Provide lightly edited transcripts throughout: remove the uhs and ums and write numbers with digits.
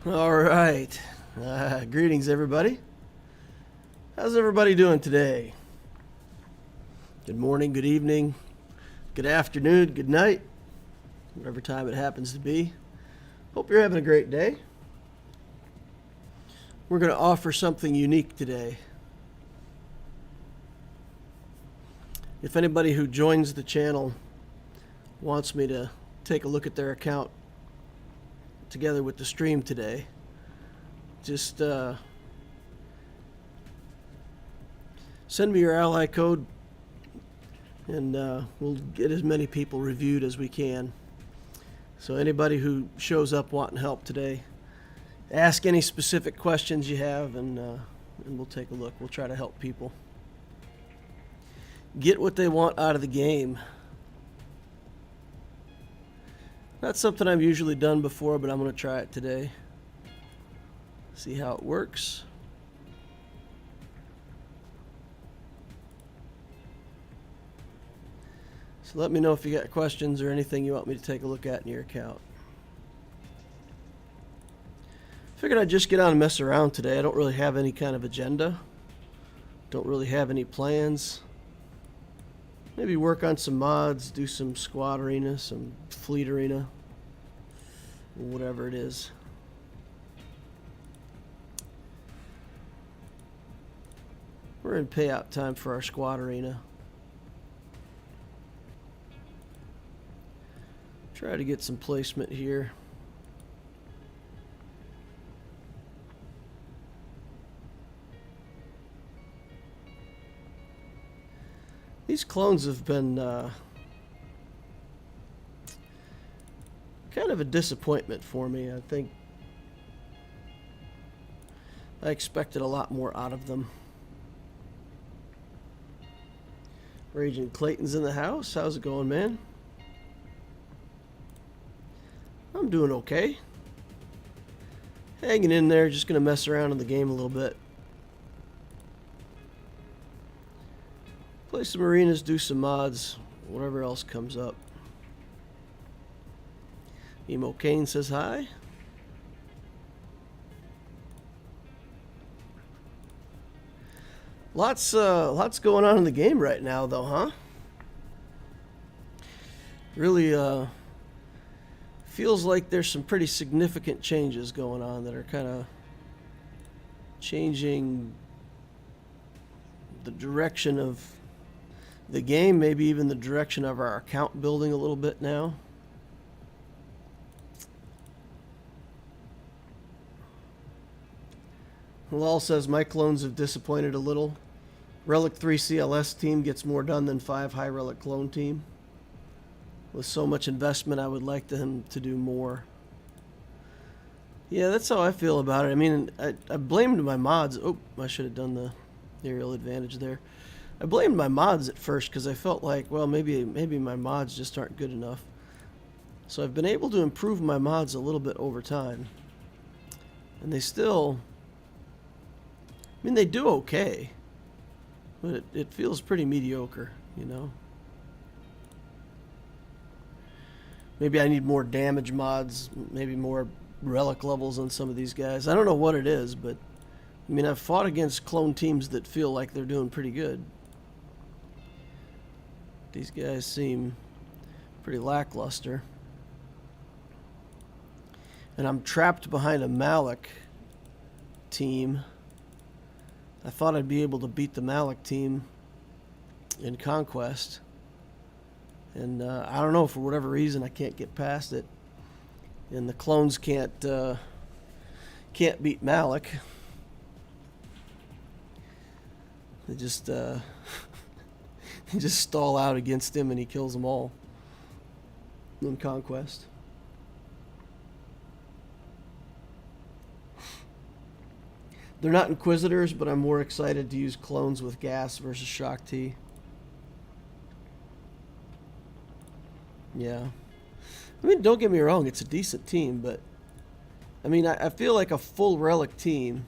All right. Greetings, everybody. How's everybody doing today? Good morning, good evening, good afternoon, good night, whatever time it happens to be. Hope you're having a great day. We're going to offer something unique today. If anybody who joins the channel wants me to take a look at their account together with the stream today, just send me your ally code and we'll get as many people reviewed as we can. So anybody who shows up wanting help today, ask any specific questions you have and we'll take a look. We'll try to help people get what they want out of the game. Not something I've usually done before, but I'm going to try it today. See how it works. So let me know if you got questions or anything you want me to take a look at in your account. Figured I'd just get on and mess around today. I don't really have any kind of agenda. Don't really have any plans. Maybe work on some mods, do some squad arena, some fleet arena, whatever it is. We're in payout time for our squad arena. Try to get some placement here. These clones have been kind of a disappointment for me. I think I expected a lot more out of them. Raging Clayton's in the house. How's it going, man? I'm doing okay. Hanging in there, just going to mess around in the game a little bit. Play some arenas, do some mods, whatever else comes up. Emo Kane says hi. Lots going on in the game right now, though, huh? Really, feels like there's some pretty significant changes going on that are kind of changing the direction of the game, maybe even the direction of our account building a little bit now. Lal says my clones have disappointed a little. Relic 3 CLS team gets more done than 5 High Relic clone team. With so much investment, I would like them to do more. Yeah, that's how I feel about it. I mean, I blamed my mods. Oh, I should have done the aerial advantage there. I blamed my mods at first because I felt like, well, maybe my mods just aren't good enough. So I've been able to improve my mods a little bit over time. And they still, I mean, they do okay. But it feels pretty mediocre, you know? Maybe I need more damage mods, maybe more relic levels on some of these guys. I don't know what it is, but I mean, I've fought against clone teams that feel like they're doing pretty good. These guys seem pretty lackluster. And I'm trapped behind a Malak team. I thought I'd be able to beat the Malak team in Conquest. And I don't know, for whatever reason, I can't get past it. And the clones can't beat Malak. They just they just stall out against him and he kills them all in Conquest. They're not Inquisitors, but I'm more excited to use clones with gas versus Shock T. Yeah. I mean, don't get me wrong, it's a decent team, but I mean, I feel like a full relic team,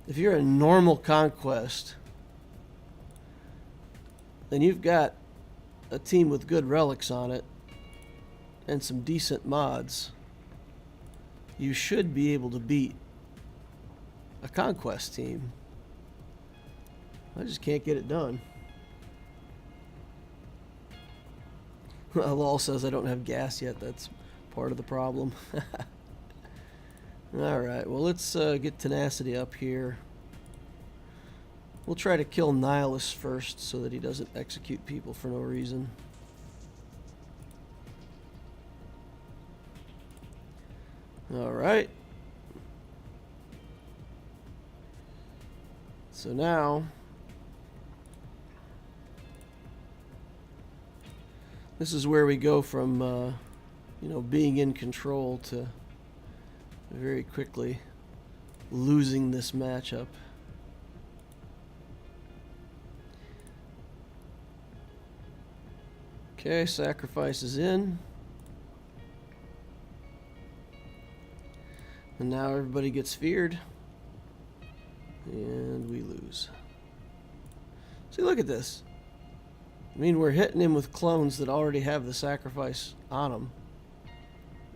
if you're a normal Conquest, then you've got a team with good relics on it and some decent mods. you should be able to beat a Conquest team. I just can't get it done. Lol says I don't have gas yet. That's part of the problem. Alright, well, let's get tenacity up here. We'll try to kill Nihilus first so that he doesn't execute people for no reason. Alright. So now, this is where we go from, you know, being in control to very quickly losing this matchup. Okay, sacrifice is in. And now everybody gets feared. And we lose. See, look at this. I mean, we're hitting him with clones that already have the sacrifice on them.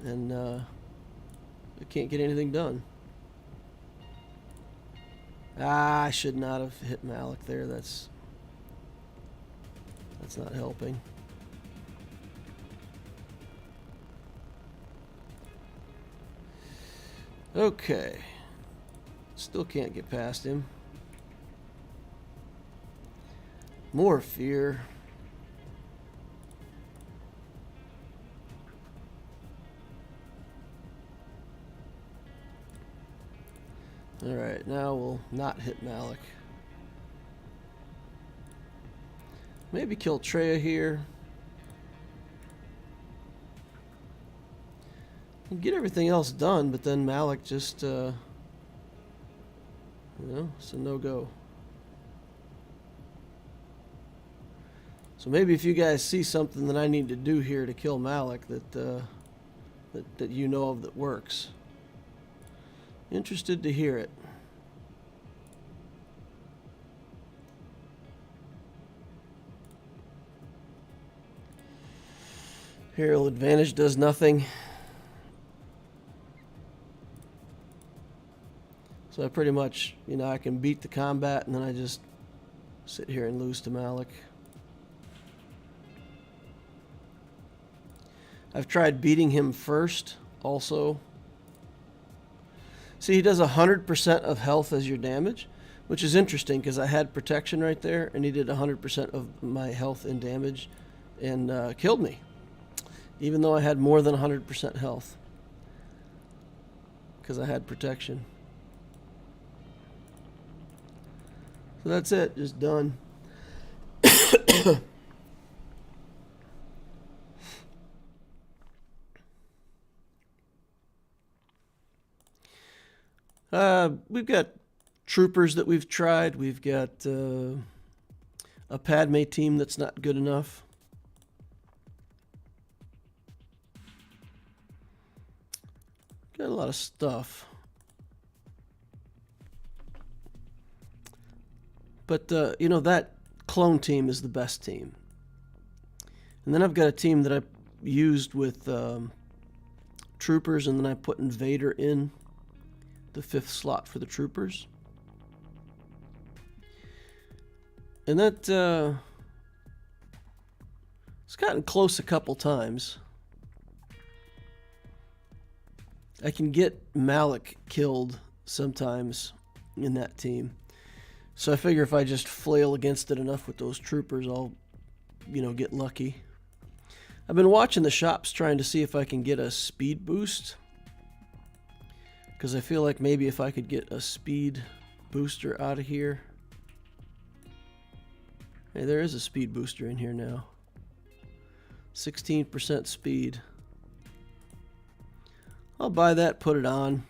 And we can't get anything done. Ah, I should not have hit Malak there. That's not helping. Okay. Still can't get past him. More fear. Alright, now we'll not hit Malak. Maybe kill Treya here. Get everything else done, but then Malak just, you know, it's a no-go. So maybe if you guys see something that I need to do here to kill Malak that you know of that works. Interested to hear it. Herald advantage does nothing. So I pretty much, you know, I can beat the combat and then I just sit here and lose to Malak. I've tried beating him first also. See, he does 100% of health as your damage, which is interesting because I had protection right there and he did 100% of my health and damage and killed me, even though I had more than 100% health because I had protection. So that's it, just done. We've got troopers that we've tried. We've got a Padme team that's not good enough. Got a lot of stuff. But, you know, that clone team is the best team. And then I've got a team that I used with troopers, and then I put Invader in the 5th slot for the troopers. And that, it's gotten close a couple times. I can get Malak killed sometimes in that team. So I figure if I just flail against it enough with those troopers, I'll, you know, get lucky. I've been watching the shops trying to see if I can get a speed boost. Because I feel like maybe if I could get a speed booster out of here. Hey, there is a speed booster in here now. 16% speed. I'll buy that, put it on.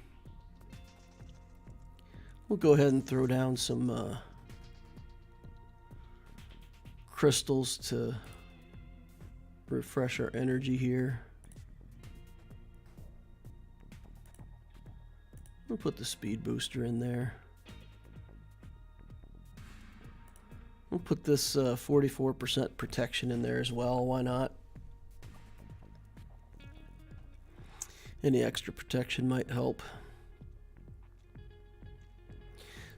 We'll go ahead and throw down some crystals to refresh our energy here. We'll put the speed booster in there. We'll put this 44% protection in there as well. Why not? Any extra protection might help.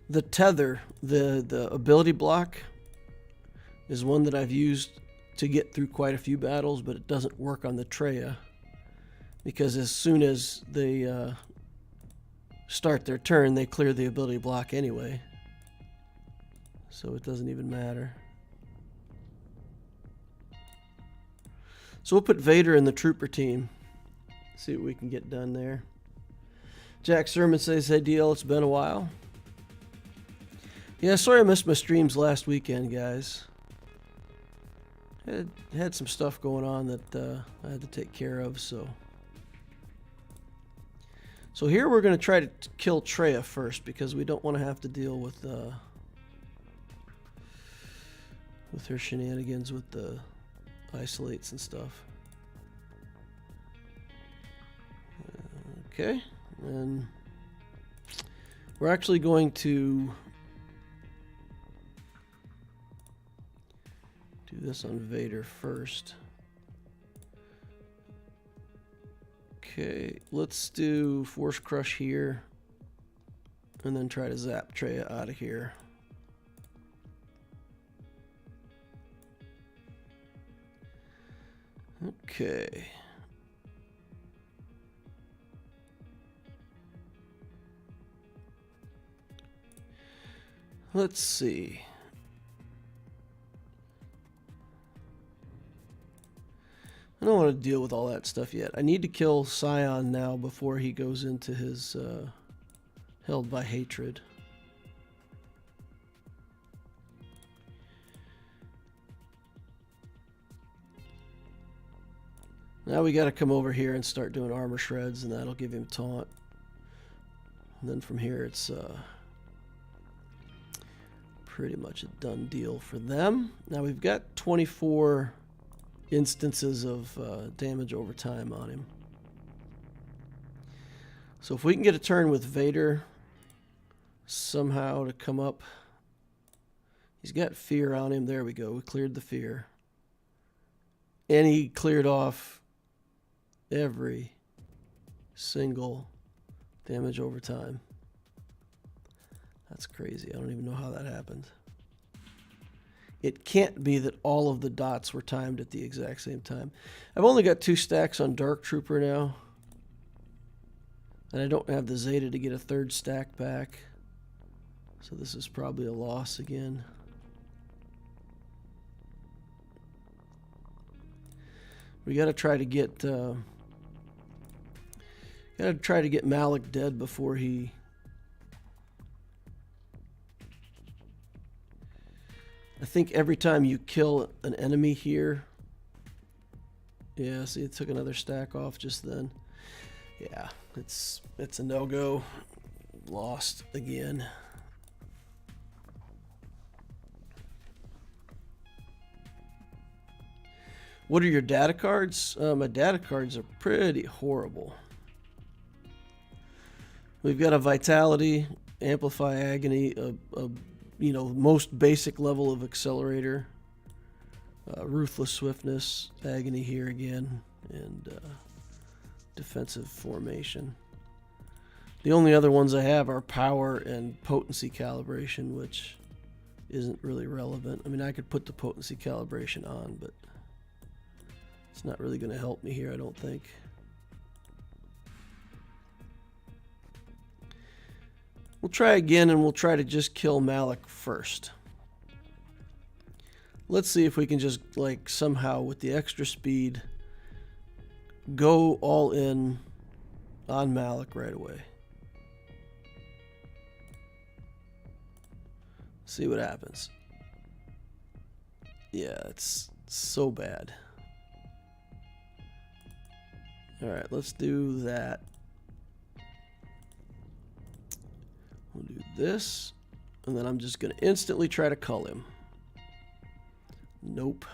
The tether, the ability block, is one that I've used to get through quite a few battles, but it doesn't work on the Treya, because as soon as they start their turn, they clear the ability block anyway. So it doesn't even matter. So we'll put Vader in the trooper team. See what we can get done there. Jack Sermon says, hey DL, it's been a while. Yeah, sorry I missed my streams last weekend, guys. Had some stuff going on that I had to take care of, so here we're going to try to kill Treya first, because we don't want to have to deal with her shenanigans with the isolates and stuff. Okay, and we're actually going to do this on Vader first. Okay, let's do Force Crush here, and then try to zap Treya out of here. Okay. Let's see. I don't want to deal with all that stuff yet. I need to kill Scion now before he goes into his held by hatred. Now we got to come over here and start doing armor shreds, and that'll give him taunt. And then from here it's pretty much a done deal for them. Now we've got 24 instances of damage over time on him. So if we can get a turn with Vader somehow to come up. He's got fear on him. There we go. We cleared the fear. And he cleared off every single damage over time. That's crazy. I don't even know how that happened. It can't be that all of the dots were timed at the exact same time. I've only got 2 stacks on Dark Trooper now. And I don't have the Zeta to get a 3rd stack back. So this is probably a loss again. We got to try to get Malak dead before he I think every time you kill an enemy here. Yeah, see, it took another stack off just then. Yeah, it's a no-go. Lost again. What are your data cards? My data cards are pretty horrible. We've got a Vitality, Amplify Agony, a most basic level of Accelerator, Ruthless Swiftness, Agony here again, and Defensive Formation. The only other ones I have are Power and Potency Calibration, which isn't really relevant. I mean, I could put the Potency Calibration on, but it's not really going to help me here, I don't think. We'll try again, and we'll try to just kill Malak first. Let's see if we can just, like, somehow, with the extra speed, go all in on Malak right away. See what happens. Yeah, it's so bad. Alright, let's do that. We'll do this, and then I'm just going to instantly try to cull him. Nope.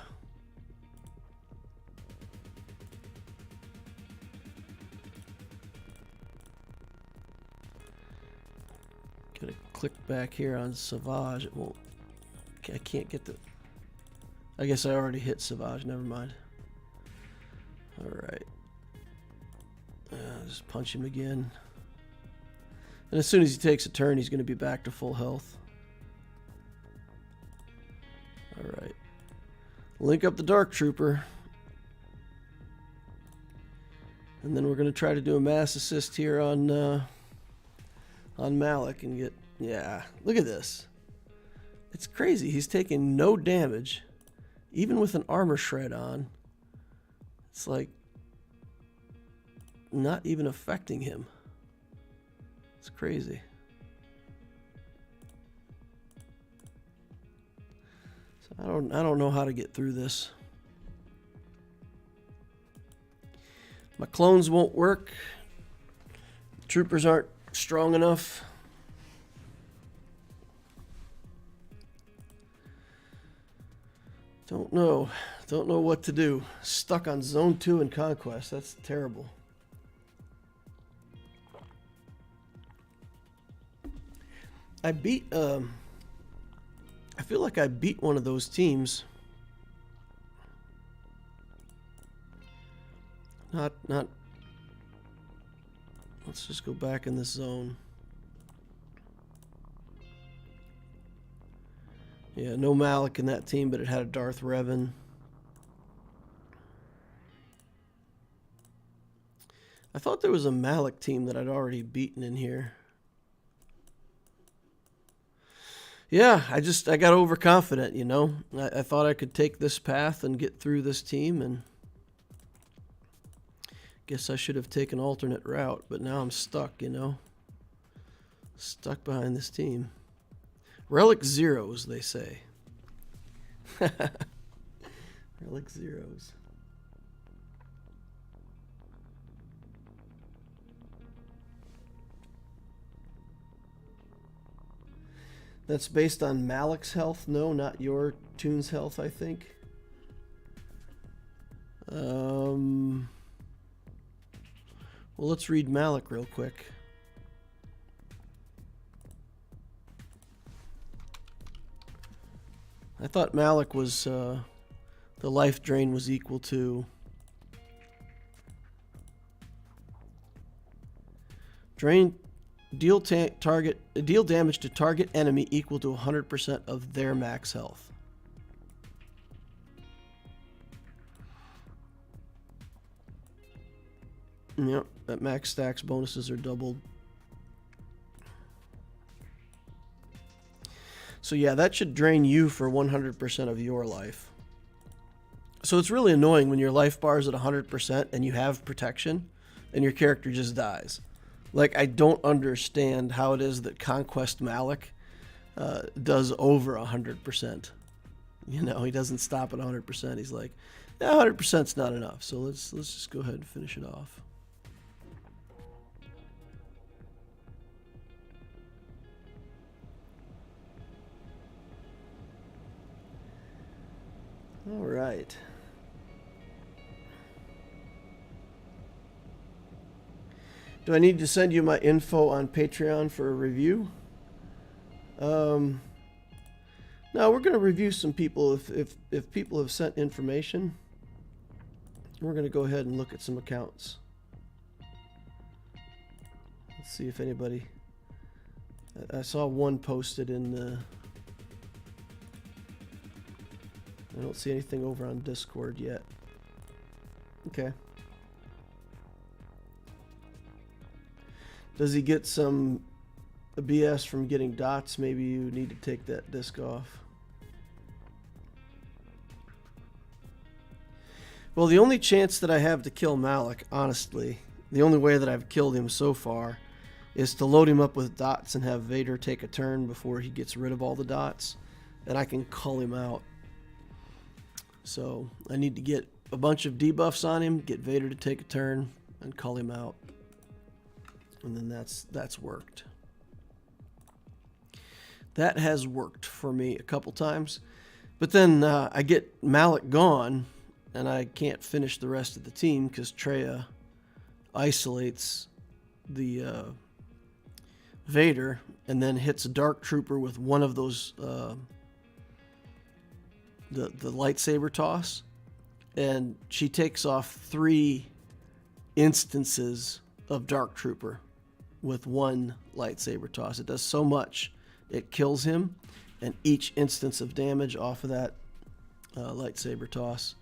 Gotta click back here on Savage. It won't. I can't get the. I guess I already hit Savage. Never mind. All right. Just punch him again. And as soon as he takes a turn, he's going to be back to full health. Alright. Link up the Dark Trooper. And then we're going to try to do a mass assist here on Malak and get... Yeah, look at this. It's crazy. He's taking no damage, even with an armor shred on. It's like not even affecting him. It's crazy. So I don't know how to get through this. My clones won't work. Troopers aren't strong enough. Don't know what to do. Stuck on Zone 2 in Conquest. That's terrible. I beat, I feel like I beat one of those teams. Not, let's just go back in this zone. Yeah, no Malak in that team, but it had a Darth Revan. I thought there was a Malak team that I'd already beaten in here. Yeah, I got overconfident, you know. I thought I could take this path and get through this team, and guess I should have taken an alternate route, but now I'm stuck, you know. Stuck behind this team. Relic zeros, they say. Relic zeros. That's based on Malak's health? No, not your Toon's health, I think. Well, let's read Malak real quick. I thought Malak was, the life drain was equal to... Deal damage to target enemy equal to 100% of their max health. Yep, at max stacks, bonuses are doubled. So yeah, that should drain you for 100% of your life. So it's really annoying when your life bar is at 100% and you have protection and your character just dies. Like, I don't understand how it is that Conquest Malak does over 100%. You know, he doesn't stop at 100%. He's like, yeah, 100%'s not enough. So let's just go ahead and finish it off. All right. Do I need to send you my info on Patreon for a review? No, we're going to review some people. If people have sent information, we're going to go ahead and look at some accounts. Let's see if anybody... I saw one posted in the... I don't see anything over on Discord yet. Okay. Does he get some BS from getting dots? Maybe you need to take that disc off. Well, the only chance that I have to kill Malak, honestly, the only way that I've killed him so far is to load him up with dots and have Vader take a turn before he gets rid of all the dots, and I can cull him out. So I need to get a bunch of debuffs on him, get Vader to take a turn, and cull him out. And then that's worked. That has worked for me a couple times. But then I get Malak gone, and I can't finish the rest of the team because Traya isolates the Vader and then hits a Dark Trooper with one of those... the lightsaber toss, and she takes off 3 instances of Dark Trooper with one lightsaber toss. It does so much. It kills him, and each instance of damage off of that lightsaber toss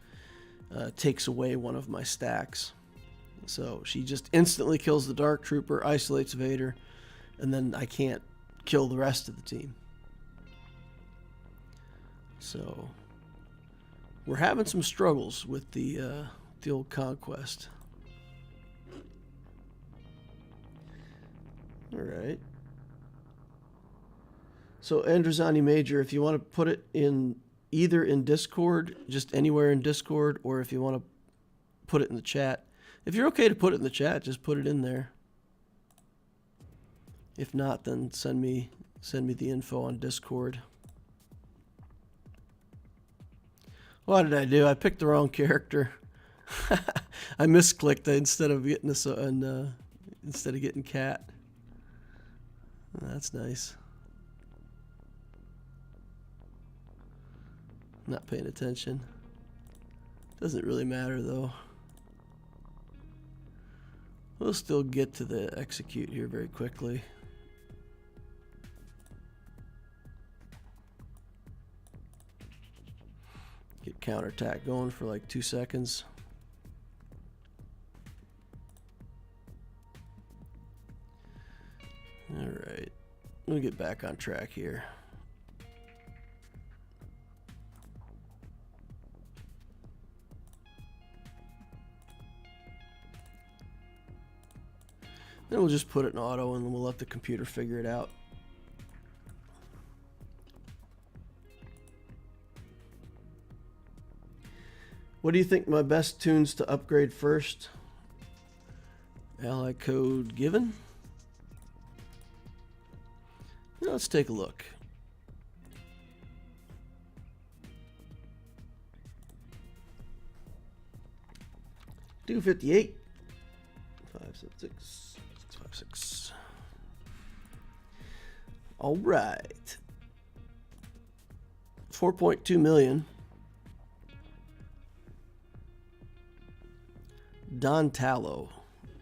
takes away one of my stacks. So she just instantly kills the Dark Trooper, isolates Vader, and then I can't kill the rest of the team. So we're having some struggles with the old Conquest. All right. So Androzani Major, if you want to put it in either in Discord, just anywhere in Discord, or if you want to put it in the chat. If you're okay to put it in the chat, just put it in there. If not, then send me the info on Discord. What did I do? I picked the wrong character. I misclicked instead of getting instead of getting cat. That's nice. Not paying attention. Doesn't really matter though. We'll still get to the execute here very quickly. Get counterattack going for like 2 seconds. All right, let me get back on track here. Then we'll just put it in auto and we'll let the computer figure it out. What do you think my best tunes to upgrade first? Ally code given. Now let's take a look. $258. 576. 656. All right. 4.2 million. Don Tallow.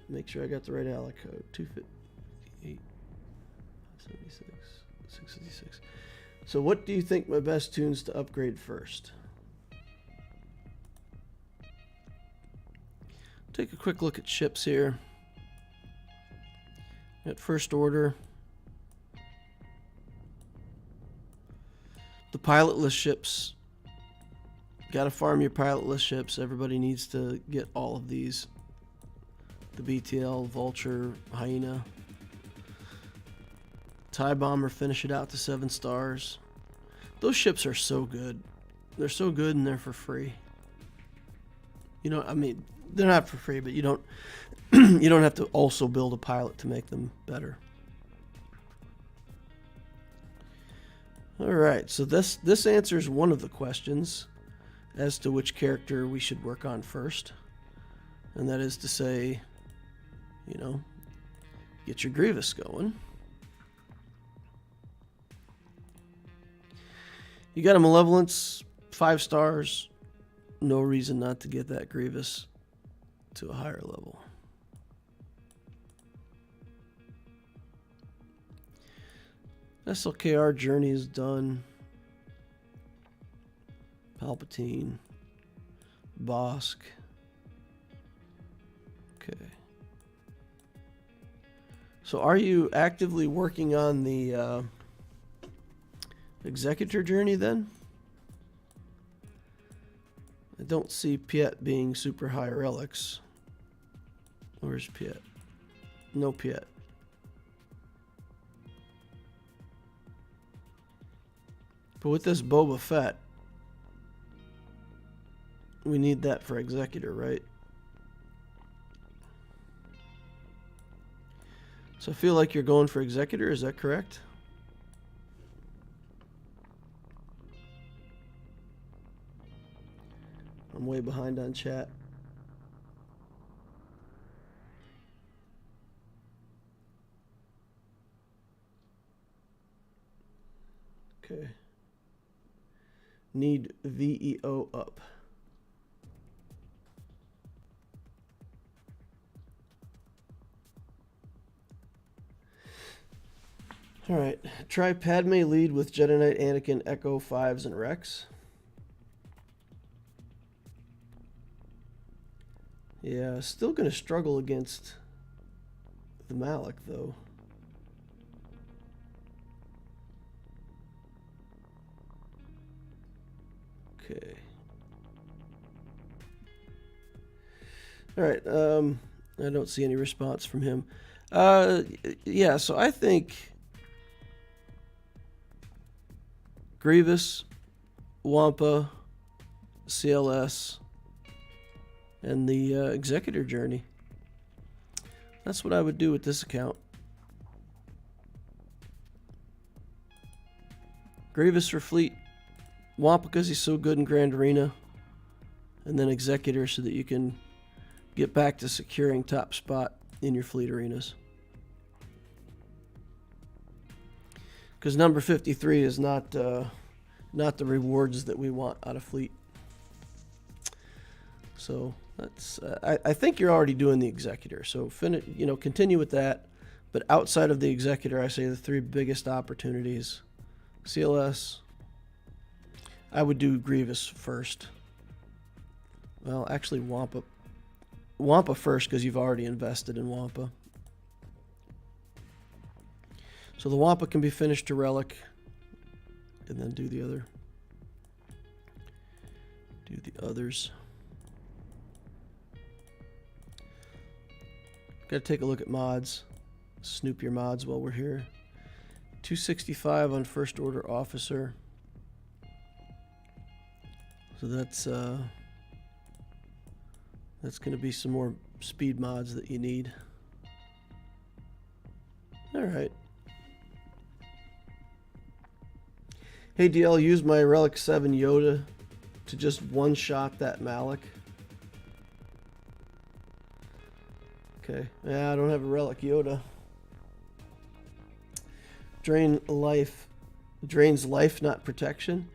Make sure I got the right ally code. 258. 576. 666. So what do you think my best tunes to upgrade first? Take a quick look at ships here. At First Order. The pilotless ships. Gotta farm your pilotless ships. Everybody needs to get all of these. The BTL, Vulture, Hyena. TIE Bomber, finish it out to 7 stars. Those ships are so good. They're so good and they're for free. You know, I mean, they're not for free, but you don't you don't have to also build a pilot to make them better. All right, so this answers one of the questions as to which character we should work on first. And that is to say, you know, get your Grievous going. You got a Malevolence, 5 stars. No reason not to get that Grievous to a higher level. SLKR journey is done. Palpatine. Bosk. Okay. So are you actively working on the Executor journey then? I don't see Piet being super high relics. Where's Piet? No Piet. But with this Boba Fett, we need that for Executor, right? So I feel like you're going for Executor, is that correct? I'm way behind on chat. Okay. Need VEO up. Alright, try Padme lead with Jedi Knight, Anakin, Echo, 5s, and Rex. Yeah, still going to struggle against the Malak, though. Okay. Alright, I don't see any response from him. Yeah, so I think Grievous, Wampa, CLS, and the Executor Journey. That's what I would do with this account. Grievous for fleet, Wampa because he's so good in Grand Arena, and then Executor so that you can get back to securing top spot in your fleet arenas. Because number 53 is not the rewards that we want out of fleet. So that's I think you're already doing the Executor. So continue with that. But outside of the Executor, I say the three biggest opportunities: CLS. I would do Grievous first. Well, actually, Wampa first because you've already invested in Wampa. So the Wampa can be finished to Relic, and then do the others. Got to take a look at mods. Snoop your mods while we're here. 265 on First Order Officer. So that's going to be some more speed mods that you need. All right. Hey DL, use my Relic 7 Yoda to just one-shot that Malak. Okay. Yeah, I don't have a Relic Yoda. Drains life, not protection.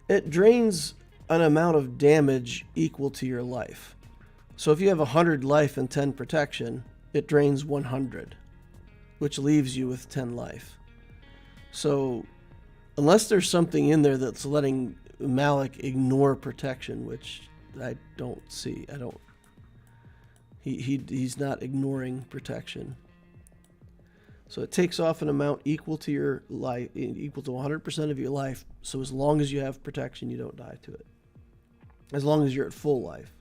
It drains an amount of damage equal to your life. So if you have 100 life and 10 protection, it drains 100, which leaves you with 10 life. So unless there's something in there that's letting Malak ignore protection, which I don't see. He's not ignoring protection. So it takes off an amount equal to your life, equal to 100% of your life. So as long as you have protection, you don't die to it. As long as you're at full life.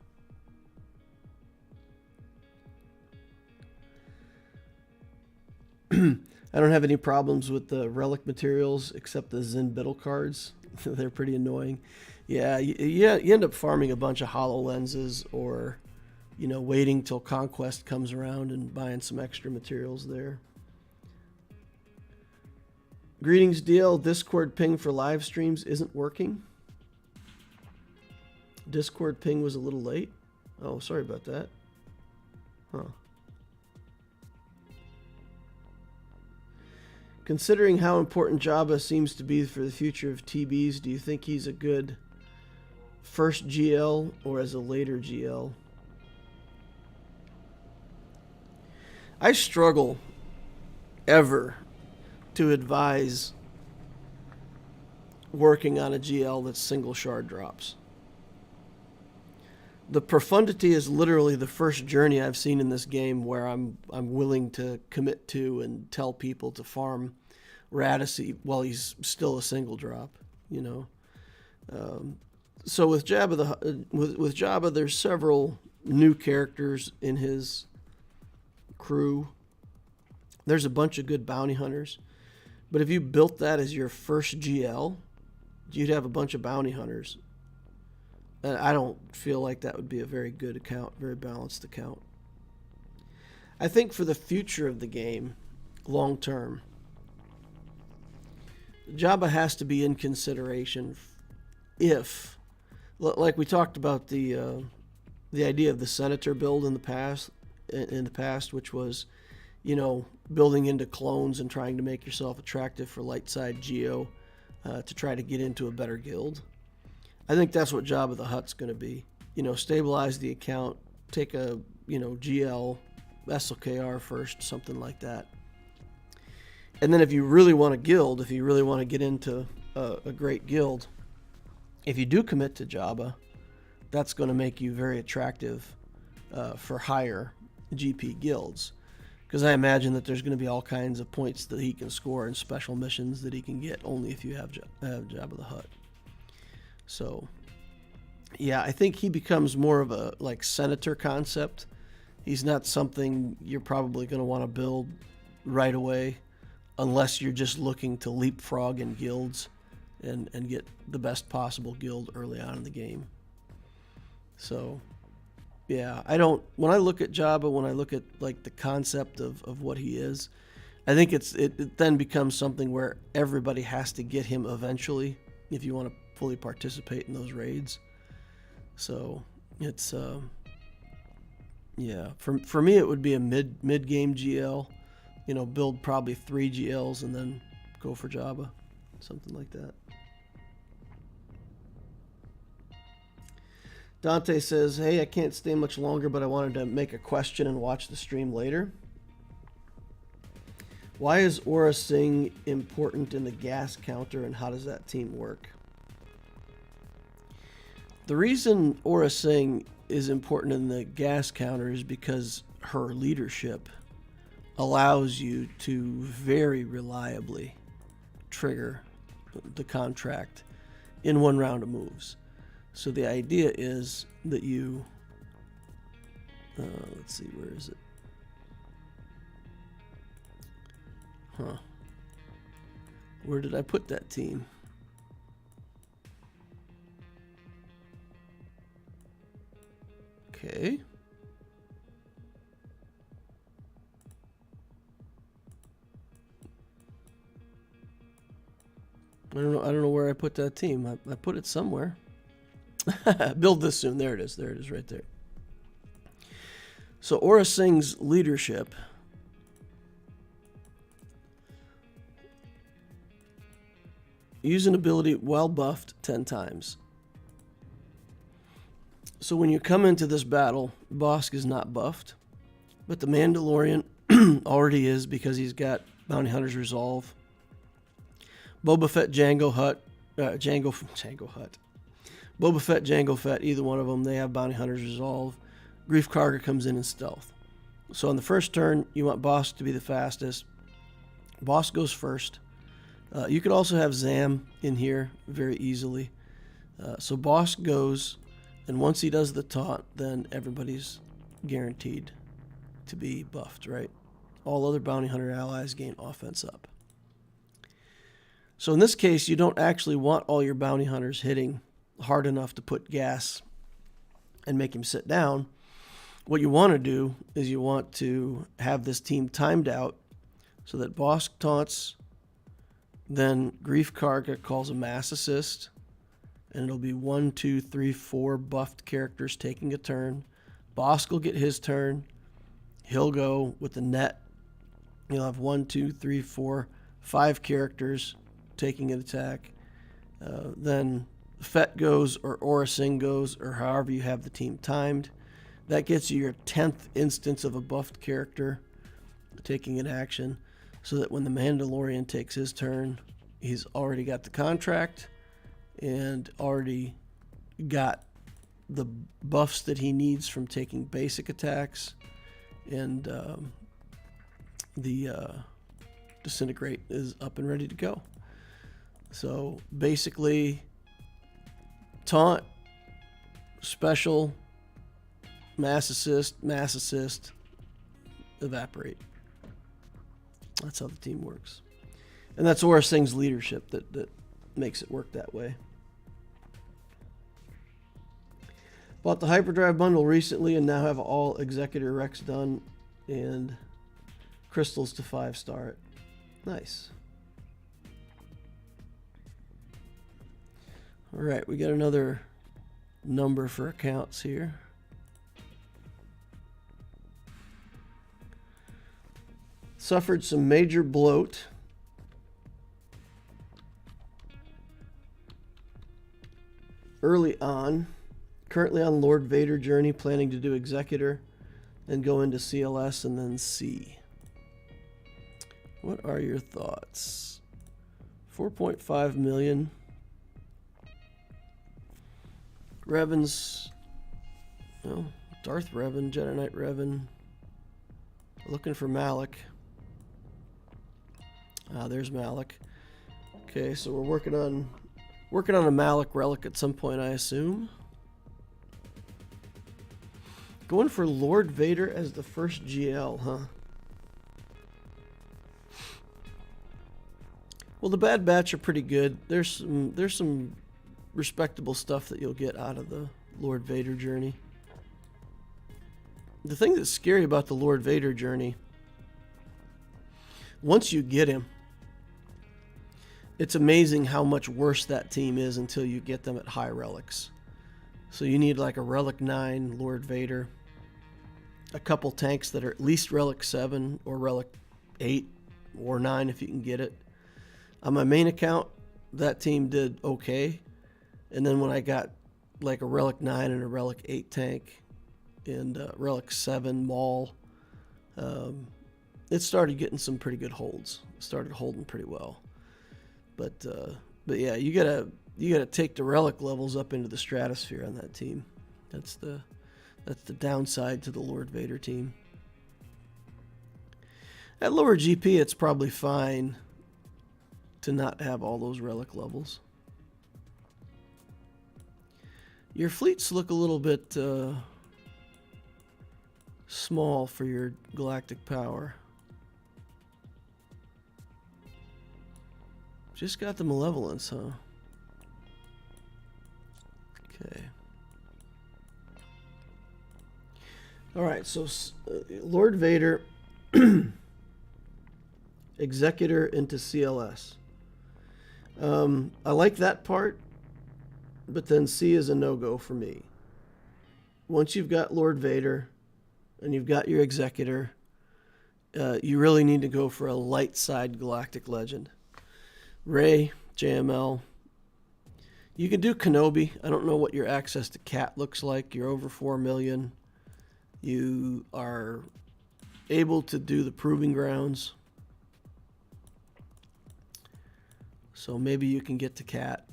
I don't have any problems with the Relic materials except the Zin Biddle cards. They're pretty annoying. Yeah, you end up farming a bunch of HoloLenses or, waiting till Conquest comes around and buying some extra materials there. Greetings, DL. Discord ping for live streams isn't working. Discord ping was a little late. Oh, sorry about that. Huh. Considering how important Jabba seems to be for the future of TBs, do you think he's a good first GL or as a later GL? I struggle ever to advise working on a GL that's single shard drops. The profundity is literally the first journey I've seen in this game where I'm willing to commit to and tell people to farm Radice while he's still a single drop, So with Jabba with Jabba, there's several new characters in his crew. There's a bunch of good bounty hunters, but if you built that as your first GL, you'd have a bunch of bounty hunters. And I don't feel like that would be a very good account, very balanced account. I think for the future of the game, long term, Jabba has to be in consideration if, like we talked about the idea of the Senator build in the past, which was, building into clones and trying to make yourself attractive for light side Geo to try to get into a better guild. I think that's what Jabba the Hutt's going to be. Stabilize the account, take a, GL, SLKR first, something like that. And then if you really want to guild, if you really want to get into a great guild, if you do commit to Jabba, that's going to make you very attractive for higher GP guilds. Because I imagine that there's going to be all kinds of points that he can score in special missions that he can get only if you have Jabba the Hutt. So, yeah, I think he becomes more of a like senator concept. He's not something you're probably going to want to build right away unless you're just looking to leapfrog in guilds and get the best possible guild early on in the game. So, yeah, when I look at Jabba, when I look at like the concept of what he is, I think it then becomes something where everybody has to get him eventually if you want to fully participate in those raids. So it's yeah, for me it would be a mid game GL, build probably 3 GLs and then go for Jabba, something like that. Dante says, hey, I can't stay much longer, but I wanted to make a question and watch the stream later. Why is Aura Singh important in the gas counter, and how does that team work? The reason Aura Singh is important in the gas counter is because her leadership allows you to very reliably trigger the contract in one round of moves. So the idea is that you, let's see, where is it? Where did I put that team? Okay. I don't know where I put that team. I put it somewhere. Build this soon. There it is. There it is right there. So Aura Singh's leadership use an ability while buffed 10 times. So when you come into this battle, Bosk is not buffed, but the Mandalorian already is because he's got Bounty Hunter's Resolve. Boba Fett, Jango Hutt. Boba Fett, Jango Fett, either one of them, they have Bounty Hunter's Resolve. Grief Karga comes in stealth. So on the first turn, you want Bosk to be the fastest. Bosk goes first. You could also have Zam in here very easily. So Bosk goes, and once he does the taunt, then everybody's guaranteed to be buffed, right? All other Bounty Hunter allies gain offense up. So in this case, you don't actually want all your Bounty Hunters hitting hard enough to put gas and make him sit down. What you want to do is you want to have this team timed out so that Bosk taunts, then Grief Karga calls a mass assist, and it'll be 1, 2, 3, 4 buffed characters taking a turn. Bosk will get his turn. He'll go with the net. You'll have 1, 2, 3, 4, 5 characters taking an attack. Then Fett goes, or Aura Singh goes, or however you have the team timed. That gets you your 10th instance of a buffed character taking an action, so that when the Mandalorian takes his turn, he's already got the contract and already got the buffs that he needs from taking basic attacks, and the Disintegrate is up and ready to go. So basically, taunt, special, mass assist, evaporate. That's how the team works. And that's Aura Singh's leadership that makes it work that way. Bought the Hyperdrive bundle recently and now have all Executor Rex done and crystals to 5-star it. Nice. All right, we got another number for accounts here. Suffered some major bloat. Early on. Currently on Lord Vader journey, planning to do Executor, then go into CLS and then C. What are your thoughts? 4.5 million. Revan's, well, Darth Revan, Jedi Knight Revan. Looking for Malak. Ah, there's Malak. Okay, so we're working on a Malak relic at some point, I assume. Going for Lord Vader as the first GL, huh? Well, the Bad Batch are pretty good. There's some respectable stuff that you'll get out of the Lord Vader journey. The thing that's scary about the Lord Vader journey, once you get him, it's amazing how much worse that team is until you get them at high relics. So you need like a Relic 9 Lord Vader, a couple tanks that are at least Relic 7 or Relic 8 or 9 if you can get it. On my main account, that team did okay. And then when I got like a Relic 9 and a Relic 8 tank and Relic 7 Maul, it started getting some pretty good holds. It started holding pretty well. But yeah, you gotta take the relic levels up into the stratosphere on that team. That's the downside to the Lord Vader team. At lower GP, it's probably fine to not have all those relic levels. Your fleets look a little bit small for your galactic power. Just got the malevolence, huh? Okay. All right, so Lord Vader, Executor into CLS. I like that part, but then C is a no-go for me. Once you've got Lord Vader and you've got your Executor, you really need to go for a light side galactic legend. Rey, JML. You can do Kenobi. I don't know what your access to Cat looks like. You're over 4 million. You are able to do the Proving Grounds. So maybe you can get to Cat.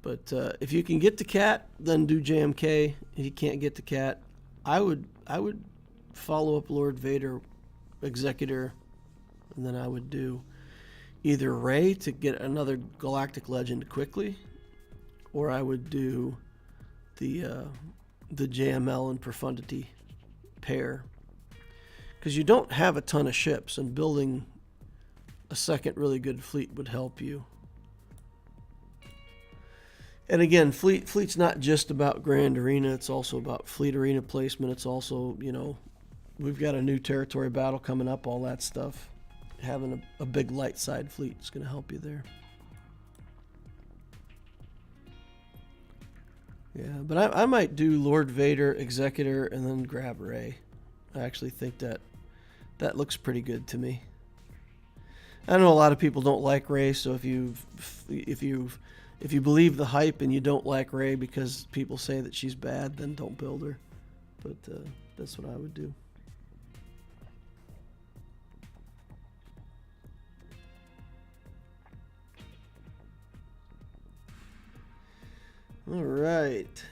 But if you can get to Cat, then do JMK. If you can't get to Cat, I would follow up Lord Vader, Executor, and then I would do either Rey to get another galactic legend quickly, or I would do the JML and Profundity pair, because you don't have a ton of ships, and building a second really good fleet would help you. And again, fleet's not just about Grand Arena, it's also about fleet arena placement. It's also, you know, we've got a new territory battle coming up, all that stuff. Having a big light side fleet is going to help you there. Yeah, but I might do Lord Vader, Executor, and then grab Rey. I actually think that looks pretty good to me. I know a lot of people don't like Rey, so if you believe the hype and you don't like Rey because people say that she's bad, then don't build her. But that's what I would do. All right.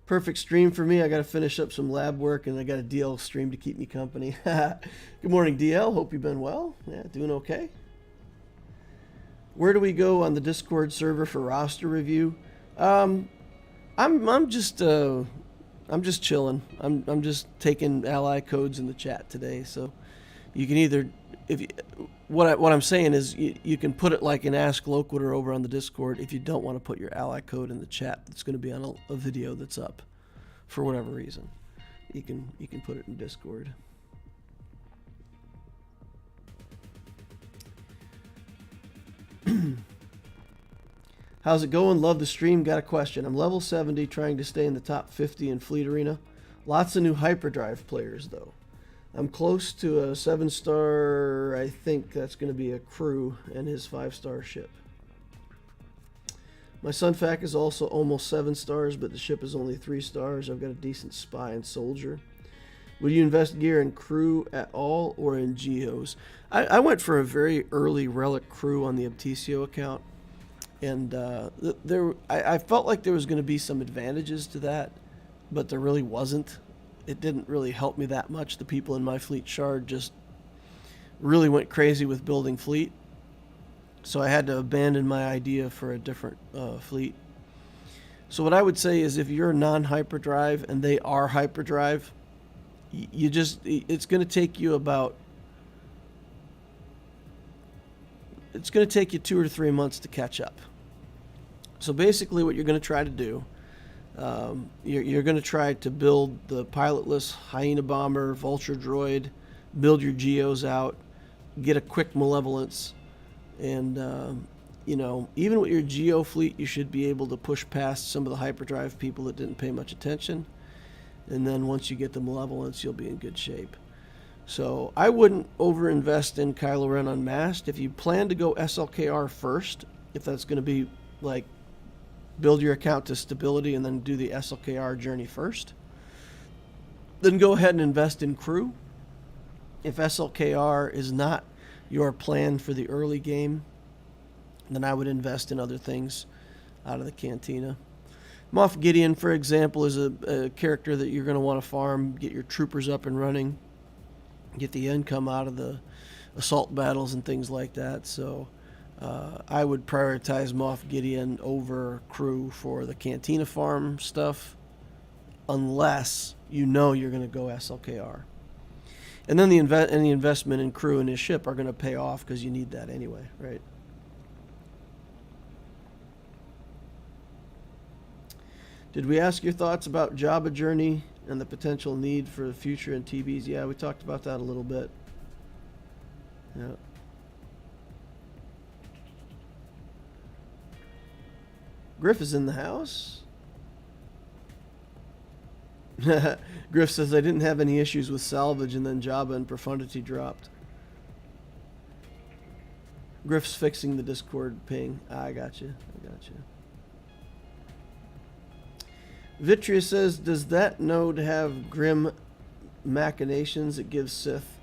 Perfect stream for me. I got to finish up some lab work, and I got a DL stream to keep me company. Good morning, DL. Hope you've been well. Yeah, doing okay. Where do we go on the Discord server for roster review? I'm just chilling. I'm just taking ally codes in the chat today, so you can either what I'm saying is you can put it like an Ask Loquitur over on the Discord if you don't want to put your ally code in the chat that's going to be on a video that's up for whatever reason. You can put it in Discord. How's it going? Love the stream. Got a question. I'm level 70 trying to stay in the top 50 in Fleet Arena. Lots of new hyperdrive players though. I'm close to a 7-star, I think that's going to be a crew and his 5-star ship. My Sunfac is also almost 7 stars, but the ship is only 3 stars. I've got a decent spy and soldier. Would you invest gear in crew at all or in geos? I went for a very early relic crew on the Abtisio account, and I felt like there was going to be some advantages to that, but there really wasn't. It didn't really help me that much. The people in my fleet shard just really went crazy with building fleet, so I had to abandon my idea for a different fleet. So what I would say is, if you're non-hyperdrive and they are hyperdrive, it's going to take you 2 or 3 months to catch up. So basically what you're going to try to do, you're going to try to build the pilotless Hyena Bomber, Vulture Droid, build your geos out, get a quick malevolence, and even with your geo fleet, you should be able to push past some of the hyperdrive people that didn't pay much attention. And then once you get the malevolence, you'll be in good shape. So I wouldn't overinvest in Kylo Ren Unmasked. If you plan to go SLKR first, if that's going to be like build your account to stability and then do the SLKR journey first, then go ahead and invest in crew. If SLKR is not your plan for the early game, then I would invest in other things out of the Cantina. Moff Gideon, for example, is a character that you're going to want to farm, get your troopers up and running, get the income out of the assault battles and things like that. So I would prioritize Moff Gideon over crew for the Cantina farm stuff, unless you know you're going to go SLKR. And then the investment in crew and his ship are going to pay off because you need that anyway, right? Did we ask your thoughts about Jabba Journey and the potential need for the future in TBs? Yeah, we talked about that a little bit. Yeah. Griff is in the house. Griff says, I didn't have any issues with salvage, and then Jabba and Profundity dropped. Griff's fixing the Discord ping. I got you. Vitria says, does that node have grim machinations? It gives Sith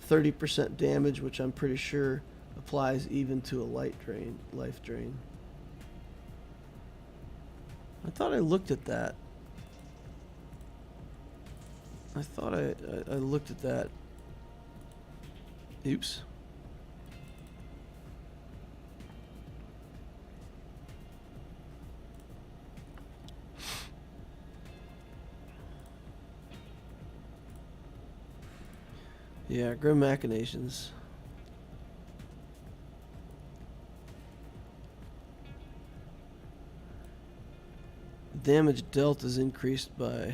30% damage, which I'm pretty sure applies even to a life drain. I thought I looked at that. I looked at that. Oops. Yeah, grim machinations. Damage dealt is increased by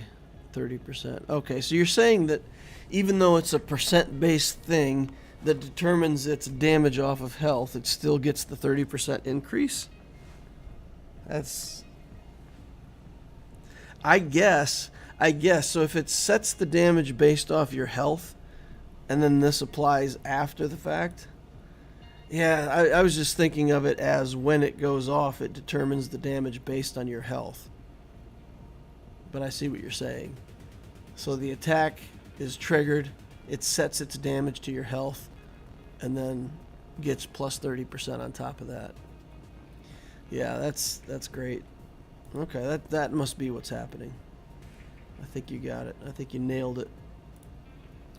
30%. Okay, so you're saying that even though it's a percent-based thing that determines its damage off of health, it still gets the 30% increase? That's... I guess. So if it sets the damage based off your health, and then this applies after the fact. Yeah, I was just thinking of it as when it goes off, it determines the damage based on your health. But I see what you're saying. So the attack is triggered, it sets its damage to your health, and then gets plus 30% on top of that. Yeah, that's great. Okay, that must be what's happening. I think you got it. I think you nailed it.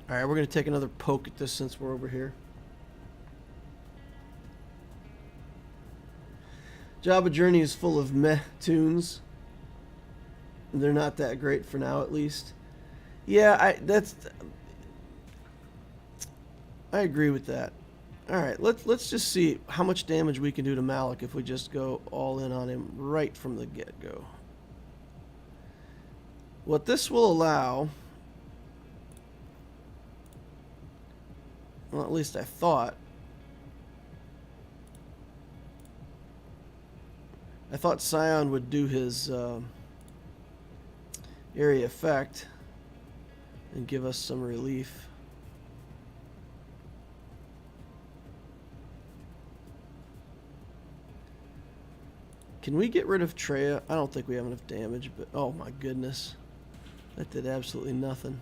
Alright, we're going to take another poke at this since we're over here. Jabba Journey is full of meh tunes. They're not that great for now, at least. Yeah, I agree with that. Alright, let's just see how much damage we can do to Malak if we just go all in on him right from the get-go. What this will allow... Well, at least I thought. I thought Scion would do his area effect and give us some relief. Can we get rid of Treya? I don't think we have enough damage, but oh my goodness. That did absolutely nothing.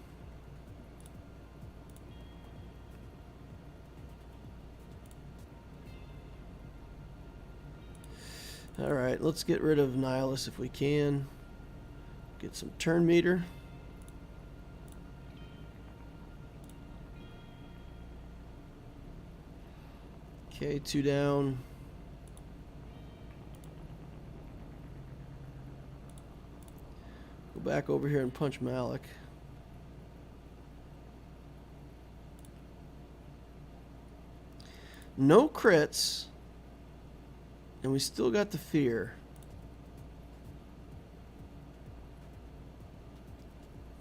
Alright, let's get rid of Nihilus if we can. Get some turn meter. Okay, 2 down. Go back over here and punch Malak. No crits. And we still got the fear.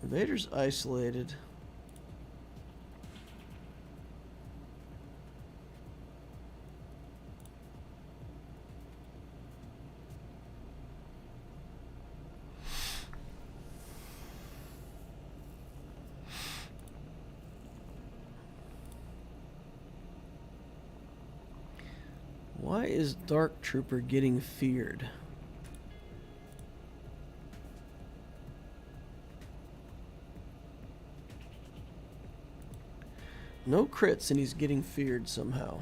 Invader's isolated. Why is Dark Trooper getting feared? No crits and he's getting feared somehow.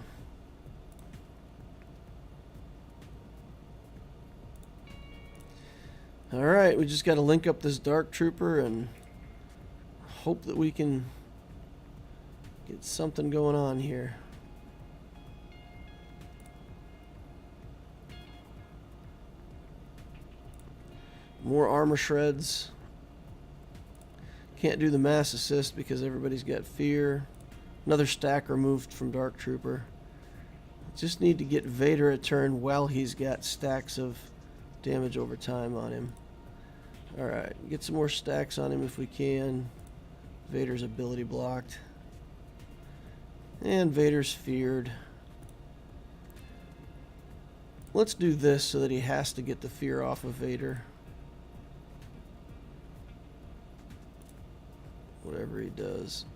Alright, we just got to link up this Dark Trooper and hope that we can get something going on here. More armor shreds. Can't do the mass assist because everybody's got fear. Another stack removed from Dark Trooper. Just need to get Vader a turn while he's got stacks of damage over time on him. Alright, get some more stacks on him if we can. Vader's ability blocked. And Vader's feared. Let's do this so that he has to get the fear off of Vader. Whatever he does.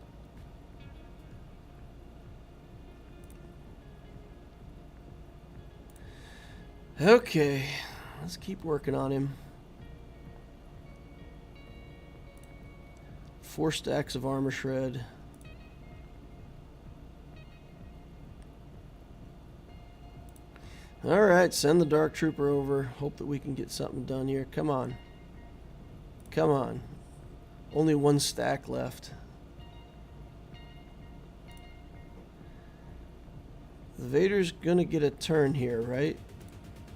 Okay, let's keep working on him. 4 stacks of armor shred. Alright, send the Dark Trooper over. Hope that we can get something done here. Come on. Come on. Only 1 stack left. The Vader's gonna get a turn here, right?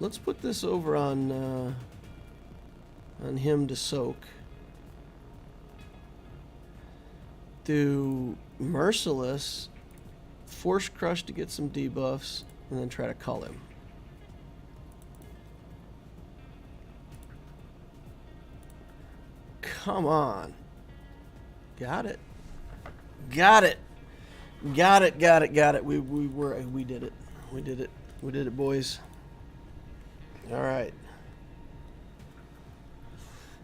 Let's put this over on him to soak. Do Merciless, Force Crush to get some debuffs, and then try to cull him. Come on. Got it. Got it. Got it, got it, got it. We did it. We did it. We did it, boys. Alright.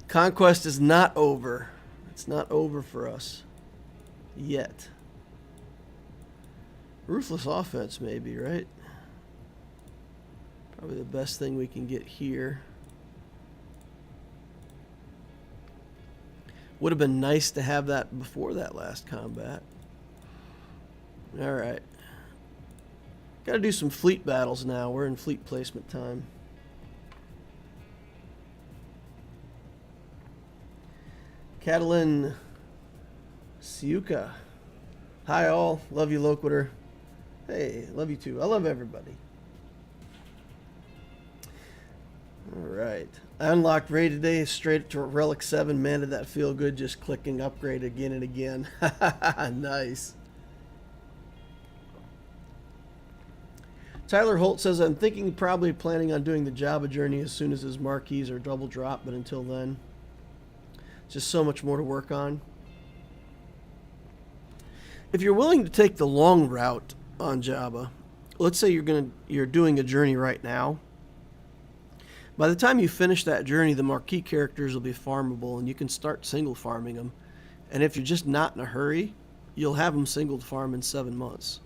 Conquest is not over. It's not over for us. Yet. Ruthless offense, maybe, right? Probably the best thing we can get here. Would have been nice to have that before that last combat. Alright. Gotta do some fleet battles now. We're in fleet placement time. Catalin Siuka. Hi all. Love you, Loquitur. Hey, love you too. I love everybody. Alright. I unlocked Ray today straight to Relic 7. Man, did that feel good just clicking upgrade again and again. Nice. Tyler Holt says, I'm thinking probably planning on doing the Jabba journey as soon as his marquees are double drop, but until then, just so much more to work on. If you're willing to take the long route on Jabba, let's say you're doing a journey right now. By the time you finish that journey, the marquee characters will be farmable, and you can start single farming them. And if you're just not in a hurry, you'll have them singled farm in 7 months.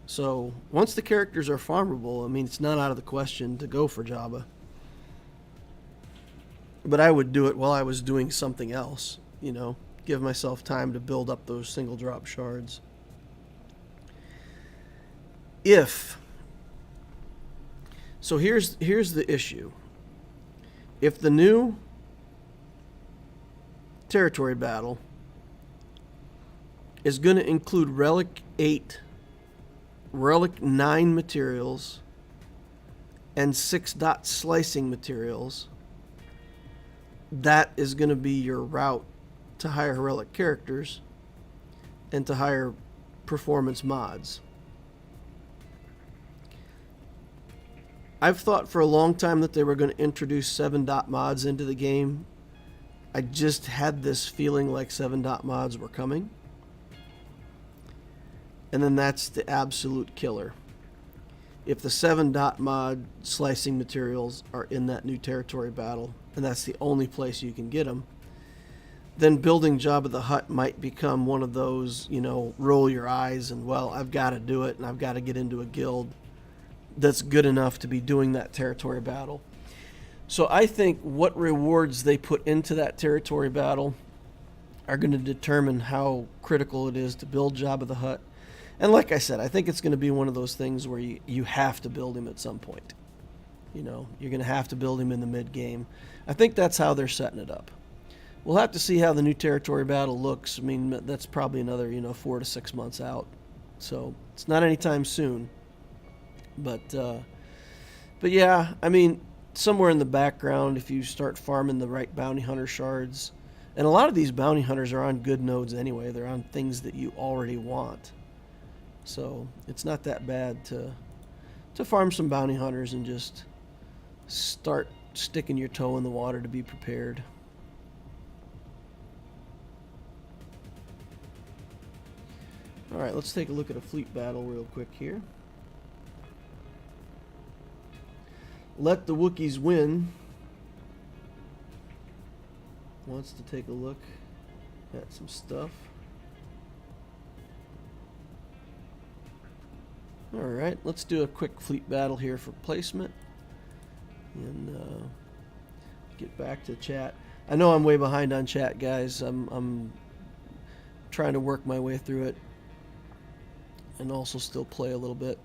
So once the characters are farmable, I mean, it's not out of the question to go for Jabba. But I would do it while I was doing something else, you know, give myself time to build up those single drop shards. So here's the issue. If the new territory battle is going to include Relic 8, Relic 9 materials, and 6-dot slicing materials, that is going to be your route to higher Relic characters and to higher performance mods. I've thought for a long time that they were going to introduce 7-dot mods into the game. I just had this feeling like 7-dot mods were coming. And then that's the absolute killer. If the 7-dot mod slicing materials are in that new territory battle, and that's the only place you can get them, then building Jabba the Hutt might become one of those, roll your eyes and, well, I've got to do it and I've got to get into a guild that's good enough to be doing that territory battle. So I think what rewards they put into that territory battle are going to determine how critical it is to build Jabba the Hutt. And like I said, I think it's going to be one of those things where you have to build him at some point. You're going to have to build him in the mid-game. I think that's how they're setting it up. We'll have to see how the new territory battle looks. I mean, that's probably another, 4 to 6 months out. So it's not anytime soon. But yeah, I mean, somewhere in the background, if you start farming the right bounty hunter shards, and a lot of these bounty hunters are on good nodes anyway. They're on things that you already want. So it's not that bad to farm some bounty hunters and just start sticking your toe in the water to be prepared. All right, let's take a look at a fleet battle real quick here. Let the Wookiees win wants to take a look at some stuff. Alright, let's do a quick fleet battle here for placement. And get back to chat. I know I'm way behind on chat, guys. I'm trying to work my way through it. And also still play a little bit.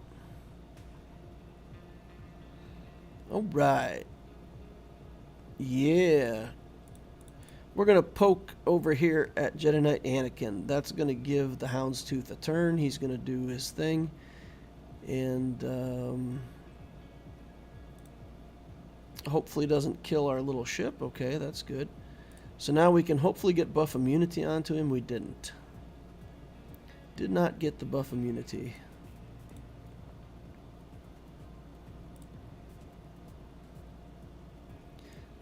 Alright. Yeah. We're going to poke over here at Jedi Knight Anakin. That's going to give the Houndstooth a turn. He's going to do his thing. And hopefully doesn't kill our little ship. Okay, that's good. So now we can hopefully get buff immunity onto him. We didn't. Did not get the buff immunity.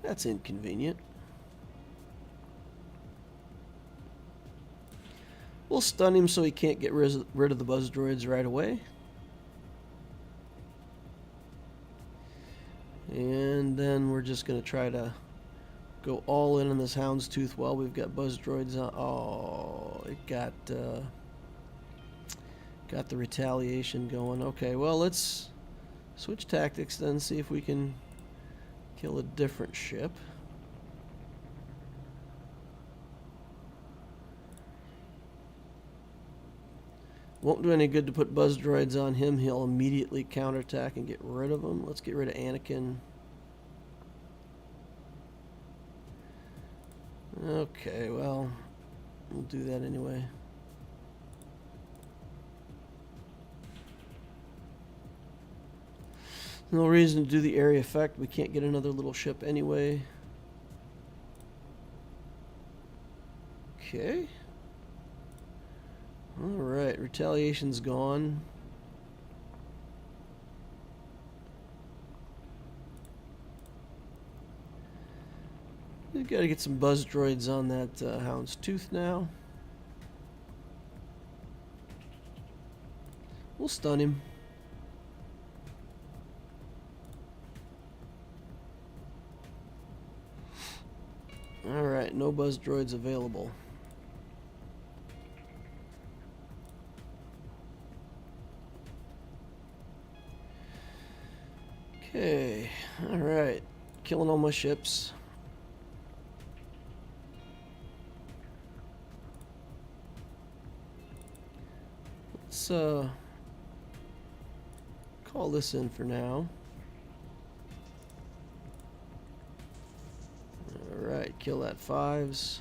That's inconvenient. We'll stun him so he can't get rid of the buzz droids right away. And then we're just going to try to go all in on this Houndstooth while we've got buzz droids on. Oh, it got the retaliation going. Okay, well, let's switch tactics then, see if we can kill a different ship. Won't do any good to put buzz droids on him. He'll immediately counterattack and get rid of them. Let's get rid of Anakin. Okay, well, we'll do that anyway. No reason to do the area effect. We can't get another little ship anyway. Okay. Alright, retaliation's gone. We've got to get some buzz droids on that Houndstooth now. We'll stun him. Alright, no buzz droids available. Okay, alright. Killing all my ships. Let's call this in for now. Kill that 5s.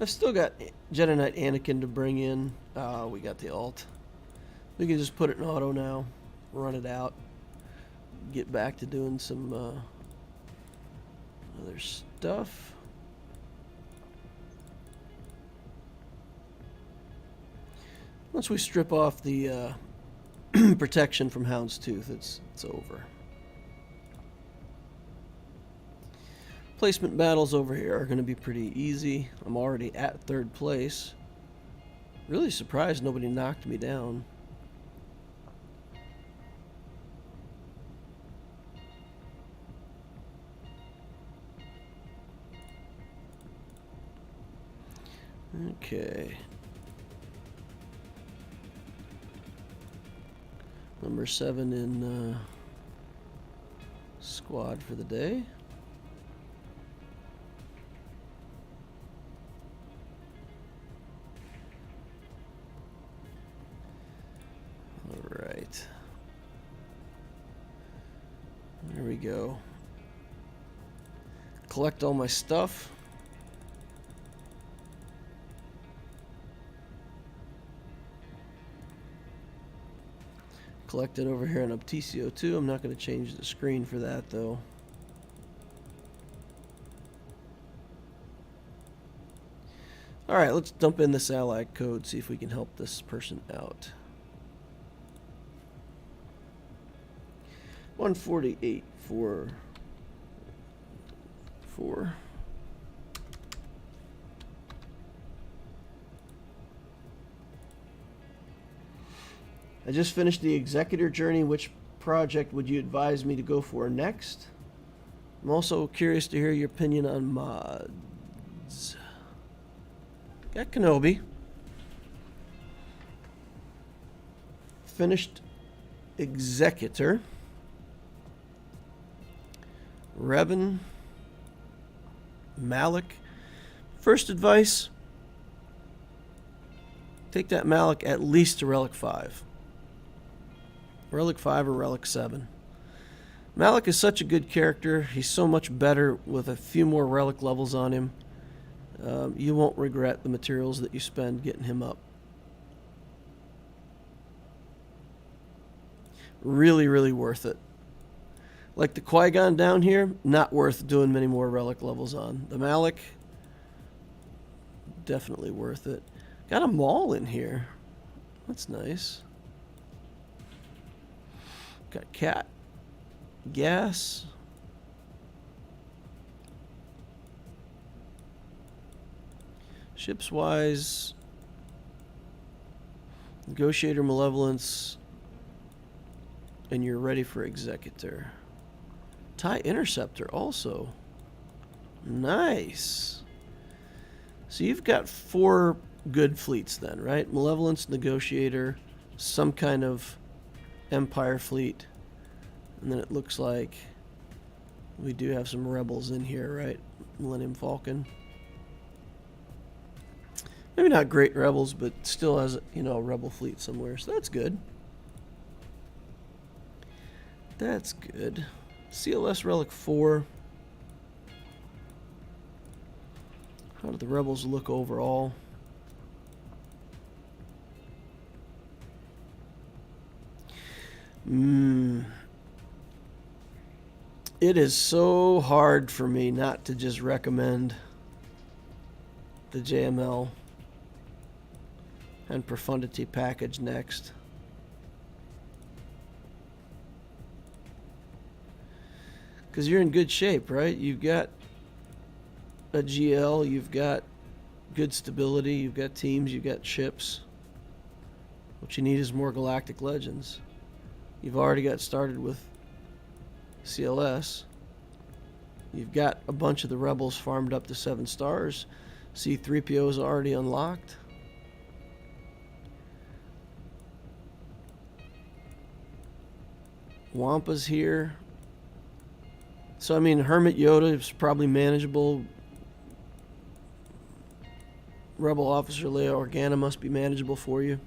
I've still got Jedi Knight Anakin to bring in. We got the alt. We can just put it in auto now, run it out, get back to doing some other stuff. Once we strip off the protection from Houndstooth, it's over. Placement battles over here are going to be pretty easy. I'm already at 3rd place. Really surprised nobody knocked me down. Okay. Number 7 in squad for the day. All right. There we go. Collect all my stuff. Collect it over here on Obtisio 2. I'm not going to change the screen for that though. Alright, let's dump in this ally code, see if we can help this person out. 148 for 4. I just finished the Executor journey. Which project would you advise me to go for next? I'm also curious to hear your opinion on mods. Got Kenobi. Finished Executor. Revan. Malak. First advice, take that Malak at least to Relic 5. Relic 5 or Relic 7. Malak is such a good character. He's so much better with a few more Relic levels on him. You won't regret the materials that you spend getting him up. Really, really worth it. Like the Qui-Gon down here, not worth doing many more Relic levels on. The Malak, definitely worth it. Got a Maul in here. That's nice. Got Cat. Gas. Ships wise. Negotiator Malevolence. And you're ready for Executor. TIE Interceptor also. Nice. So you've got 4 good fleets then, right? Malevolence, Negotiator, some kind of Empire fleet, and then it looks like we do have some rebels in here, right? Millennium Falcon. Maybe not great rebels, but still has, you know, a rebel fleet somewhere, so that's good. That's good. CLS Relic 4. How do the rebels look overall? It is so hard for me not to just recommend the JML and Profundity package next. Because you're in good shape, right? You've got a GL, you've got good stability, you've got teams, you've got ships. What you need is more Galactic Legends. You've already got started with CLS. You've got a bunch of the rebels farmed up to 7 stars. C-3PO is already unlocked. Wampa's here. So, I mean, Hermit Yoda is probably manageable. Rebel Officer Leia Organa must be manageable for you.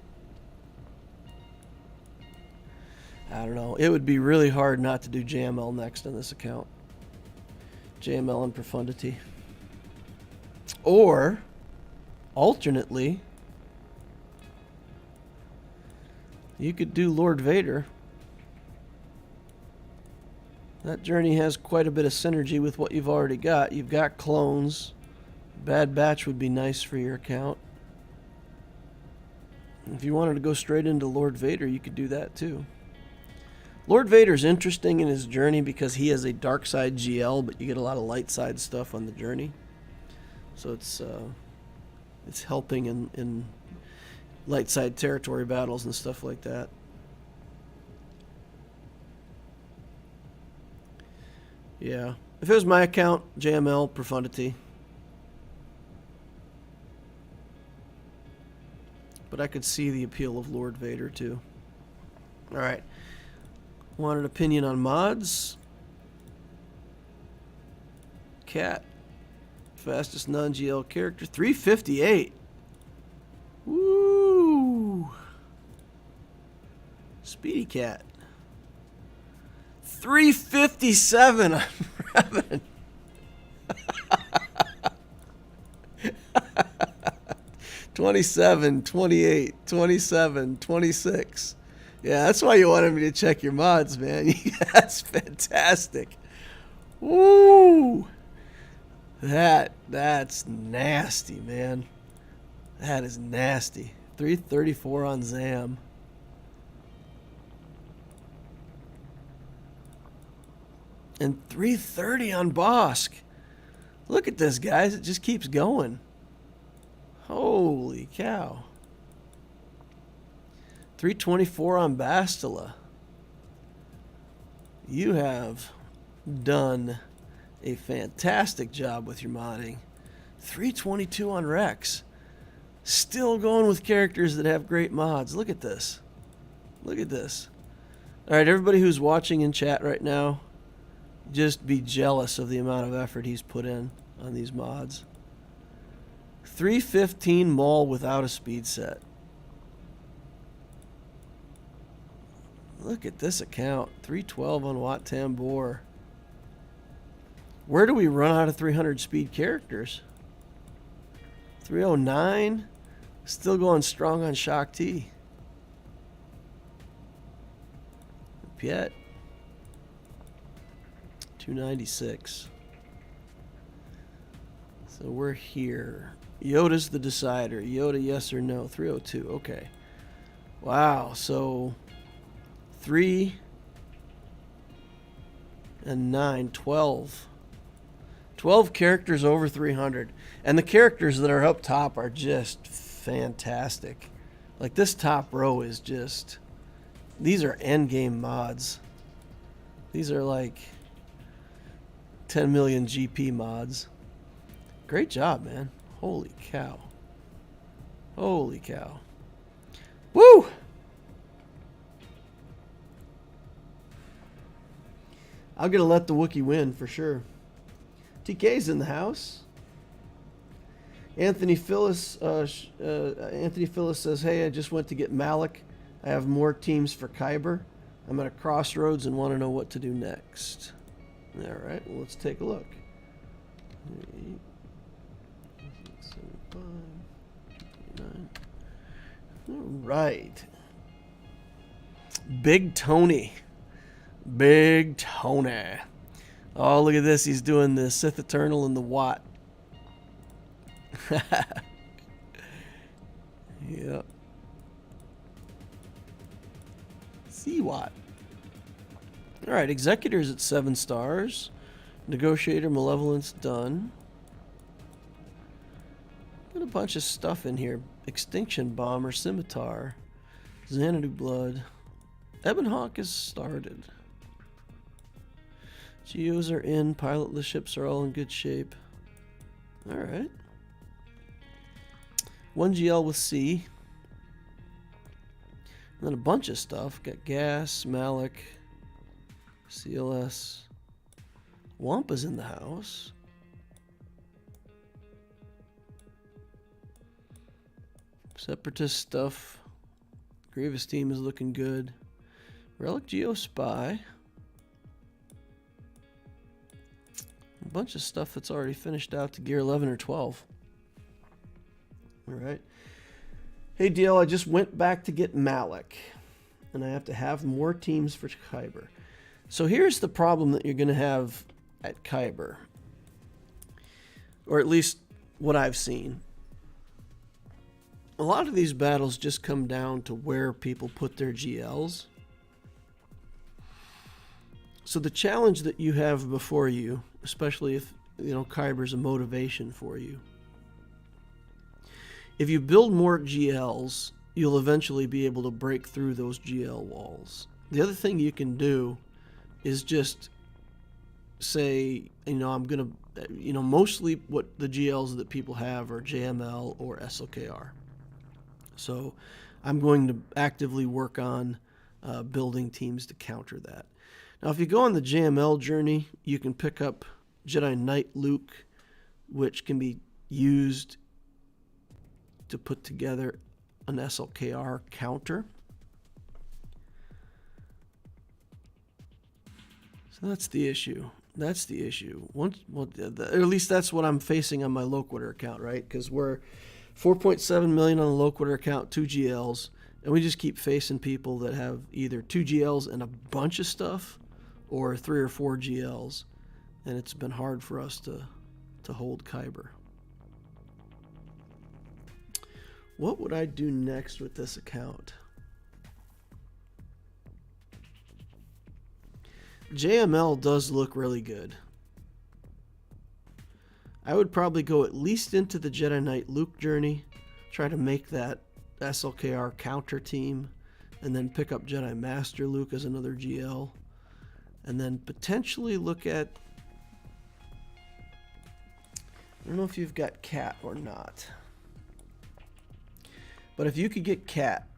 I don't know. It would be really hard not to do JML next on this account. JML and Profundity. Or, alternately, you could do Lord Vader. That journey has quite a bit of synergy with what you've already got. You've got clones. Bad Batch would be nice for your account. If you wanted to go straight into Lord Vader, you could do that too. Lord Vader's interesting in his journey because he has a dark side GL, but you get a lot of light side stuff on the journey. So it's helping in light side territory battles and stuff like that. Yeah. If it was my account, JML, Profundity. But I could see the appeal of Lord Vader too. Alright. Want an opinion on mods? Cat. Fastest non-GL character. 358. Woo! Speedy Cat. 357 on Revan. 27, 28, 27, 26. Yeah, that's why you wanted me to check your mods, man. That's fantastic. Woo! That's nasty, man. That is nasty. 334 on Zam. And 330 on Bosk. Look at this, guys. It just keeps going. Holy cow. 324 on Bastila. You have done a fantastic job with your modding. 322 on Rex. Still going with characters that have great mods. Look at this. Look at this. All right, everybody who's watching in chat right now, just be jealous of the amount of effort he's put in on these mods. 315 Maul without a speed set. Look at this account. 312 on Wat Tambor. Where do we run out of 300 speed characters? 309. Still going strong on Shak T. Piet. 296. So we're here. Yoda's the decider. Yoda, yes or no? 302. Okay. Wow. So 3 and 9. 12. 12 characters over 300. And the characters that are up top are just fantastic. Like this top row is just... These are endgame mods. These are like 10 million GP mods. Great job, man. Holy cow. Holy cow. Woo! I'm going to let the Wookiee win for sure. TK's in the house. Anthony Phyllis says, hey, I just went to get Malak. I have more teams for Kyber. I'm at a crossroads and want to know what to do next. All right, well, let's take a look. 8, 7, 5, 9. All right. Big Tony. Big Tony. Oh, look at this. He's doing the Sith Eternal and the Watt. Yep. C-Watt. All right, Executors at 7 stars. Negotiator, Malevolence, done. Got a bunch of stuff in here. Extinction Bomber, Scimitar, Xanadu Blood. Ebon Hawk has started. Geos are in. Pilotless ships are all in good shape. All right. 1 GL with C. And then a bunch of stuff. Got Gas, Malak, CLS. Wampa's in the house. Separatist stuff. Grievous team is looking good. Relic Geo Spy. A bunch of stuff that's already finished out to gear 11 or 12. All right. Hey, DL, I just went back to get Malak, and I have to have more teams for Kyber. So here's the problem that you're going to have at Kyber, or at least what I've seen. A lot of these battles just come down to where people put their GLs. So the challenge that you have before you, especially if, you know, Kyber's a motivation for you, if you build more GLs, you'll eventually be able to break through those GL walls. The other thing you can do is just say, you know, I'm going to, you know, mostly what the GLs that people have are JML or SLKR. So I'm going to actively work on building teams to counter that. Now, if you go on the JML journey, you can pick up Jedi Knight Luke, which can be used to put together an SLKR counter. So that's the issue. That's the issue. Once, well, or at least that's what I'm facing on my Loquitur account, right? Because we're 4.7 million on the Loquitur account, 2 GLs, and we just keep facing people that have either 2 GLs and a bunch of stuff, or 3 or 4 GLs, and it's been hard for us to hold Kyber. What would I do next with this account? JML does look really good. I would probably go at least into the Jedi Knight Luke journey, try to make that SLKR counter team, and then pick up Jedi Master Luke as another GL, and then potentially look at, I don't know if you've got Cat or not, but if you could get Cat,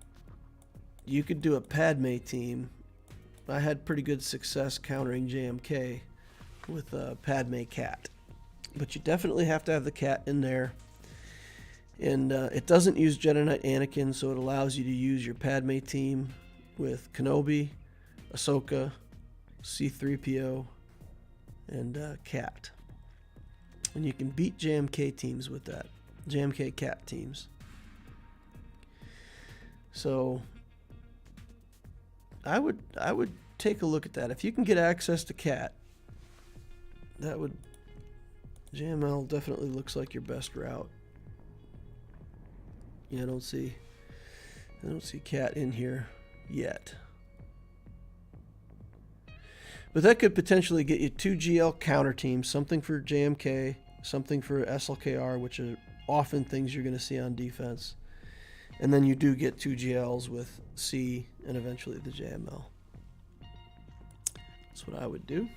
you could do a Padme team. I had pretty good success countering JMK with Padme Cat. But you definitely have to have the Cat in there. And it doesn't use Jedi Knight Anakin, so it allows you to use your Padme team with Kenobi, Ahsoka, C-3PO, and Cat. And you can beat JMK teams with that. JMK Cat teams. So I would take a look at that. If you can get access to Cat, that would, JML definitely looks like your best route. Yeah, I don't see Cat in here yet. But that could potentially get you 2 GL counter teams, something for JMK, something for SLKR, which are often things you're going to see on defense. And then you do get 2 GLs with C and eventually the JML. That's what I would do.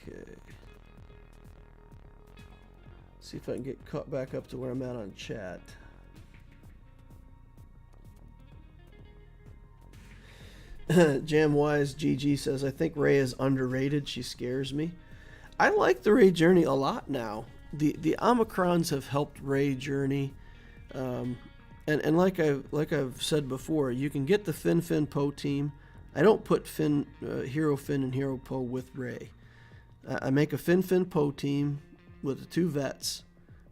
Okay. See if I can get caught back up to where I'm at on chat. Jamwise GG says, I think Rey is underrated. She scares me. I like the Rey journey a lot now. The Omicrons have helped Rey journey. And like I've said before, you can get the Fin Poe team. I don't put Hero Finn and Hero Poe with Rey. I make a Fin Poe team with the 2 vets,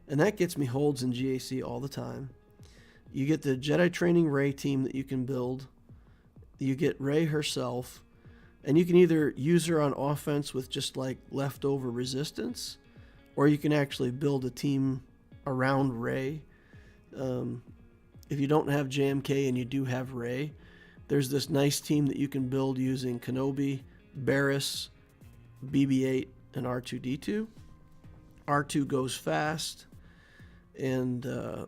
and that gets me holds in GAC all the time. You get the Jedi Training Rey team that you can build. You get Rey herself, and you can either use her on offense with just like leftover resistance, or you can actually build a team around Rey. If you don't have JMK and you do have Rey, there's this nice team that you can build using Kenobi, Barriss, BB-8, and R2-D2. R2 goes fast, and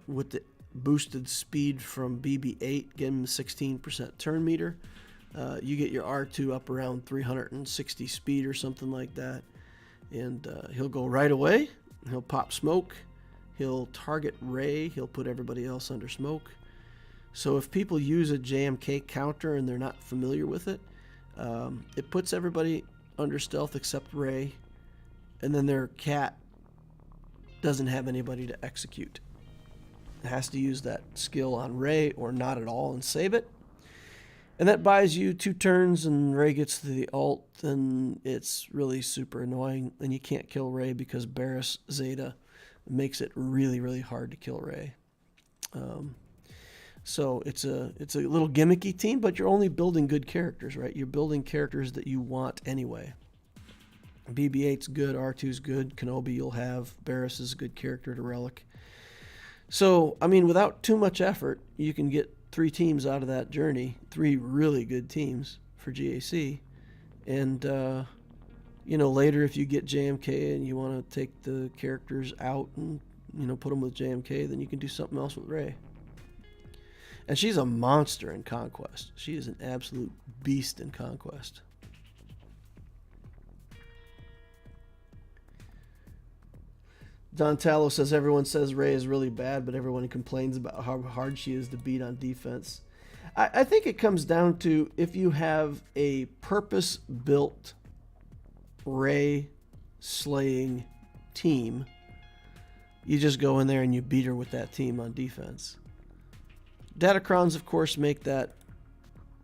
with the boosted speed from BB-8, give him 16% turn meter. You get your R2 up around 360 speed or something like that, and he'll go right away. He'll pop smoke. He'll target Rey. He'll put everybody else under smoke. So if people use a JMK counter and they're not familiar with it, it puts everybody under stealth except Rey, and then their Cat doesn't have anybody to execute. It has to use that skill on Rey or not at all and save it. And that buys you 2 turns, and Rey gets to the ult, and it's really super annoying. And you can't kill Rey because Barriss Zeta makes it really, really hard to kill Rey. So it's a little gimmicky team, but you're only building good characters, right? You're building characters that you want anyway. BB-8's good, R2's good, Kenobi you'll have, Barriss is a good character to Relic. So, I mean, without too much effort, you can get 3 teams out of that journey, 3 really good teams for GAC. And, later if you get JMK and you want to take the characters out and, put them with JMK, then you can do something else with Rey. And she's a monster in Conquest. She is an absolute beast in Conquest. Don Tallow says everyone says Rey is really bad, but everyone complains about how hard she is to beat on defense. I think it comes down to if you have a purpose-built Rey slaying team, you just go in there and you beat her with that team on defense. Datacrons, of course, make that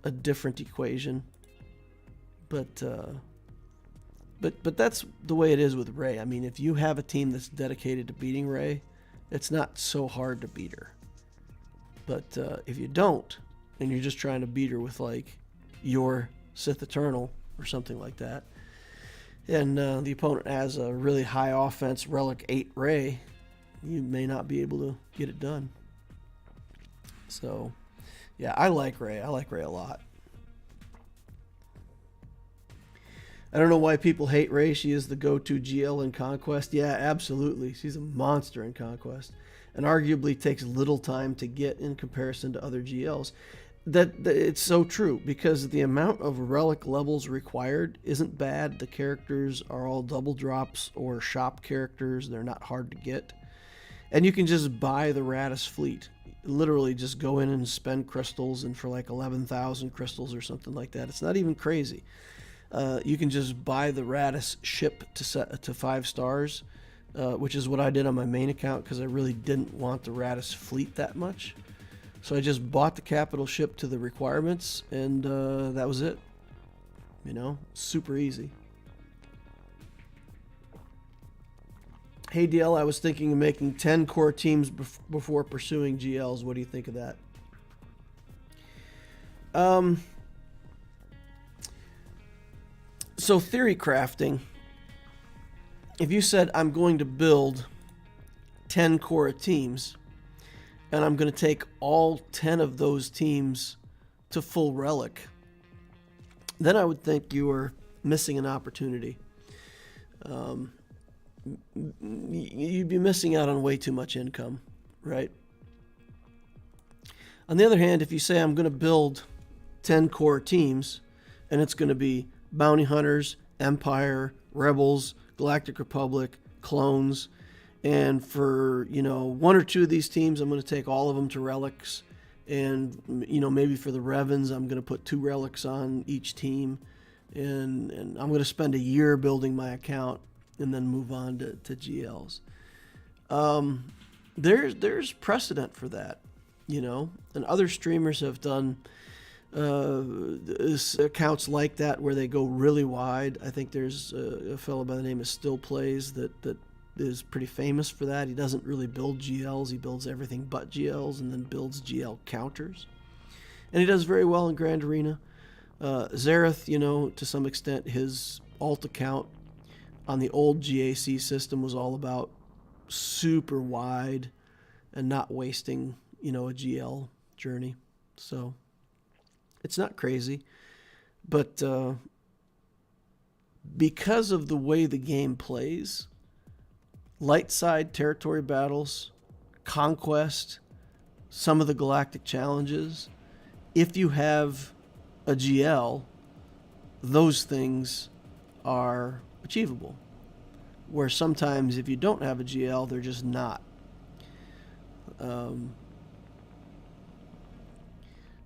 a different equation, but that's the way it is with Rey. I mean, if you have a team that's dedicated to beating Rey, it's not so hard to beat her. But if you don't, and you're just trying to beat her with, like, your Sith Eternal or something like that, and the opponent has a really high offense Relic 8 Rey, you may not be able to get it done. So, yeah, I like Rey. I like Rey a lot. I don't know why people hate Rey. She is the go-to GL in Conquest. Yeah, absolutely. She's a monster in Conquest, and arguably takes little time to get in comparison to other GLs. That it's so true, because the amount of relic levels required isn't bad. The characters are all double drops or shop characters. They're not hard to get, and you can just buy the Radis fleet. Literally, just go in and spend crystals, and for like 11,000 crystals or something like that. It's not even crazy. You can just buy the Radis ship to 5 stars, which is what I did on my main account because I really didn't want the Radis fleet that much. So I just bought the capital ship to the requirements, and that was it. Super easy. Hey DL, I was thinking of making 10 core teams before pursuing GLs. What do you think of that? So theory crafting, if you said I'm going to build 10 core teams, and I'm going to take all 10 of those teams to full relic, then I would think you were missing an opportunity. You'd be missing out on way too much income, right? On the other hand, if you say I'm going to build 10 core teams, and it's going to be Bounty Hunters, Empire, Rebels, Galactic Republic, Clones, and for, 1 or 2 of these teams, I'm going to take all of them to relics, and, maybe for the Revens, I'm going to put 2 relics on each team, and I'm going to spend a year building my account, and then move on to GLs. There's precedent for that, and other streamers have done accounts like that where they go really wide. I think there's a fellow by the name of Still Plays that is pretty famous for that. He doesn't really build GLs. He builds everything but GLs and then builds GL counters. And he does very well in Grand Arena. Zareth, to some extent, his alt account on the old GAC system was all about super wide and not wasting, a GL journey. So it's not crazy, but because of the way the game plays, light side territory battles, Conquest, some of the galactic challenges, if you have a GL, those things are achievable. Where sometimes if you don't have a GL, they're just not.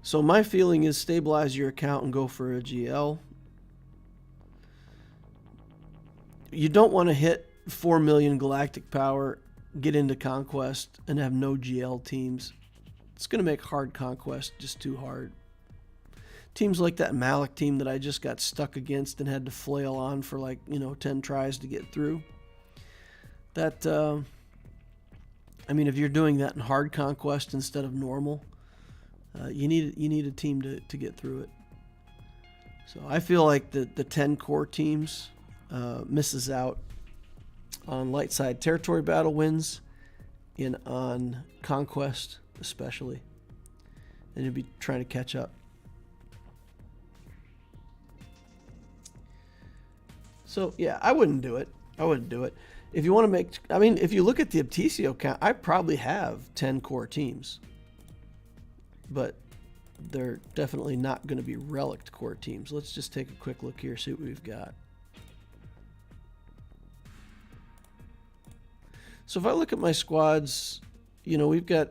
So my feeling is stabilize your account and go for a GL. You don't want to hit 4 million galactic power get into Conquest and have no GL teams, it's going to make hard Conquest just too hard. Teams like that Malak team that I just got stuck against and had to flail on for 10 tries to get through. That, if you're doing that in hard Conquest instead of normal, you need a team to get through it. So I feel like the 10 core teams misses out on light side territory battle wins and on Conquest especially. And you'll be trying to catch up. So yeah, I wouldn't do it. If you want to make, if you look at the Abticio count, I probably have 10 core teams. But they're definitely not going to be relic core teams. Let's just take a quick look here, see what we've got. So if I look at my squads, we've got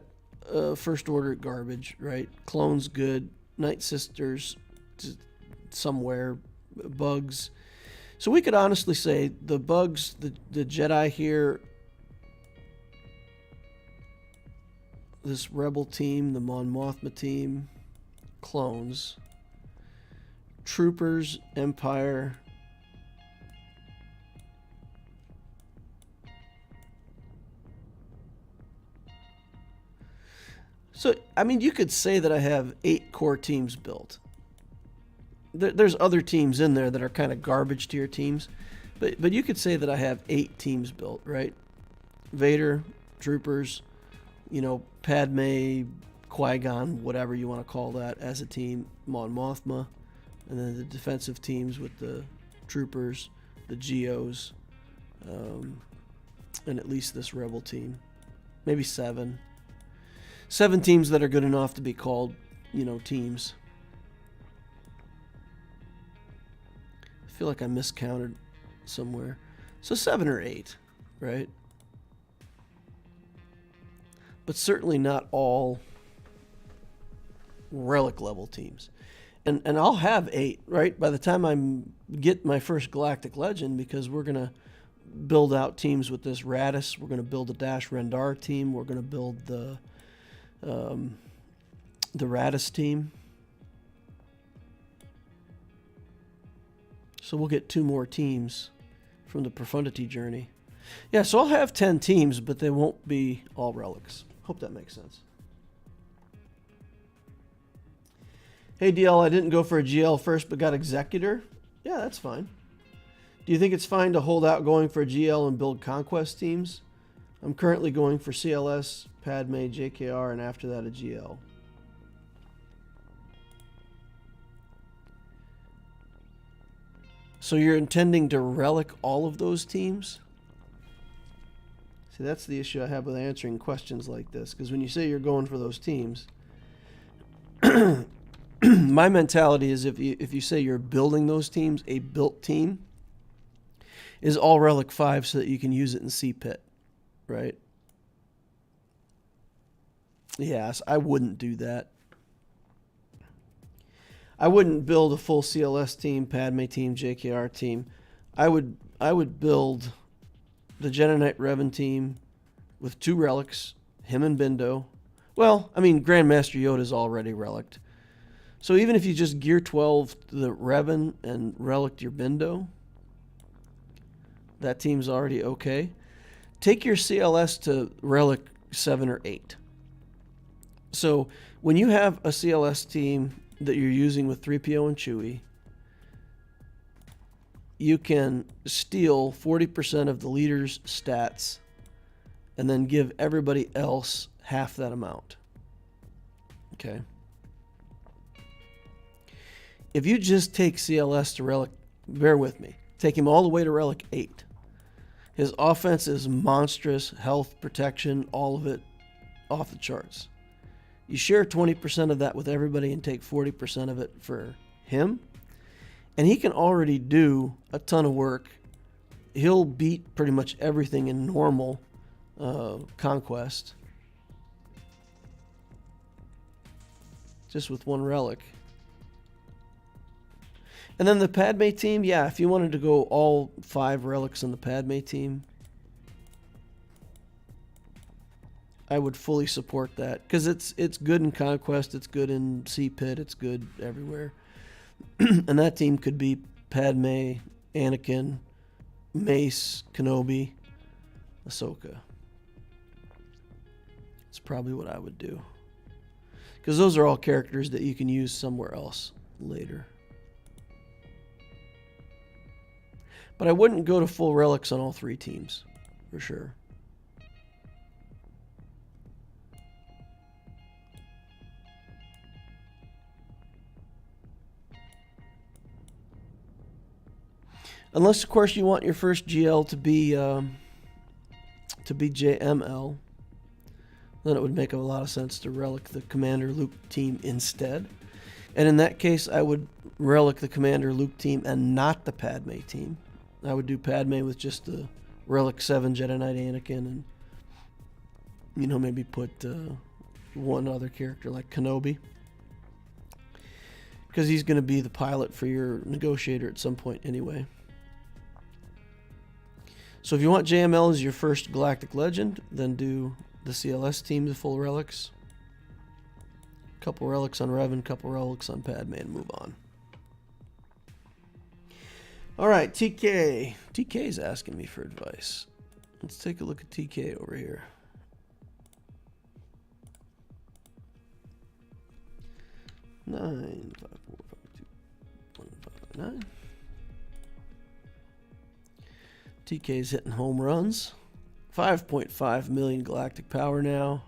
first order garbage, right? Clones good, Night Sisters somewhere, bugs. So we could honestly say the bugs, the Jedi here, this Rebel team, the Mon Mothma team, clones, Troopers, Empire, so you could say that I have 8 core teams built. There's other teams in there that are kind of garbage tier teams, but you could say that I have 8 teams built, right? Vader, Troopers, Padme, Qui-Gon, whatever you want to call that as a team, Mon Mothma, and then the defensive teams with the Troopers, the Geos, and at least this Rebel team. Maybe 7. 7 teams that are good enough to be called, teams. I feel like I miscounted somewhere. So 7 or 8, right? But certainly not all relic level teams. And I'll have 8, right? By the time I get my first Galactic Legend, because we're going to build out teams with this Radis. We're going to build a Dash Rendar team. We're going to build the Radis team. So we'll get 2 more teams from the Profundity journey. Yeah, so I'll have 10 teams, but they won't be all relics. Hope that makes sense. Hey DL, I didn't go for a GL first, but got Executor. Yeah, that's fine. Do you think it's fine to hold out going for a GL and build Conquest teams? I'm currently going for CLS, Padme, JKR, and after that a GL. So you're intending to relic all of those teams? See, that's the issue I have with answering questions like this. Because when you say you're going for those teams, my mentality is if you say you're building those teams, a built team is all Relic 5 so that you can use it in C-Pit, right? Yes, I wouldn't do that. I wouldn't build a full CLS team, Padme team, JKR team. I would build the Jedi Knight Revan team with 2 relics, him and Bindo. Well, Grandmaster Yoda is already reliced. So even if you just gear 12 the Revan and relic your Bindo, that team's already okay. Take your CLS to relic 7 or 8. So when you have a CLS team that you're using with 3PO and Chewie, you can steal 40% of the leader's stats and then give everybody else half that amount. Okay. If you just take CLS to relic, bear with me, take him all the way to relic 8. His offense is monstrous, health, protection, all of it off the charts. You share 20% of that with everybody and take 40% of it for him, and he can already do a ton of work. He'll beat pretty much everything in normal Conquest just with 1 relic. And then the Padme team, yeah, if you wanted to go all 5 relics on the Padme team, I would fully support that because it's good in Conquest, it's good in Sea Pit, it's good everywhere. And that team could be Padme, Anakin, Mace, Kenobi, Ahsoka. That's probably what I would do. Because those are all characters that you can use somewhere else later. But I wouldn't go to full relics on all 3 teams, for sure. Unless, of course, you want your first GL to be JML. Then it would make a lot of sense to relic the Commander Luke team instead. And in that case, I would relic the Commander Luke team and not the Padme team. I would do Padme with just the relic 7 Jedi Knight Anakin and, you know, maybe put one other character like Kenobi. Because he's going to be the pilot for your negotiator at some point anyway. So if you want JML as your first Galactic Legend, then do the CLS team, the full relics. Couple relics on Revan, couple relics on Padme, and move on. Alright, TK. TK's asking me for advice. Let's take a look at TK over here. Nine, 5, 4, 5, 2, 1, 5, 9. TK's hitting home runs. 5.5 million galactic power now.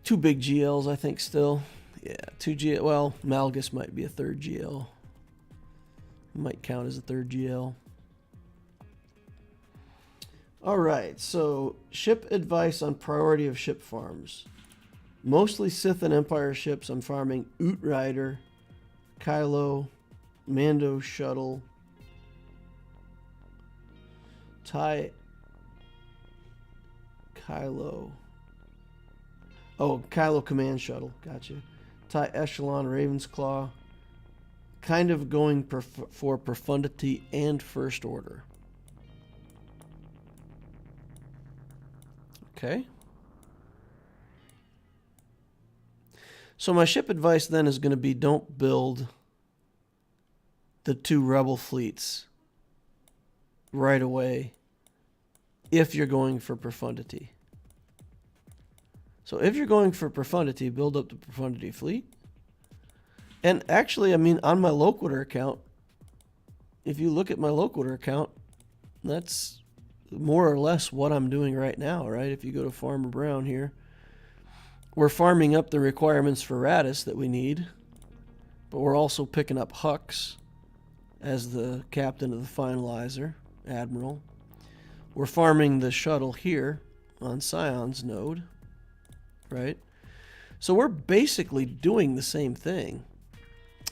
2 big GLs, I think, still. Yeah, 2 GL. Well, Malgus might be a 3rd GL. Might count as a 3rd GL. Alright, so ship advice on priority of ship farms. Mostly Sith and Empire ships. I'm farming Oot Rider, Kylo, Mando Shuttle, Kylo Command Shuttle. Gotcha. TIE Echelon, Raven's Claw. Kind of going for Profundity and First Order. Okay. So my ship advice then is going to be don't build the 2 Rebel fleets right away if you're going for Profundity. So if you're going for Profundity, build up the Profundity fleet. And actually, I mean, on my Loquitur account, if you look at my Loquitur account, that's more or less what I'm doing right now, right? If you go to Farmer Brown here, we're farming up the requirements for Radis that we need, but we're also picking up Hux as the captain of the Finalizer, Admiral. We're farming the shuttle here on Scion's node, right? So we're basically doing the same thing.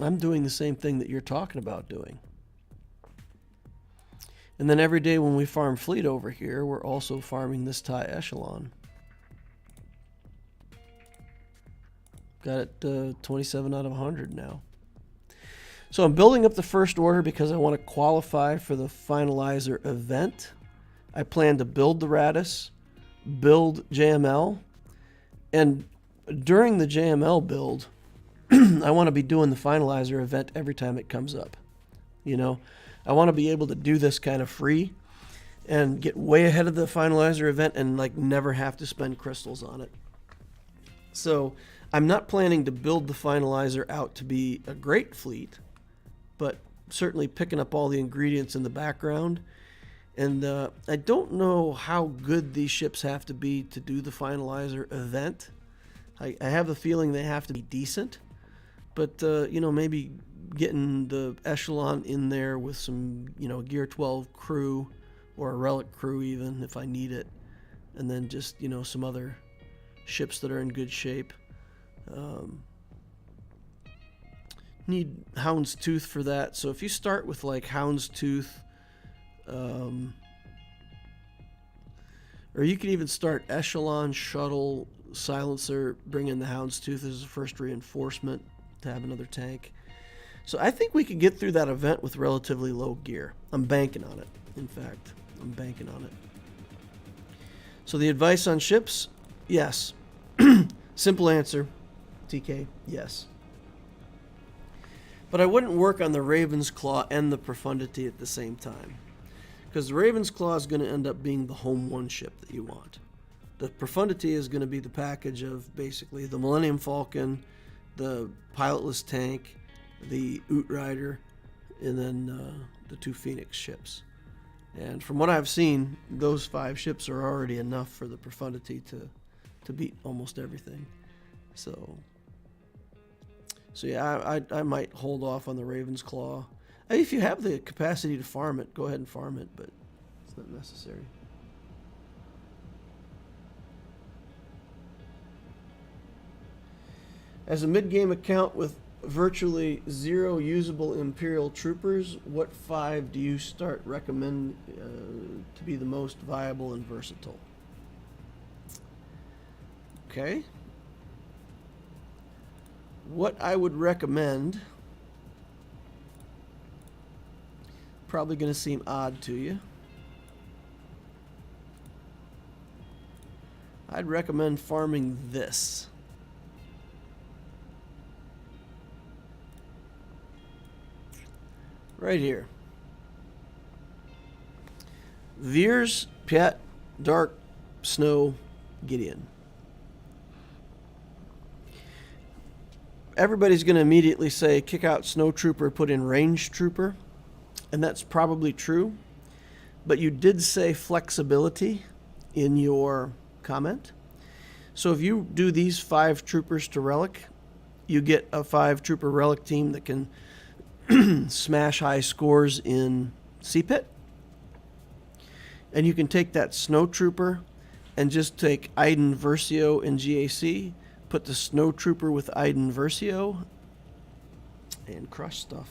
I'm doing the same thing that you're talking about doing. And then every day when we farm fleet over here, we're also farming this TIE Echelon. Got it 27 out of 100 now. So I'm building up the First Order because I want to qualify for the Finalizer event. I plan to build the Radis, build JML, and during the JML build, I want to be doing the Finalizer event every time it comes up. You know, I want to be able to do this kind of free and get way ahead of the Finalizer event and like never have to spend crystals on it. So I'm not planning to build the Finalizer out to be a great fleet, but certainly picking up all the ingredients in the background. And I don't know how good these ships have to be to do the Finalizer event. I have the feeling they have to be decent, but you know, maybe getting the Echelon in there with some, you know, Gear 12 crew or a Relic crew even if I need it, and then just, you know, some other ships that are in good shape. Need Hound's Tooth for that. So if you start with like Hound's Tooth, or you could even start Echelon, Shuttle, Silencer, bring in the Hound's Tooth as a first reinforcement to have another tank. So I think we could get through that event with relatively low gear. I'm banking on it. In fact, I'm banking on it. So the advice on ships, yes. Simple answer, TK, yes. But I wouldn't work on the Raven's Claw and the Profundity at the same time. Because the Raven's Claw is going to end up being the home one ship that you want. The Profundity is going to be the package of basically the Millennium Falcon, the pilotless tank, the Outrider, and then the 2 Phoenix ships. And from what I've seen, those 5 ships are already enough for the Profundity to beat almost everything. So yeah, I might hold off on the Raven's Claw. If you have the capacity to farm it, go ahead and farm it, but it's not necessary. As a mid-game account with virtually 0 usable Imperial troopers, what 5 do you recommend to be the most viable and versatile? Okay. What I would recommend, probably going to seem odd to you. I'd recommend farming this. Right here. Veers, Piet, Dark, Snow, Gideon. Everybody's going to immediately say, kick out Snow Trooper, put in Range Trooper. And that's probably true. But you did say flexibility in your comment. So if you do these 5 troopers to Relic, you get a 5 trooper Relic team that can smash high scores in CPIT. And you can take that Snow Trooper and just take Iden Versio and GAC, put the Snow Trooper with Iden Versio, and crush stuff.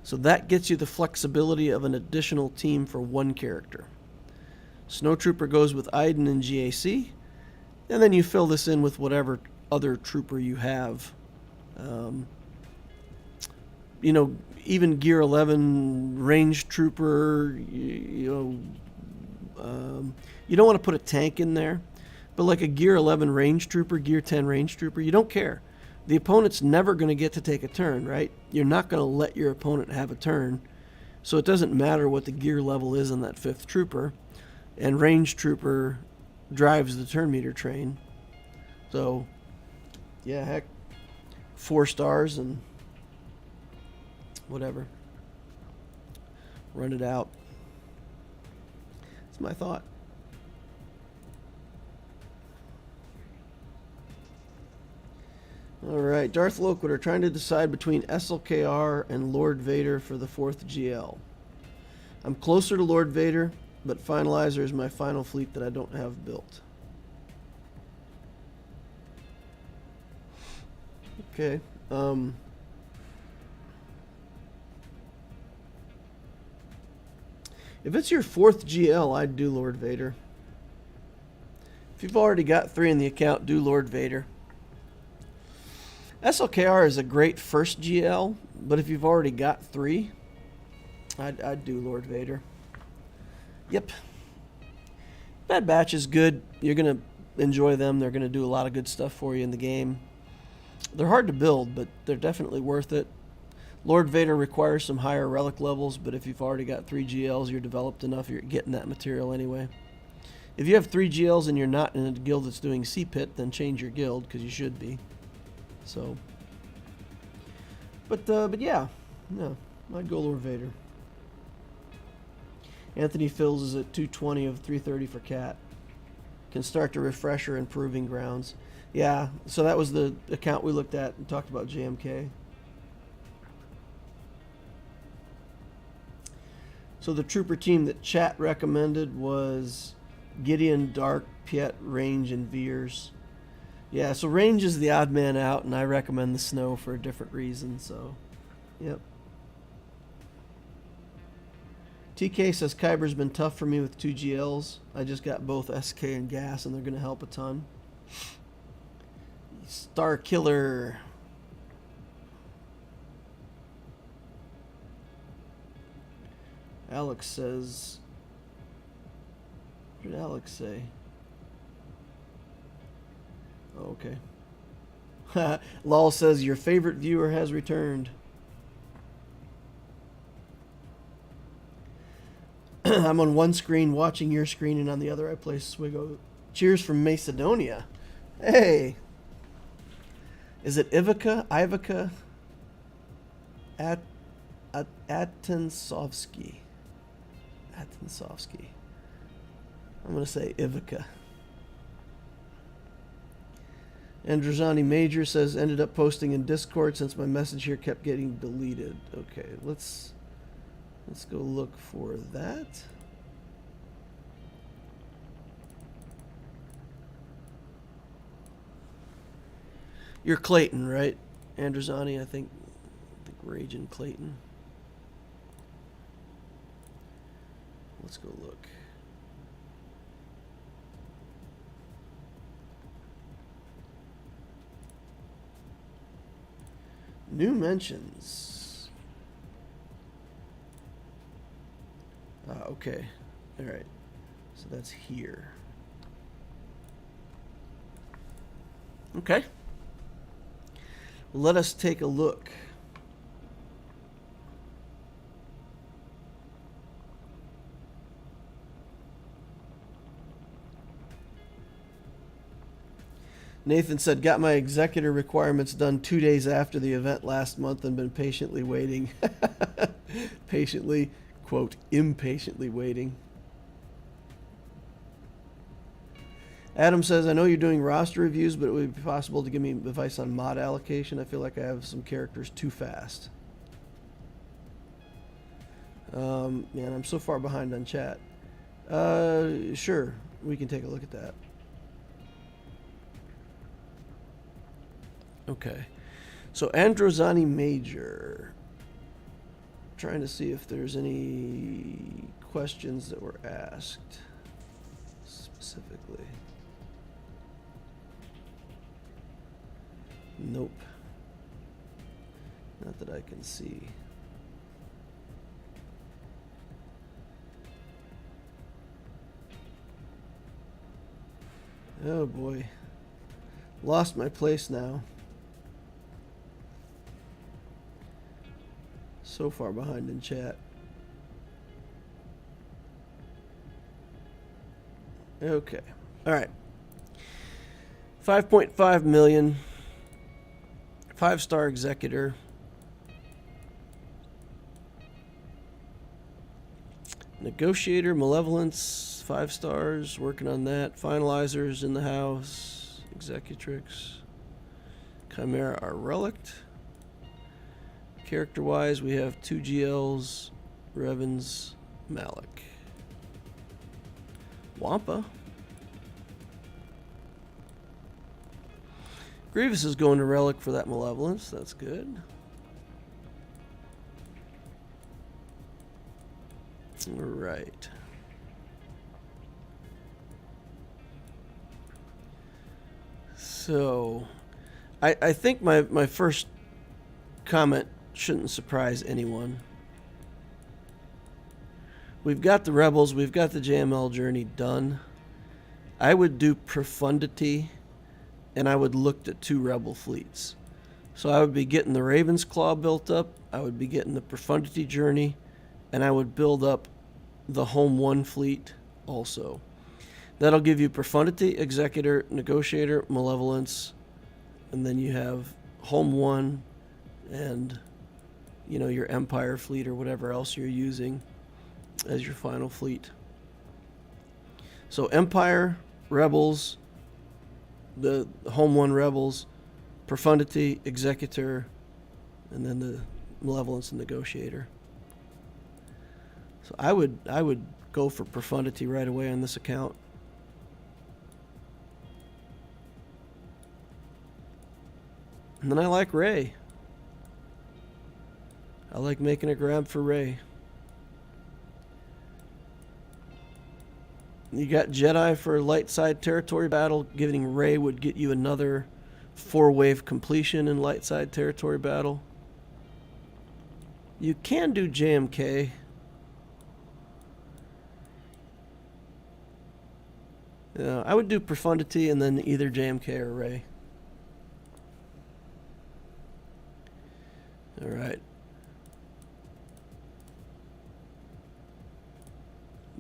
So that gets you the flexibility of an additional team for 1 character. Snow Trooper goes with Iden and GAC, and then you fill this in with whatever other trooper you have. Even Gear 11 Range Trooper, you don't want to put a tank in there, but like a Gear 11 Range Trooper, Gear 10 Range Trooper, you don't care. The opponent's never going to get to take a turn, right? You're not going to let your opponent have a turn, so it doesn't matter what the gear level is on that 5th trooper, and Range Trooper drives the turn meter train. So, yeah, heck, 4 stars and whatever. Run it out. That's my thought. Alright, Darth Loquitur trying to decide between SLKR and Lord Vader for the 4th GL. I'm closer to Lord Vader, but Finalizer is my final fleet that I don't have built. Okay. If it's your 4th GL, I'd do Lord Vader. If you've already got 3 in the account, do Lord Vader. SLKR is a great 1st GL, but if you've already got 3, I'd do Lord Vader. Yep. Bad Batch is good. You're going to enjoy them. They're going to do a lot of good stuff for you in the game. They're hard to build, but they're definitely worth it. Lord Vader requires some higher relic levels, but if you've already got 3 GLs, you're developed enough, you're getting that material anyway. If you have 3 GLs and you're not in a guild that's doing CPIT, then change your guild, because you should be. So, but yeah, no, I'd go Lord Vader. Anthony Fills is at 220 of 330 for Cat. Can start to refresher and proving grounds. Yeah, so that was the account we looked at and talked about JMK. So the trooper team that chat recommended was Gideon, Dark, Piet, Range, and Veers. Yeah, so Range is the odd man out, and I recommend the Snow for a different reason, so, yep. TK says Kyber's been tough for me with 2 GLs. I just got both SK and Gas, and they're going to help a ton. Star Killer. Alex says What did Alex say? Oh, okay. Lol says your favorite viewer has returned. I'm on one screen watching your screen, and on the other I play Swigo. Cheers from Macedonia. Hey! Is it Ivica? Ivica? Atensovsky. Atensovsky. I'm going to say Ivica. Androzani Major says, ended up posting in Discord since my message here kept getting deleted. Okay, let's go look for that. You're Clayton, right? Androzani, I think Raging Clayton. Let's go look. New mentions. Okay. All right. So that's here. Okay. Let us take a look. Nathan said, got my executor requirements done 2 days after the event last month and been patiently waiting. Patiently, quote, impatiently waiting. Adam says, I know you're doing roster reviews, but it would be possible to give me advice on mod allocation. I feel like I have some characters too fast. Man, I'm so far behind on chat. Sure, we can take a look at that. Okay, so Androzani Major. Trying to see if there's any questions that were asked specifically. Nope. Not that I can see. Oh boy. Lost my place now. So far behind in chat. Okay. All right. 5.5 million. 5-star executor. Negotiator, Malevolence, 5 stars. Working on that. Finalizers in the house. Executrix. Chimera are relict. Character-wise, we have 2 GLs, Revens, Malak. Wampa. Grievous is going to Relic for that Malevolence. That's good. All right. So, I think my first comment shouldn't surprise anyone. We've got the Rebels, we've got the JML journey done. I would do Profundity, and I would look at 2 Rebel fleets. So I would be getting the Raven's Claw built up, I would be getting the Profundity journey, and I would build up the Home 1 fleet also. That'll give you Profundity, Executor, Negotiator, Malevolence, and then you have Home 1 and your Empire fleet or whatever else you're using as your final fleet. So Empire, Rebels, the Home 1 Rebels, Profundity, Executor, and then the Malevolence and Negotiator. So I would go for Profundity right away on this account. And then I like Rey. I like making a grab for Rey. You got Jedi for light side territory battle. Giving Rey would get you another 4-wave completion in light side territory battle. You can do JMK. I would do Profundity and then either JMK or Ray. All right.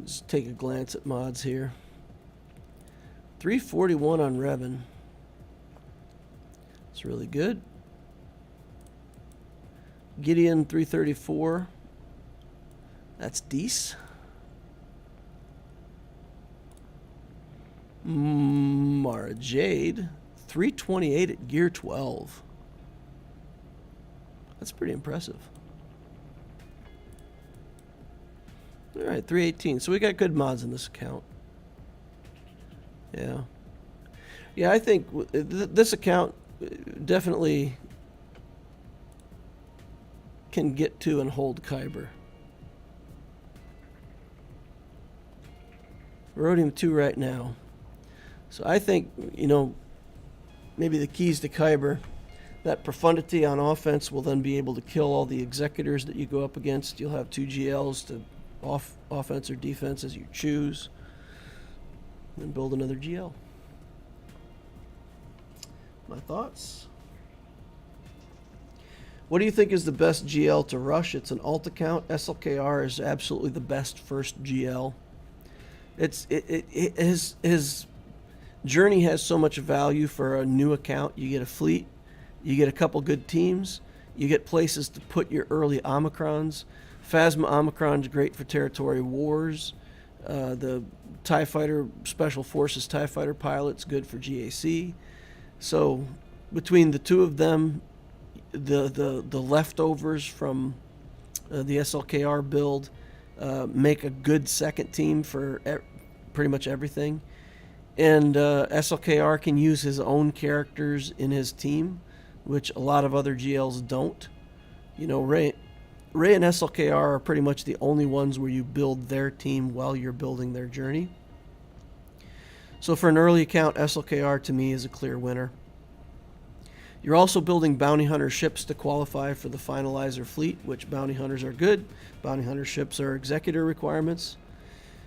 Just take a glance at mods here. 341 on Revan. It's really good. Gideon 334. That's decent. Mara Jade 328 at gear 12. That's pretty impressive. All right, 318. So we got good mods in this account. Yeah. Yeah, I think this account definitely can get to and hold Kyber. Rhodium 2 right now. So I think, maybe the keys to Kyber, that Profundity on offense will then be able to kill all the Executors that you go up against. You'll have 2 GLs to offense or defense as you choose. And build another GL. My thoughts? What do you think is the best GL to rush? It's an alt account. SLKR is absolutely the best first GL. His journey has so much value for a new account. You get a fleet, you get a couple good teams, you get places to put your early Omicrons. Phasma Omicron's great for territory wars. The TIE Fighter Special Forces TIE Fighter pilot's good for GAC. So between the two of them, the leftovers from the SLKR build make a good second team for pretty much everything. And SLKR can use his own characters in his team, which a lot of other GLs don't. Ray and SLKR are pretty much the only ones where you build their team while you're building their journey. So for an early account, SLKR to me is a clear winner. You're also building bounty hunter ships to qualify for the finalizer fleet, which bounty hunters are good. Bounty hunter ships are executor requirements.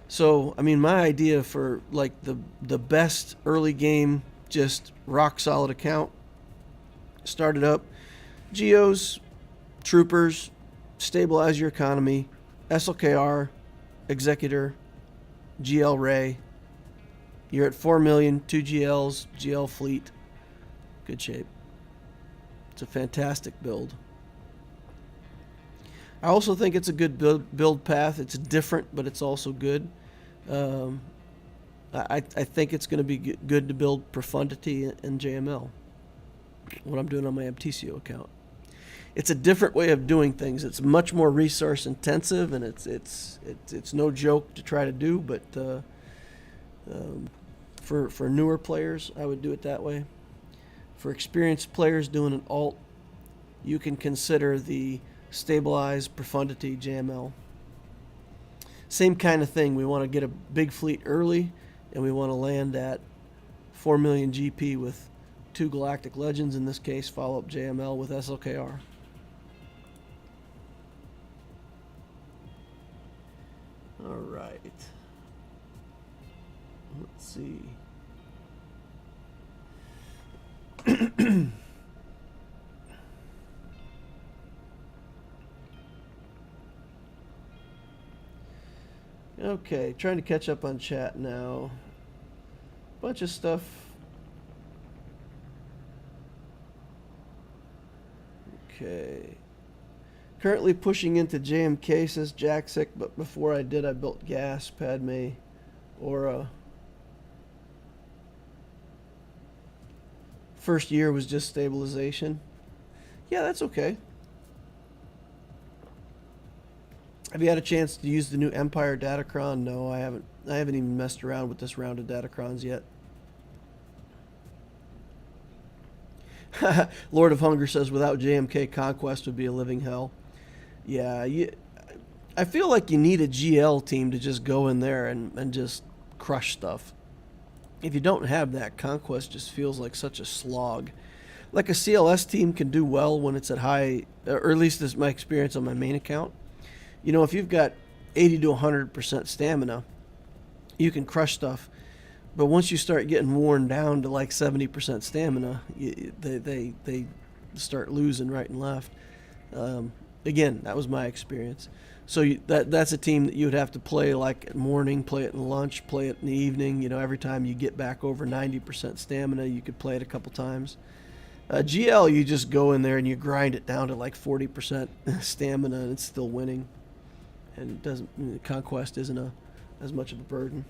So, my idea for like the best early game, just rock solid account, start it up, Geos, troopers, stabilize your economy, SLKR, executor, GL Ray. You're at 4 million, 2 GLs, GL fleet. Good shape. It's a fantastic build. I also think it's a good build path. It's different, but it's also good. I think it's going to be good to build Profundity and JML. What I'm doing on my MTCO account. It's a different way of doing things. It's much more resource intensive, and it's no joke to try to do. But for newer players, I would do it that way. For experienced players doing an alt, you can consider the stabilized Profundity JML. Same kind of thing. We want to get a big fleet early, and we want to land at 4 million GP with 2 Galactic Legends, in this case, follow up JML with SLKR. All right. Let's see. Okay, trying to catch up on chat now. Bunch of stuff. Okay. Currently pushing into JMK, says Jacksick, but before I did, I built Gas, Padme, Aura. First year was just stabilization. Yeah, that's okay. Have you had a chance to use the new Empire Datacron? No, I haven't. I haven't even messed around with this round of Datacrons yet. Lord of Hunger says, without JMK, Conquest would be a living hell. Yeah, I feel like you need a GL team to just go in there and just crush stuff. If you don't have that, Conquest just feels like such a slog. Like a CLS team can do well when it's at high, or at least this is my experience on my main account. If you've got 80 to 100% stamina, you can crush stuff. But once you start getting worn down to like 70% stamina, they start losing right and left. Again, that was my experience. So that's a team that you would have to play like at morning, play it in lunch, play it in the evening. You know, every time you get back over 90% stamina, you could play it a couple times. GL, you just go in there and you grind it down to like 40% stamina, and it's still winning. And it doesn't. Conquest isn't as much of a burden.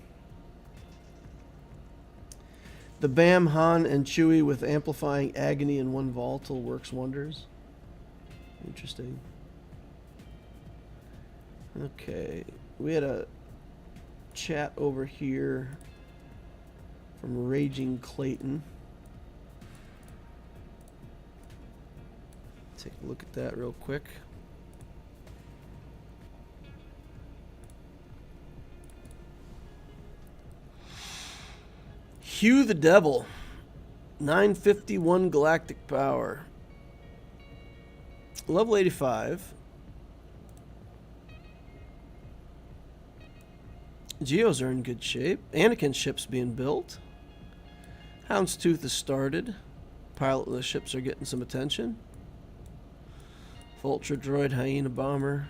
The Bam, Han, and Chewie with amplifying agony in one volatile works wonders. Interesting. Okay, we had a chat over here from Raging Clayton. Take a look at that real quick. Hugh the Devil, 951 galactic power. Level 85. Geos are in good shape. Anakin's ship's being built. Houndstooth has started. Pilotless ships are getting some attention. Vulture droid, Hyena bomber.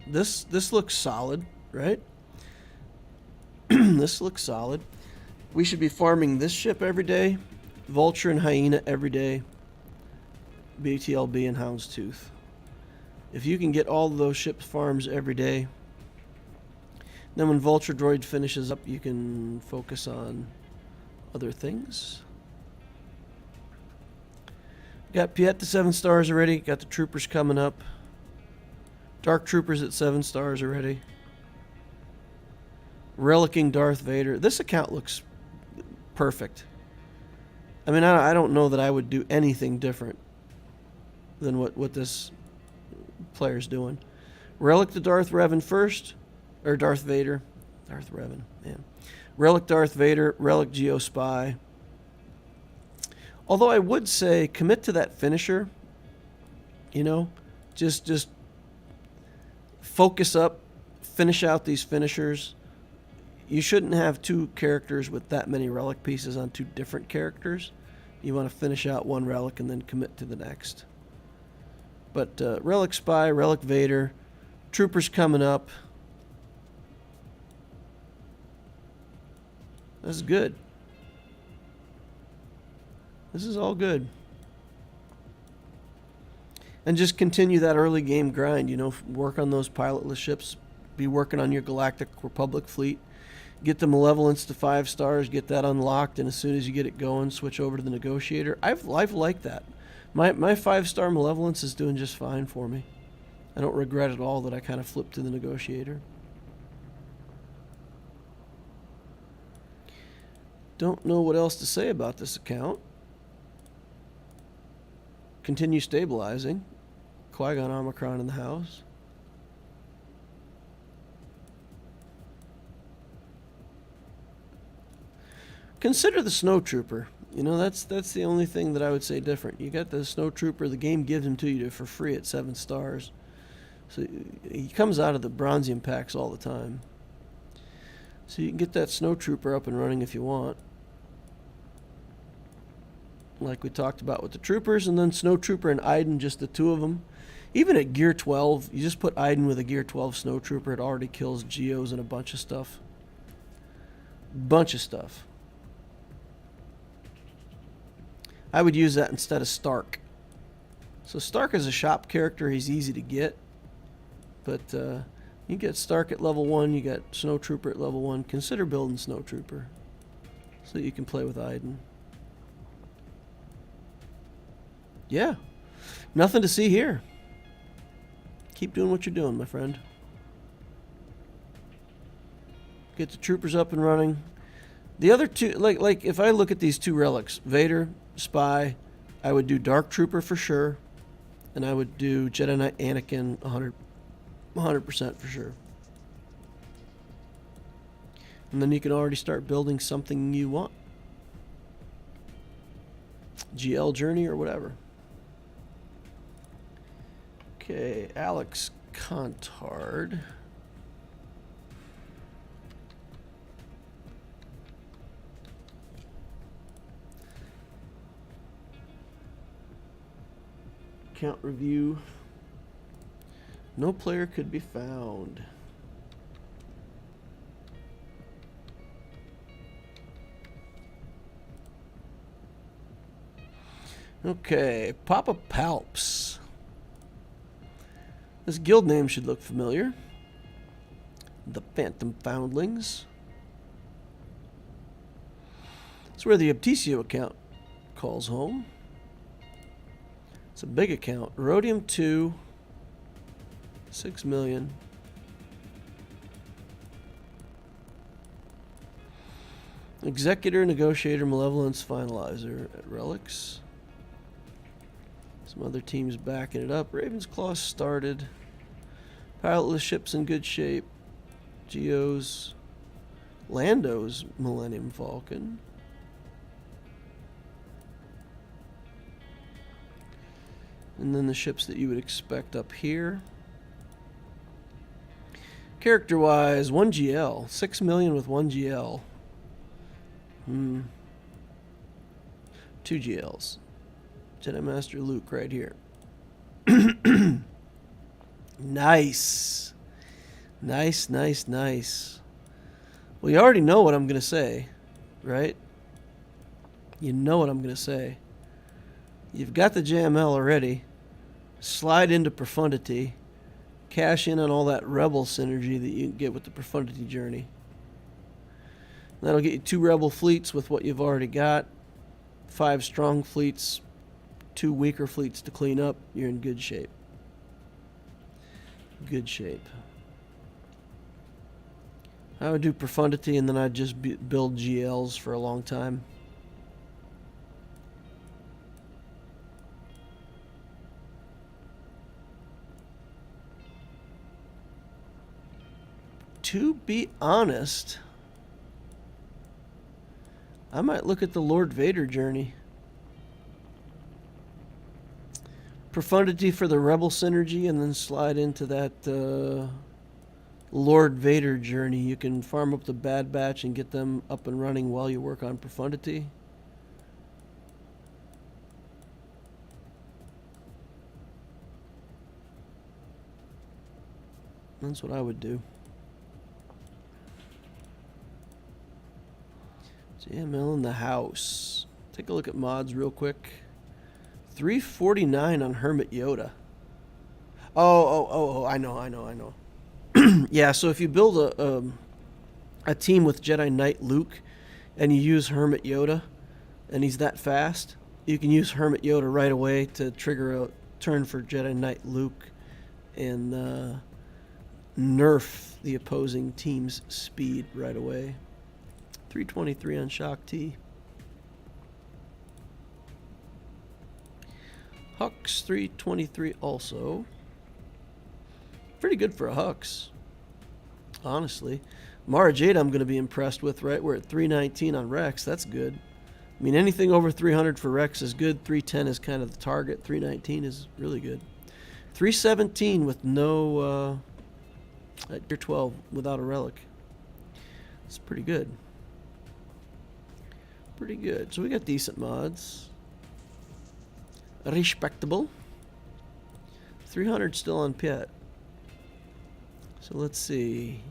This looks solid, right? This looks solid. We should be farming this ship every day. Vulture and Hyena every day. BTLB and Houndstooth. If you can get all of those ships farms every day, then when Vulture Droid finishes up, you can focus on other things. Got Piet to 7 stars already. Got the troopers coming up. Dark Troopers at 7 stars already. Relicking Darth Vader. This account looks perfect. I mean, I don't know that I would do anything different than what this player's doing. Relic the Darth Revan first. Or Darth Vader. Darth Revan, man. Relic Darth Vader. Relic Geo Spy. Although I would say commit to that finisher. You know, just focus up, finish out these finishers. You shouldn't have 2 characters with that many relic pieces on 2 different characters. You want to finish out one relic and then commit to the next. But Relic Spy, Relic Vader, Troopers coming up. This is good. This is all good. And just continue that early game grind, you know, work on those pilotless ships, be working on your Galactic Republic fleet, get the Malevolence to 5 stars, get that unlocked, and as soon as you get it going, switch over to the Negotiator. I've liked that. My 5-star Malevolence is doing just fine for me. I don't regret at all that I kind of flipped to the Negotiator. Don't know what else to say about this account. Continue stabilizing. Qui-Gon Omicron in the house. Consider the Snowtrooper. You know, that's the only thing that I would say different. You got the Snowtrooper, the game gives him to you for free at 7 stars. So he comes out of the Bronzium packs all the time. So you can get that Snowtrooper up and running if you want. Like we talked about with the Troopers, and then Snowtrooper and Iden, just the 2 of them. Even at Gear 12, you just put Iden with a Gear 12 Snowtrooper, it already kills Geos and a bunch of stuff. Bunch of stuff. I would use that instead of Stark. So Stark is a shop character, he's easy to get. But you get Stark at level 1, you got Snowtrooper at level 1. Consider building Snowtrooper so that you can play with Iden. Yeah, nothing to see here. Keep doing what you're doing, my friend. Get the troopers up and running. The other 2, like if I look at these 2 relics, Vader, Spy, I would do Dark Trooper for sure, and I would do Jedi Knight Anakin 100% for sure. And then you can already start building something you want. GL Journey or whatever. Okay, Alex Contard. Account review. No player could be found. Okay, Papa Palps. This guild name should look familiar. The Phantom Foundlings. That's where the Optitio account calls home. It's a big account. Rhodium 2. 6 million. Executor, Negotiator, Malevolence, Finalizer at Relics. Some other teams backing it up. Raven's Claw started. Pilotless ships in good shape. Geos. Lando's Millennium Falcon. And then the ships that you would expect up here. Character-wise, 1 GL. 6 million with 1 GL. 2 GLs. Jedi Master Luke right here. Nice. Nice, nice, nice. Well, you already know what I'm going to say, right? You know what I'm going to say. You've got the JML already. Slide into Profundity. Cash in on all that Rebel synergy that you can get with the Profundity journey. That'll get you 2 Rebel fleets with what you've already got. 5 strong fleets. 2 weaker fleets to clean up. You're in good shape. Good shape. I would do Profundity and then I'd just build GLs for a long time. To be honest, I might look at the Lord Vader journey. Profundity for the Rebel synergy and then slide into that Lord Vader journey. You can farm up the Bad Batch and get them up and running while you work on Profundity. That's what I would do. JML in the house. Take a look at mods real quick. 349 on Hermit Yoda. Oh, I know. Yeah, so if you build a team with Jedi Knight Luke and you use Hermit Yoda and he's that fast, you can use Hermit Yoda right away to trigger a turn for Jedi Knight Luke and nerf the opposing team's speed right away. 323 on Shock T. Hux 323 also. Pretty good for a Hux, honestly. Mara Jade I'm going to be impressed with, right? We're at 319 on Rex. That's good. I mean, anything over 300 for Rex is good. 310 is kind of the target. 319 is really good. 317 with no at Tier 12 without a relic. It's pretty good. Pretty good. So we got decent mods. Respectable. 300 still on pit. So let's see.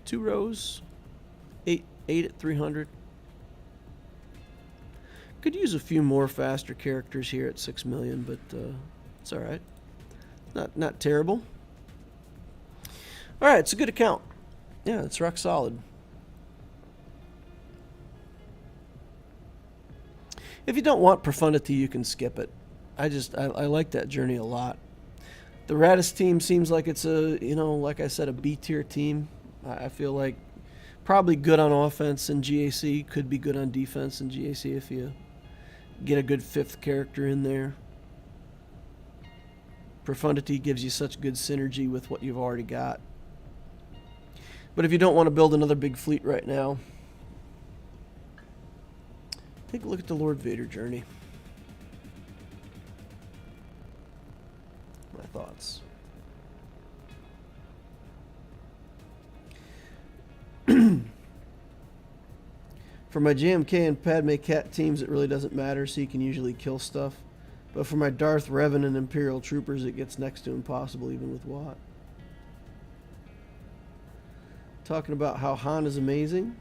2 rows. 8 at 300. Could use a few more faster characters here at 6 million, but it's all right. Not terrible. All right, it's a good account. Yeah, it's rock solid. If you don't want Profundity, you can skip it. I like that journey a lot. The Radis team seems like it's a, like I said, a B-tier team. I feel like probably good on offense in GAC, could be good on defense in GAC if you get a good 5th character in there. Profundity gives you such good synergy with what you've already got. But if you don't want to build another big fleet right now, take a look at the Lord Vader journey. My thoughts. For my JMK and Padme Cat teams, it really doesn't matter, so you can usually kill stuff. But for my Darth Revan and Imperial Troopers, it gets next to impossible even with Watt. Talking about how Han is amazing.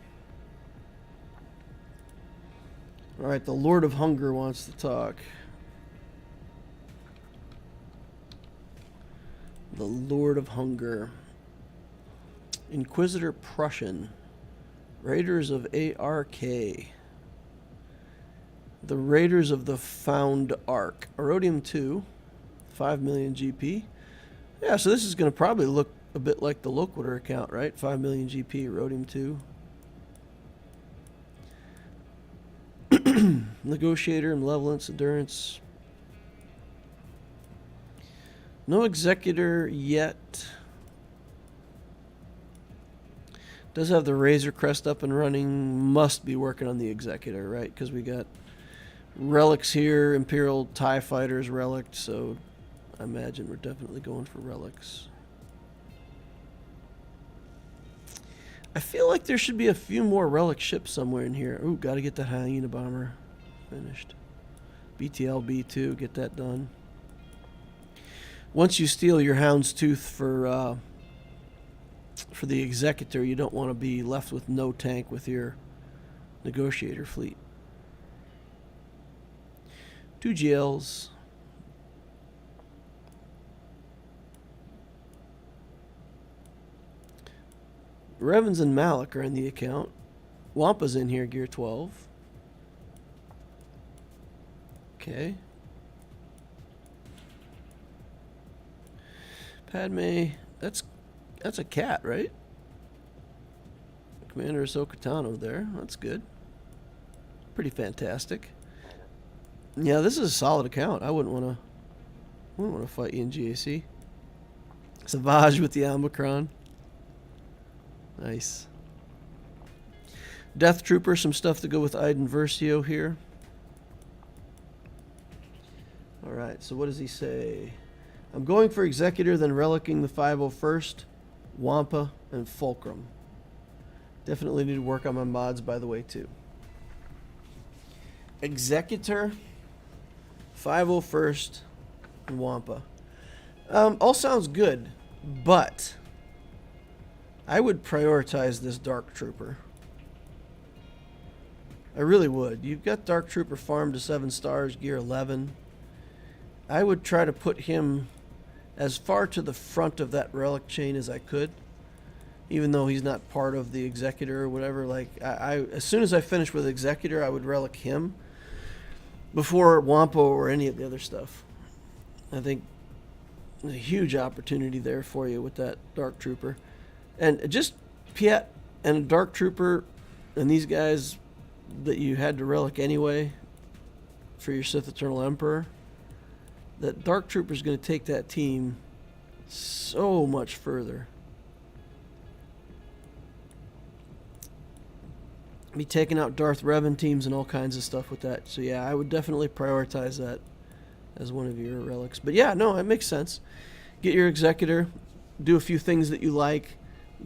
Alright, the Lord of Hunger wants to talk. The Lord of Hunger. Inquisitor Prussian. Raiders of ARK. The Raiders of the Found Ark. Erodium 2. 5 million GP. Yeah, so this is going to probably look a bit like the Loquitur account, right? 5 million GP, Erodium 2. Negotiator, Malevolence, Endurance. No Executor yet. Does have the Razor Crest up and running. Must be working on the Executor, right? Because we got relics here, Imperial TIE Fighters relic, so I imagine we're definitely going for relics. I feel like there should be a few more relic ships somewhere in here. Ooh, gotta get that Hyena Bomber finished. BTL B2, get that done. Once you steal your Hound's Tooth for the Executor, you don't want to be left with no tank with your Negotiator fleet. 2 GLs. Revens and Malak are in the account. Wampa's in here, Gear 12. Okay. Padme, that's a cat, right? Commander Ahsoka Tano there. That's good. Pretty fantastic. Yeah, this is a solid account. I wouldn't want to fight you in GAC. Savage with the Omicron. Nice. Death Trooper, some stuff to go with Iden Versio here. Alright, so what does he say? I'm going for Executor, then relicking the 501st, Wampa, and Fulcrum. Definitely need to work on my mods, by the way, too. Executor, 501st, and Wampa. All sounds good, but I would prioritize this Dark Trooper. I really would. You've got Dark Trooper farmed to 7 stars, Gear 11. I would try to put him as far to the front of that relic chain as I could, even though he's not part of the Executor or whatever. Like, as soon as I finish with Executor, I would relic him before Wampa or any of the other stuff. I think there's a huge opportunity there for you with that Dark Trooper. And just Piet and a Dark Trooper and these guys that you had to relic anyway for your Sith Eternal Emperor, that Dark Trooper is going to take that team so much further. Be taking out Darth Revan teams and all kinds of stuff with that. So yeah, I would definitely prioritize that as one of your relics. But yeah, no, it makes sense. Get your Executor, do a few things that you like.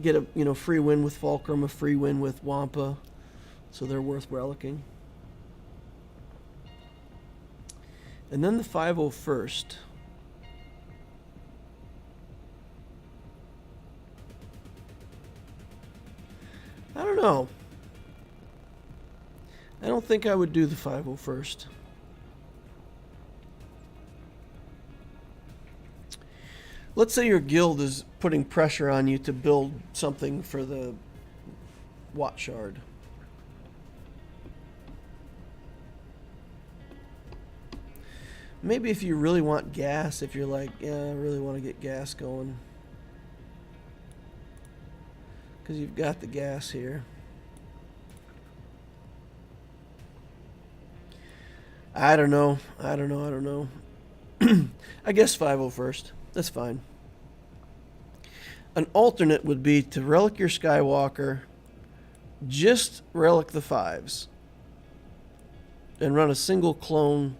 Get a free win with Fulcrum, a free win with Wampa, so they're worth relicking. And then the 501st. I don't know. I don't think I would do the 501st. Let's say your guild is putting pressure on you to build something for the Watt Shard. Maybe if you really want gas, if you're like, yeah, I really want to get gas going. Because you've got the gas here. I don't know. I guess 501st. That's fine. An alternate would be to relic your Skywalker, just relic the 5s, and run a single clone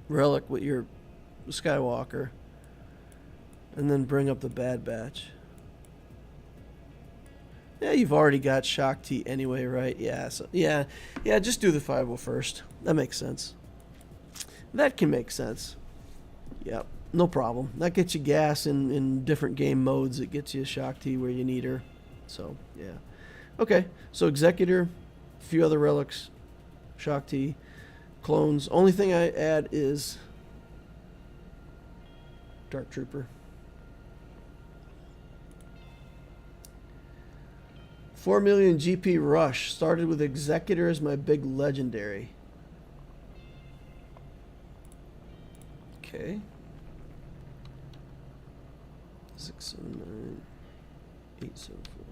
relic with your Skywalker, and then bring up the Bad Batch. Yeah, you've already got Shakti anyway, right? Yeah, so yeah, just do the 501st. That makes sense. That can make sense. Yep, no problem. That gets you gas in different game modes. It gets you Shock T where you need her. So, yeah. Okay, so Executor, a few other relics, Shock T, clones. Only thing I add is Dark Trooper. 4 million GP Rush. Started with Executor as my big legendary. Okay. 679 874.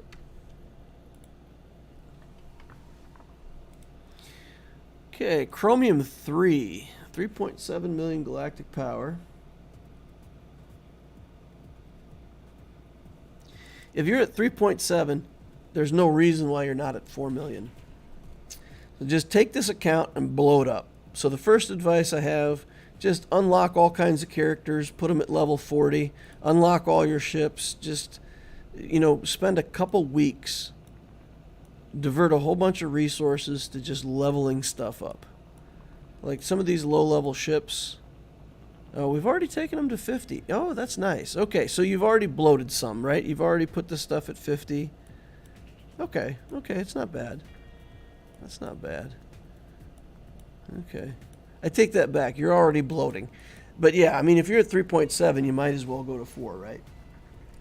Okay, Chromium 3. 3.7 million galactic power. If you're at 3.7, there's no reason why you're not at 4 million. So just take this account and blow it up. So the first advice I have, just unlock all kinds of characters, put them at level 40, unlock all your ships, just, you know, spend a couple weeks, divert a whole bunch of resources to just leveling stuff up. Like some of these low-level ships, oh, we've already taken them to 50. Oh, that's nice. Okay, so you've already bloated some, right? You've already put this stuff at 50. Okay, it's not bad. That's not bad. Okay. I take that back. You're already bloating. But yeah, I mean, if you're at 3.7, you might as well go to 4, right?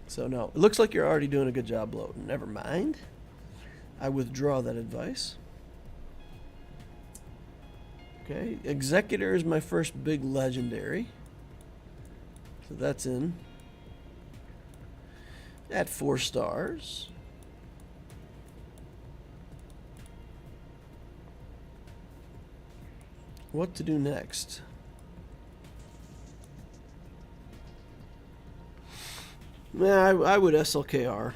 So no, it looks like you're already doing a good job bloating. Never mind. I withdraw that advice. Okay, Executor is my first big legendary. So that's in. At 4 stars. What to do next? Yeah, I would SLKR.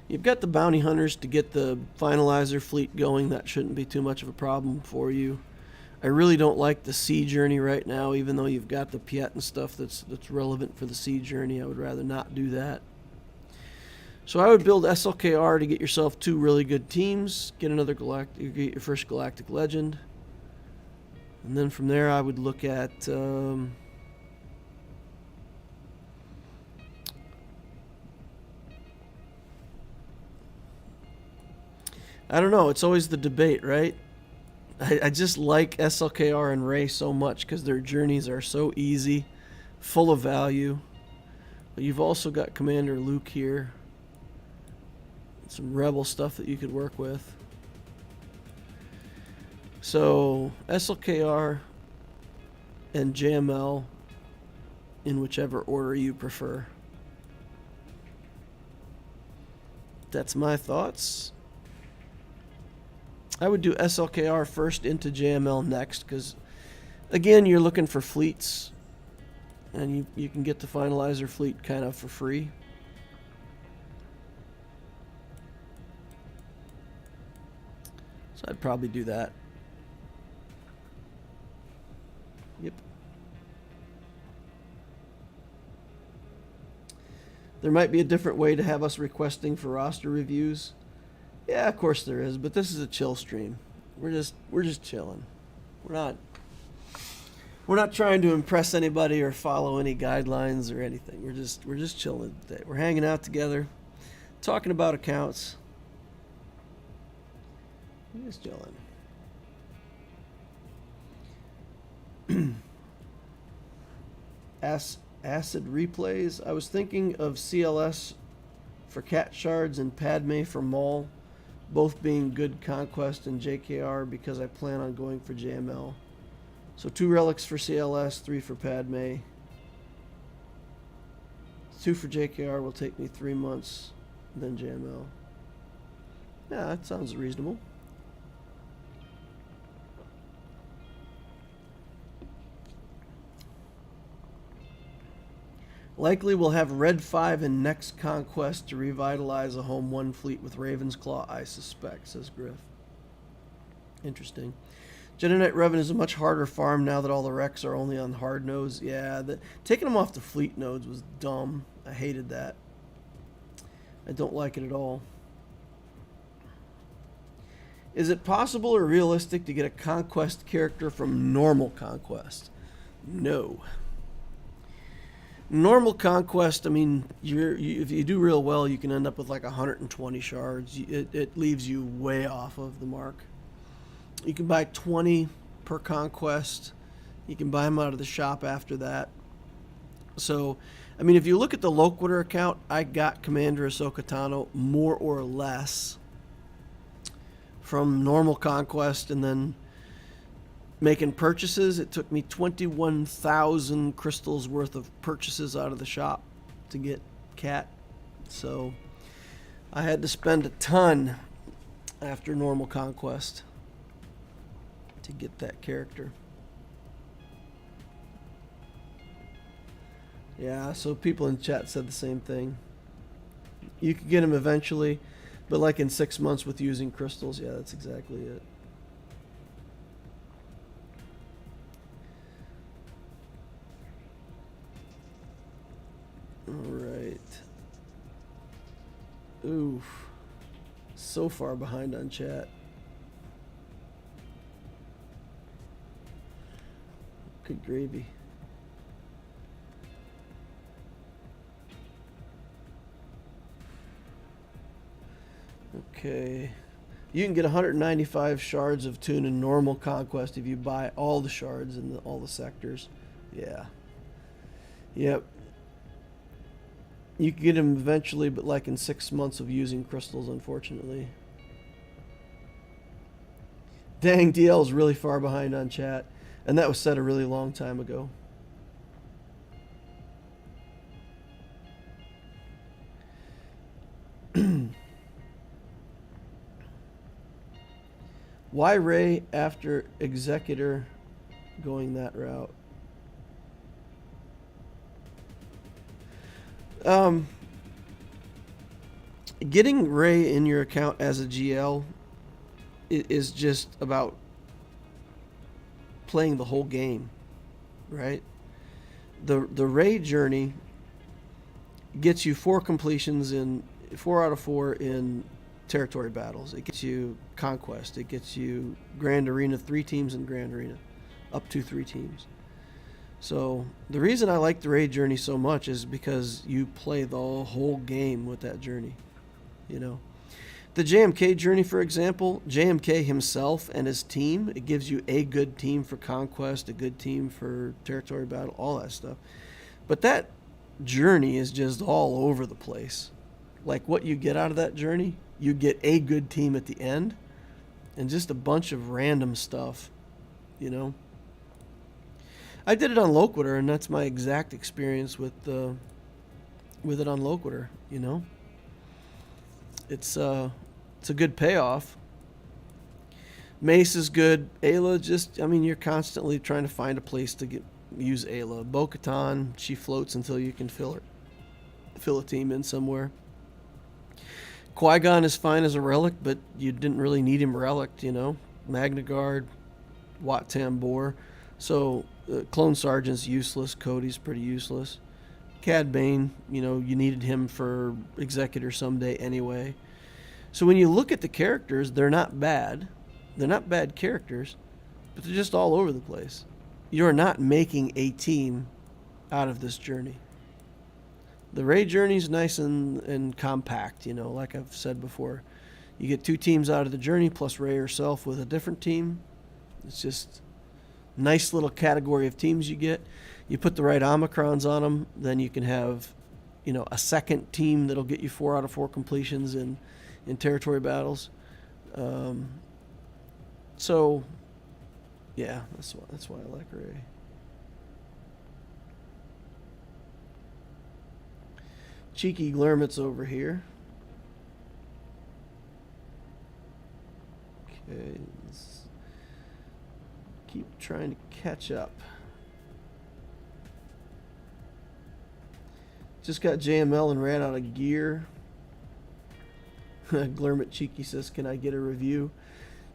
You've got the bounty hunters to get the finalizer fleet going. That shouldn't be too much of a problem for you. I really don't like the sea journey right now, even though you've got the Piet and stuff that's relevant for the sea journey. I would rather not do that. So I would build SLKR to get yourself 2 really good teams, get another galactic, get your first galactic legend, and then from there I would look at I don't know. It's always the debate, right? I just like SLKR and Rey so much because their journeys are so easy, full of value. But you've also got Commander Luke here. Some rebel stuff that you could work with. So SLKR and JML in whichever order you prefer. That's my thoughts. I would do SLKR first into JML next because, again, you're looking for fleets and you can get the finalizer fleet kind of for free. So I'd probably do that. Yep. There might be a different way to have us requesting for roster reviews. Yeah, of course there is, but this is a chill stream. We're just chilling. We're not trying to impress anybody or follow any guidelines or anything. We're just chilling today. We're hanging out together, talking about accounts. We're just chilling. Acid replays. I was thinking of CLS for Cat Shards and Padme for Maul, both being good Conquest and JKR because I plan on going for JML. So 2 relics for CLS, 3 for Padme. 2 for JKR will take me 3 months, then JML. Yeah, that sounds reasonable. Likely we'll have Red 5 in next Conquest to revitalize a Home 1 fleet with Raven's Claw, I suspect, says Griff. Interesting. Jedi Knight Revan is a much harder farm now that all the wrecks are only on hard nodes. Yeah, taking them off the fleet nodes was dumb. I hated that. I don't like it at all. Is it possible or realistic to get a Conquest character from normal Conquest? No. Normal Conquest, I mean, if you do real well, you can end up with like 120 shards. It leaves you way off of the mark. You can buy 20 per Conquest. You can buy them out of the shop after that. So, I mean, if you look at the Loquitur account, I got Commander Ahsoka Tano more or less from normal Conquest, and then making purchases. It took me 21,000 crystals worth of purchases out of the shop to get Cat. So I had to spend a ton after normal Conquest to get that character. Yeah, so people in chat said the same thing. You could get him eventually, but like in 6 months with using crystals. Yeah, that's exactly it. Alright. Oof. So far behind on chat. Good gravy. Okay. You can get 195 shards of Toon in normal Conquest if you buy all the shards in all the sectors. Yeah. Yep. You can get them eventually, but like in 6 months of using crystals, unfortunately. Dang, DL's really far behind on chat. And that was said a really long time ago. Why Rey after Executor going that route? Getting Rey in your account as a GL is just about playing the whole game, right? The Rey journey gets you 4 completions in 4 out of 4 in territory battles. It gets you Conquest. It gets you Grand Arena, 3 teams in Grand Arena, up to 3 teams. So the reason I like the Rey journey so much is because you play the whole game with that journey, you know. The JMK journey, for example, JMK himself and his team, it gives you a good team for Conquest, a good team for territory battle, all that stuff. But that journey is just all over the place. Like what you get out of that journey, you get a good team at the end and just a bunch of random stuff, you know. I did it on Loquitur, and that's my exact experience with it on Loquitur, you know. It's a good payoff. Mace is good. Ayla just, I mean, you're constantly trying to find a place to use Ayla. Bo-Katan, she floats until you can fill a team in somewhere. Qui-Gon is fine as a relic, but you didn't really need him relicked, you know. Magna Guard, Wat Tambor. So Clone Sergeant's useless. Cody's pretty useless. Cad Bane, you know, you needed him for Executor someday anyway. So when you look at the characters, they're not bad. They're not bad characters, but they're just all over the place. You're not making a team out of this journey. The Rey journey's nice and compact, you know, like I've said before. You get 2 teams out of the journey, plus Rey herself with a different team. It's just nice little category of teams you get. You put the right Omicrons on them, then you can have, you know, a second team that'll get you 4 out of 4 completions in territory battles. So, yeah, that's why I like Rey. Cheeky Glermit's over here. Okay, let's keep trying to catch up. Just got JML and ran out of gear. Glermit Cheeky says, can I get a review?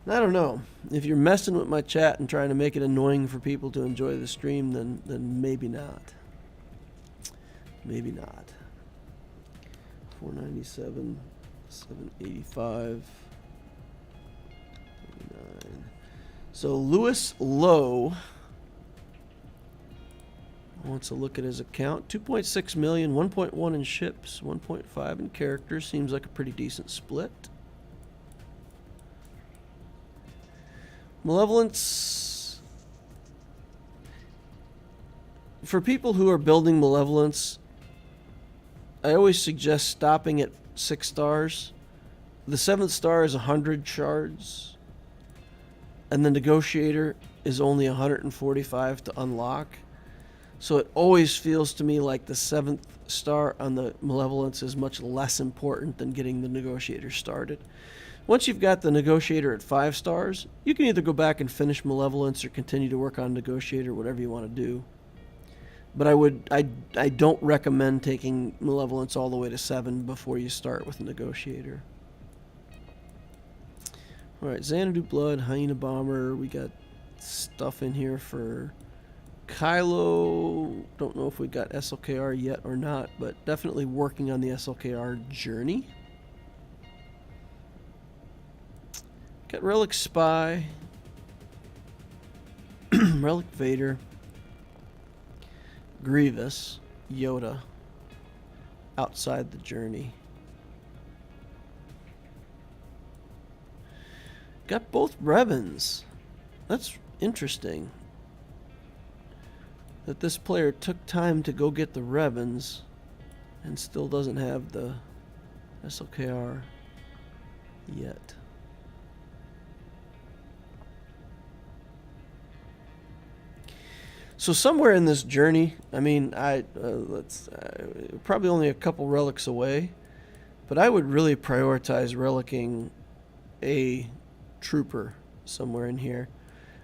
I don't know. If you're messing with my chat and trying to make it annoying for people to enjoy the stream, then maybe not. Maybe not. 497, 785. So Lewis Lowe wants to look at his account. 2.6 million, 1.1 in ships, 1.5 in characters. Seems like a pretty decent split. Malevolence. For people who are building Malevolence, I always suggest stopping at 6 stars. The 7th star is 100 shards. And the Negotiator is only 145 to unlock. So it always feels to me like the 7th star on the Malevolence is much less important than getting the Negotiator started. Once you've got the Negotiator at 5 stars, you can either go back and finish Malevolence or continue to work on Negotiator, whatever you want to do. But I don't recommend taking Malevolence all the way to 7 before you start with Negotiator. Alright, Xanadu Blood, Hyena Bomber. We got stuff in here for Kylo. Don't know if we got SLKR yet or not, but definitely working on the SLKR journey. Got Relic Spy. Relic Vader. Grievous. Yoda. Outside the journey. Got both Revens. That's interesting. That this player took time to go get the Revens and still doesn't have the SLKR yet. So somewhere in this journey, I mean, probably only a couple relics away, but I would really prioritize relicking a trooper somewhere in here.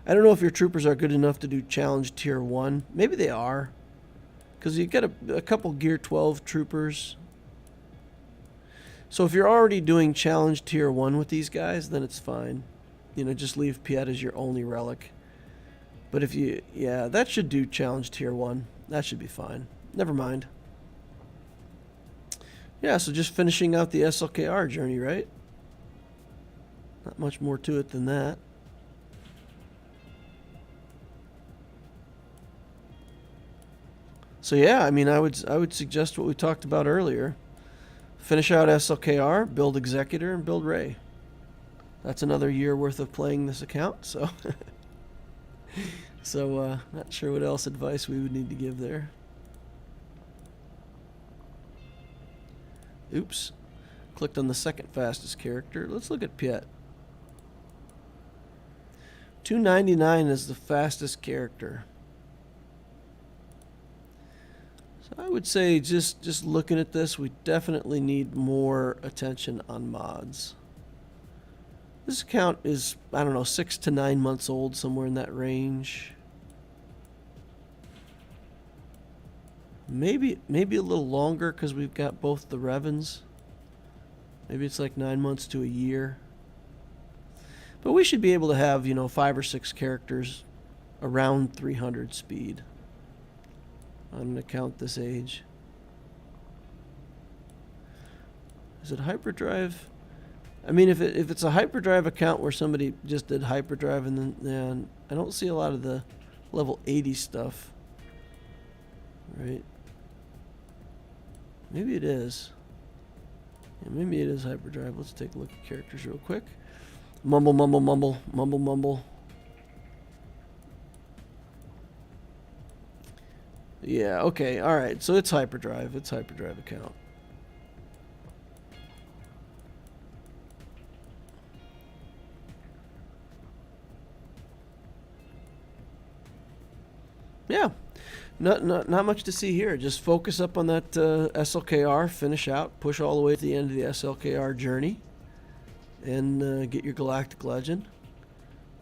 I don't know if your troopers are good enough to do challenge tier 1. Maybe they are, because you get a couple gear 12 troopers. So if you're already doing challenge tier 1 with these guys, then it's fine. You know, just leave Piet as your only relic. But if you, yeah, that should do challenge tier 1. That should be fine. Never mind. Yeah, so just finishing out the SLKR journey, right? Not much more to it than that. So yeah, I mean, I would suggest what we talked about earlier. Finish out SLKR, build Executor, and build Rey. That's another year worth of playing this account, so... So, not sure what else advice we would need to give there. Oops. Clicked on the second fastest character. Let's look at Piet. 299 is the fastest character. So I would say just looking at this, we definitely need more attention on mods. This account is, I don't know, 6 to 9 months old, somewhere in that range. Maybe a little longer because we've got both the Revens. Maybe it's like 9 months to a year. But we should be able to have, you know, 5 or 6 characters around 300 speed on an account this age. Is it hyperdrive? I mean, if it's a hyperdrive account where somebody just did hyperdrive and then I don't see a lot of the level 80 stuff. Right? Maybe it is. Yeah, maybe it is hyperdrive. Let's take a look at characters real quick. Mumble, mumble, mumble, mumble, mumble. Yeah, okay, alright. So it's hyperdrive. It's hyperdrive account. Yeah. Not much to see here. Just focus up on that SLKR, finish out, push all the way to the end of the SLKR journey, and get your Galactic Legend.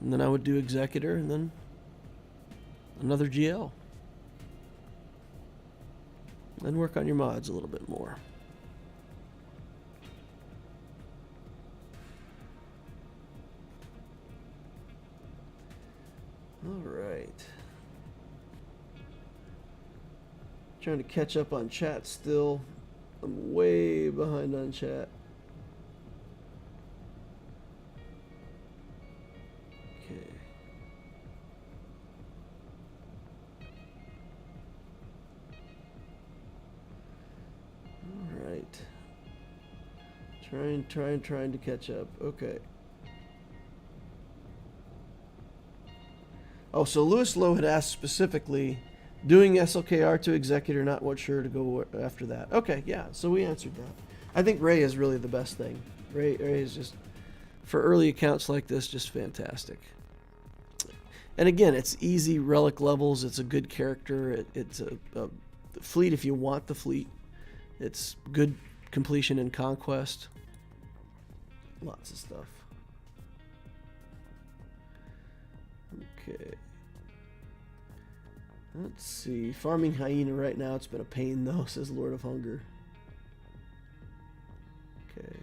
And then I would do Executor, and then another GL. And work on your mods a little bit more. All right. Trying to catch up on chat still. I'm way behind on chat. Okay. Trying to catch up. Okay. Oh, so Lewis Lowe had asked specifically, doing SLKR to Executor, not what sure to go after that. Okay, yeah, so we answered that. I think Ray is really the best thing. Ray is just, for early accounts like this, just fantastic. And again, it's easy relic levels. It's a good character. It's a fleet if you want the fleet. It's good completion in Conquest. Lots of stuff. Okay. Let's see. Farming Hyena right now. It's been a pain though, says Lord of Hunger. Okay.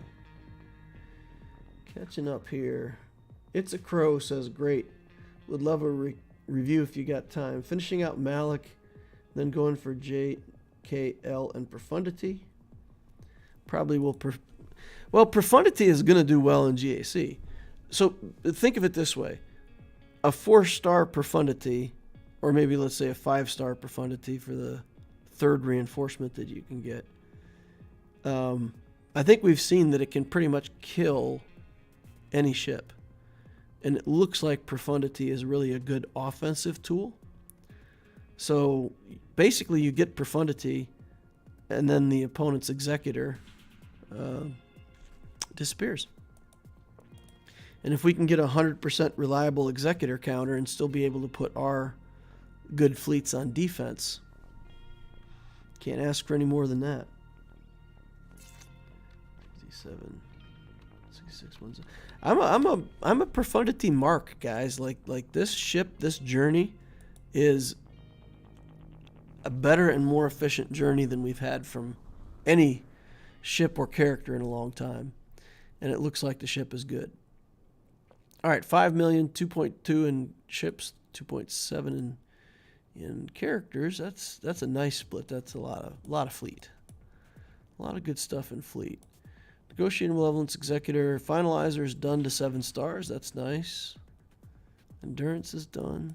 Catching up here. It's a Crow says, great. Would love a review if you got time. Finishing out Malak, then going for JKL and Profundity. Probably will... Well, Profundity is going to do well in GAC. So think of it this way. A 4-star Profundity, or maybe let's say a 5-star Profundity for the 3rd reinforcement that you can get. I think we've seen that it can pretty much kill any ship. And it looks like Profundity is really a good offensive tool. So basically you get Profundity, and then the opponent's Executor disappears. And if we can get a 100% reliable Executor counter and still be able to put our good fleets on defense, can't ask for any more than that. 57, 66, I'm a Profundity mark, guys. Like this ship, this journey is a better and more efficient journey than we've had from any ship or character in a long time. And it looks like the ship is good. All right, 5 million, 2.2 in ships, 2.7 in characters. That's a nice split. That's a lot of fleet. A lot of good stuff in fleet. Negotiating Malevolence Executor. Finalizer is done to 7 stars. That's nice. Endurance is done.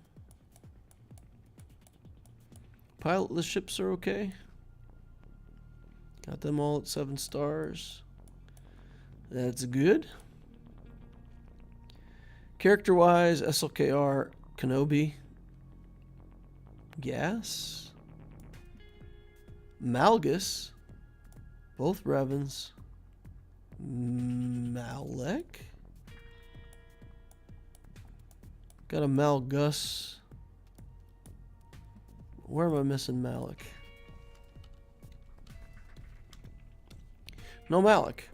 Pilotless ships are okay. Got them all at 7 stars. That's good. Character-wise, SLKR, Kenobi, Gas, Malgus, both Revens, Malak, got a Malgus. Where am I missing Malak? No Malak.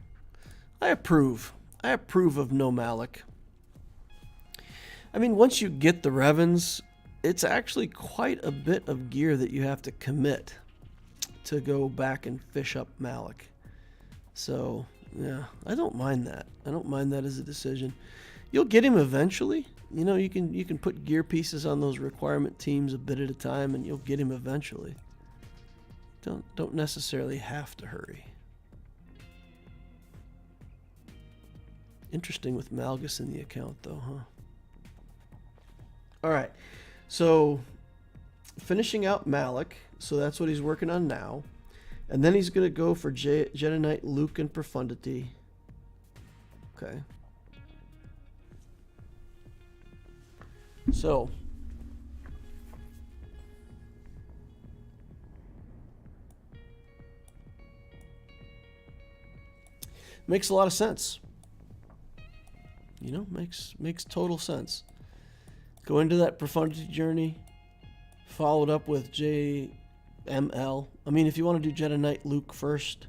I approve. I approve of no Malak. I mean, once you get the Revens, it's actually quite a bit of gear that you have to commit to go back and fish up Malak. So, yeah, I don't mind that. I don't mind that as a decision. You'll get him eventually. You know, you can put gear pieces on those requirement teams a bit at a time, and you'll get him eventually. Don't necessarily have to hurry. Interesting with Malgus in the account, though, huh? All right, so finishing out Malak, so that's what he's working on now. And then he's going to go for Jedi Knight Luke and Profundity. Okay. So, makes a lot of sense. You know, makes total sense. Go into that Profundity journey, follow it up with JML. I mean, if you want to do Jedi Knight Luke first,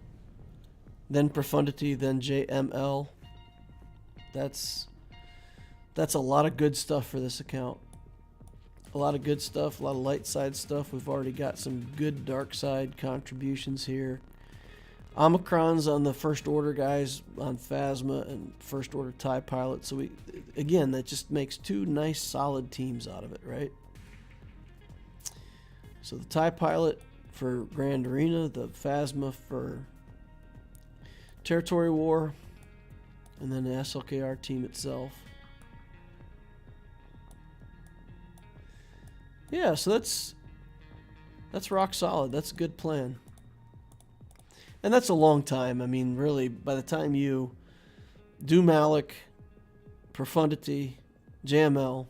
then Profundity, then JML, that's a lot of good stuff for this account. A lot of good stuff, a lot of light side stuff. We've already got some good dark side contributions here. Omicron's on the First Order guys on Phasma and First Order TIE Pilot. So again, that just makes 2 nice solid teams out of it, right? So the TIE Pilot for Grand Arena, the Phasma for Territory War, and then the SLKR team itself. Yeah, so that's rock solid. That's a good plan. And that's a long time. I mean, really, by the time you do Malak, Profundity, JML,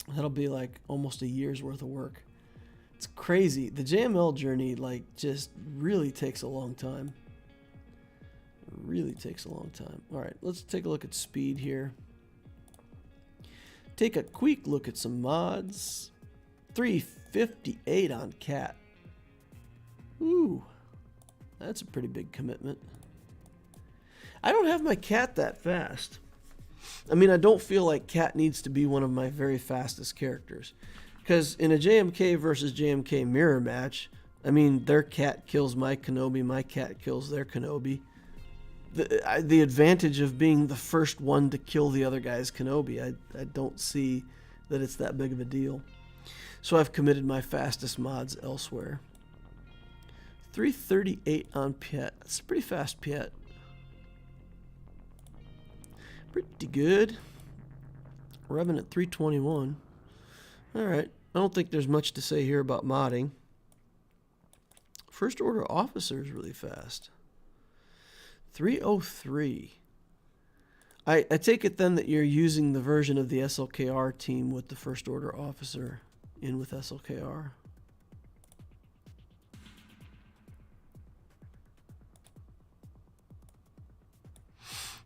that'll be like almost a year's worth of work. It's crazy. The JML journey, like, just really takes a long time. Really takes a long time. All right, let's take a look at speed here. Take a quick look at some mods. 358 on Cat. Ooh, that's a pretty big commitment. I don't have my Cat that fast. I mean, I don't feel like Cat needs to be one of my very fastest characters. Because in a JMK versus JMK mirror match, I mean, their Cat kills my Kenobi, my Cat kills their Kenobi. The advantage of being the first one to kill the other guy's Kenobi, I don't see that it's that big of a deal. So I've committed my fastest mods elsewhere. 338 on Piet. That's a pretty fast Piet. Pretty good. Revving at 321. Alright. I don't think there's much to say here about modding. First Order Officer is really fast. 303. I take it then that you're using the version of the SLKR team with the First Order Officer in with SLKR.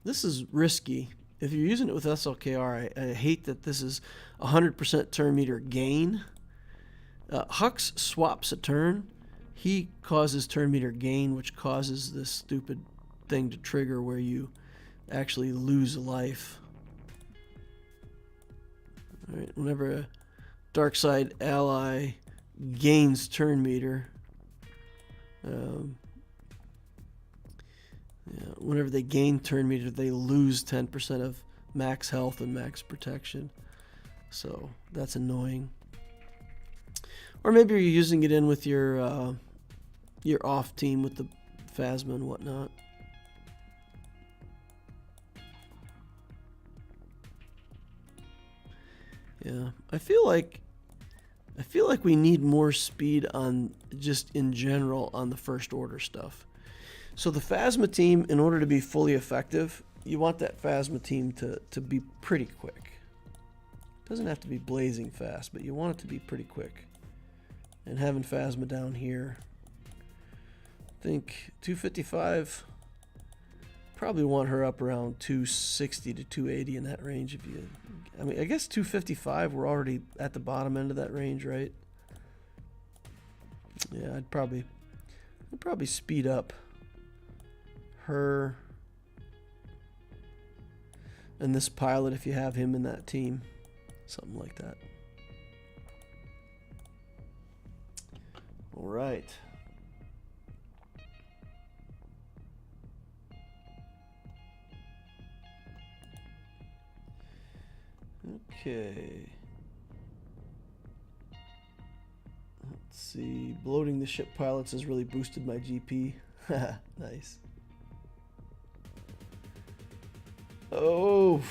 This is risky. If you're using it with SLKR, I hate that this is 100% turn meter gain. Hux swaps a turn. He causes turn meter gain, which causes this stupid thing to trigger where you actually lose a life. All right, whenever a dark side ally gains turn meter, whenever they gain turn meter, they lose 10% of max health and max protection. So that's annoying. Or maybe you're using it in with your off team with the Phasma and whatnot. Yeah, I feel like we need more speed on just in general on the First Order stuff. So the Phasma team, in order to be fully effective, you want that Phasma team to be pretty quick. It doesn't have to be blazing fast, but you want it to be pretty quick. And having Phasma down here, I think 255, probably want her up around 260 to 280 in that range. If you, I mean, I guess 255, we're already at the bottom end of that range, right? Yeah, I'd probably speed up her and this pilot if you have him in that team, something like that. All right. Okay. Let's see. Bloating the ship pilots has really boosted my GP. Nice. Oh.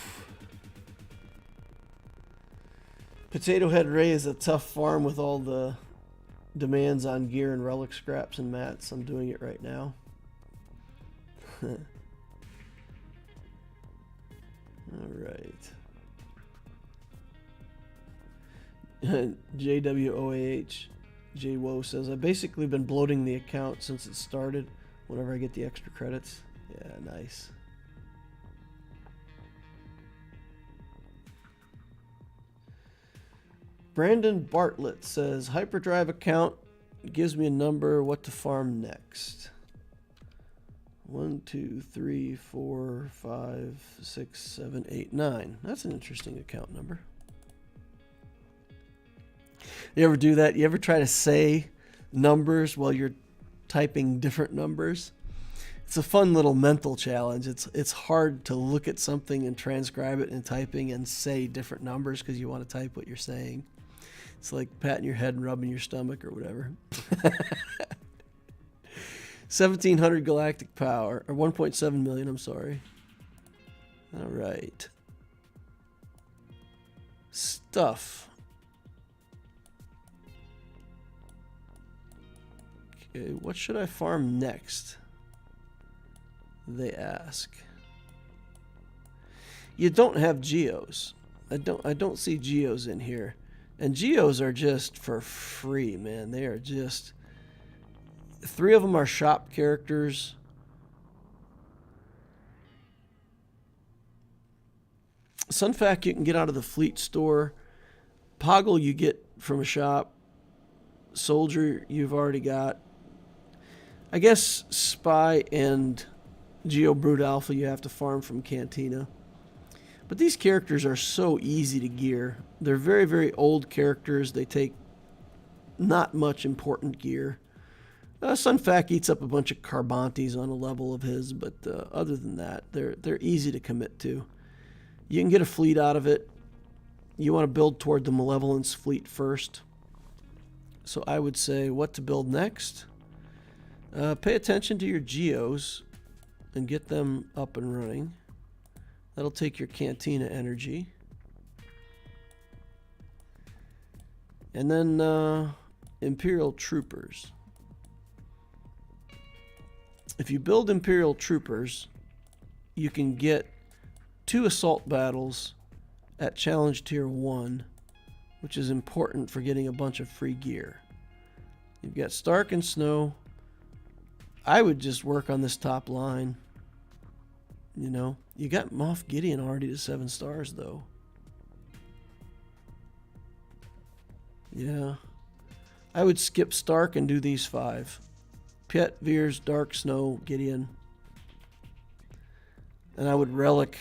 Potato Head Ray is a tough farm with all the demands on gear and relic scraps and mats. I'm doing it right now. All right. JWOAH JWO says, I've basically been bloating the account since it started whenever I get the extra credits. Yeah, nice. Brandon Bartlett says, Hyperdrive account gives me a number, what to farm next. 1, 2, 3, 4, 5, 6, 7, 8, 9. That's an interesting account number. You ever do that? You ever try to say numbers while you're typing different numbers? It's a fun little mental challenge. It's hard to look at something and transcribe it in typing and say different numbers because you want to type what you're saying. It's like patting your head and rubbing your stomach or whatever. 1,700 galactic power, or 1.7 million, I'm sorry. All right. Stuff. Okay, what should I farm next? They ask. You don't have geos. I don't see geos in here. And geos are just for free, man. They are just 3 of them are shop characters. Sunfac you can get out of the fleet store. Poggle you get from a shop. Soldier you've already got. I guess Spy and Geo Brood Alpha you have to farm from Cantina. But these characters are so easy to gear. They're very, very old characters. They take not much important gear. Sunfac eats up a bunch of Carbantes on a level of his, but other than that, they're easy to commit to. You can get a fleet out of it. You want to build toward the Malevolence fleet first. So I would say what to build next. Pay attention to your geos and get them up and running. That'll take your Cantina energy. And then Imperial Troopers. If you build Imperial Troopers, you can get 2 assault battles at Challenge Tier 1, which is important for getting a bunch of free gear. You've got Stark and Snow. I would just work on this top line. You know, you got Moff Gideon already to 7 stars, though. Yeah. I would skip Stark and do these 5. Piet, Veers, Dark, Snow, Gideon. And I would relic.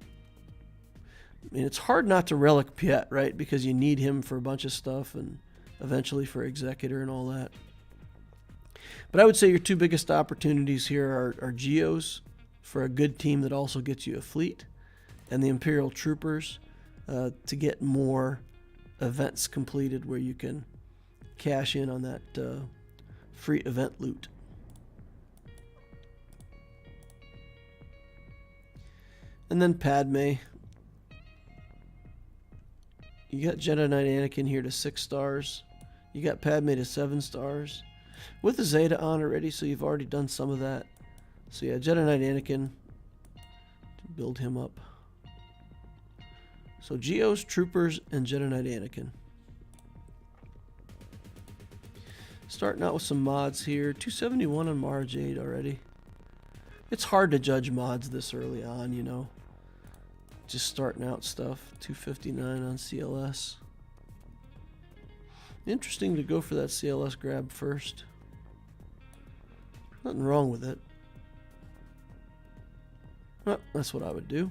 I mean, it's hard not to relic Piet, right? Because you need him for a bunch of stuff and eventually for Executor and all that. But I would say your 2 biggest opportunities here are Geos for a good team that also gets you a fleet, and the Imperial Troopers to get more events completed where you can cash in on that free event loot. And then Padme. You got Jedi Knight Anakin here to 6 stars. You got Padme to 7 stars. With the Zeta on already, so you've already done some of that. So yeah, Jedi Knight Anakin. To build him up. So Geos, Troopers, and Jedi Knight Anakin. Starting out with some mods here. 271 on Mara Jade already. It's hard to judge mods this early on, you know. Just starting out stuff. 259 on CLS. Interesting to go for that CLS grab first. Nothing wrong with it. Well, that's what I would do.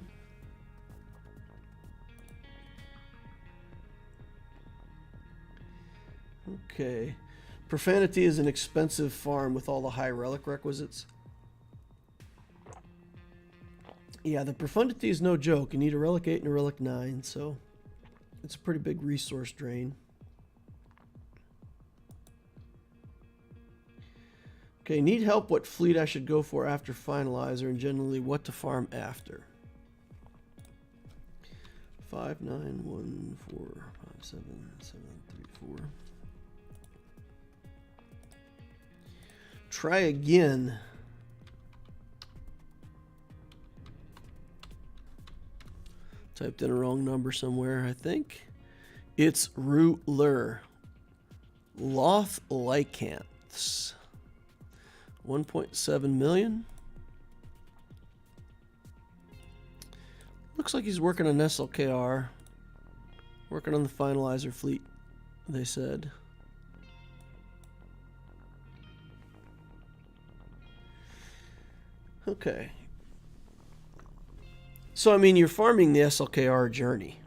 Okay. Profanity is an expensive farm with all the high relic requisites. Yeah, the Profundity is no joke. You need a Relic 8 and a Relic 9, so it's a pretty big resource drain. Okay, need help what fleet I should go for after Finalizer, and generally what to farm after. 5, 9, 1, 4, 5, 7, 7, 3, 4. Try again. Typed in a wrong number somewhere, I think. It's Ruler. Loth Lycanths. 1.7 million. Looks like he's working on SLKR. Working on the Finalizer fleet, they said. Okay. So, I mean, you're farming the SLKR journey.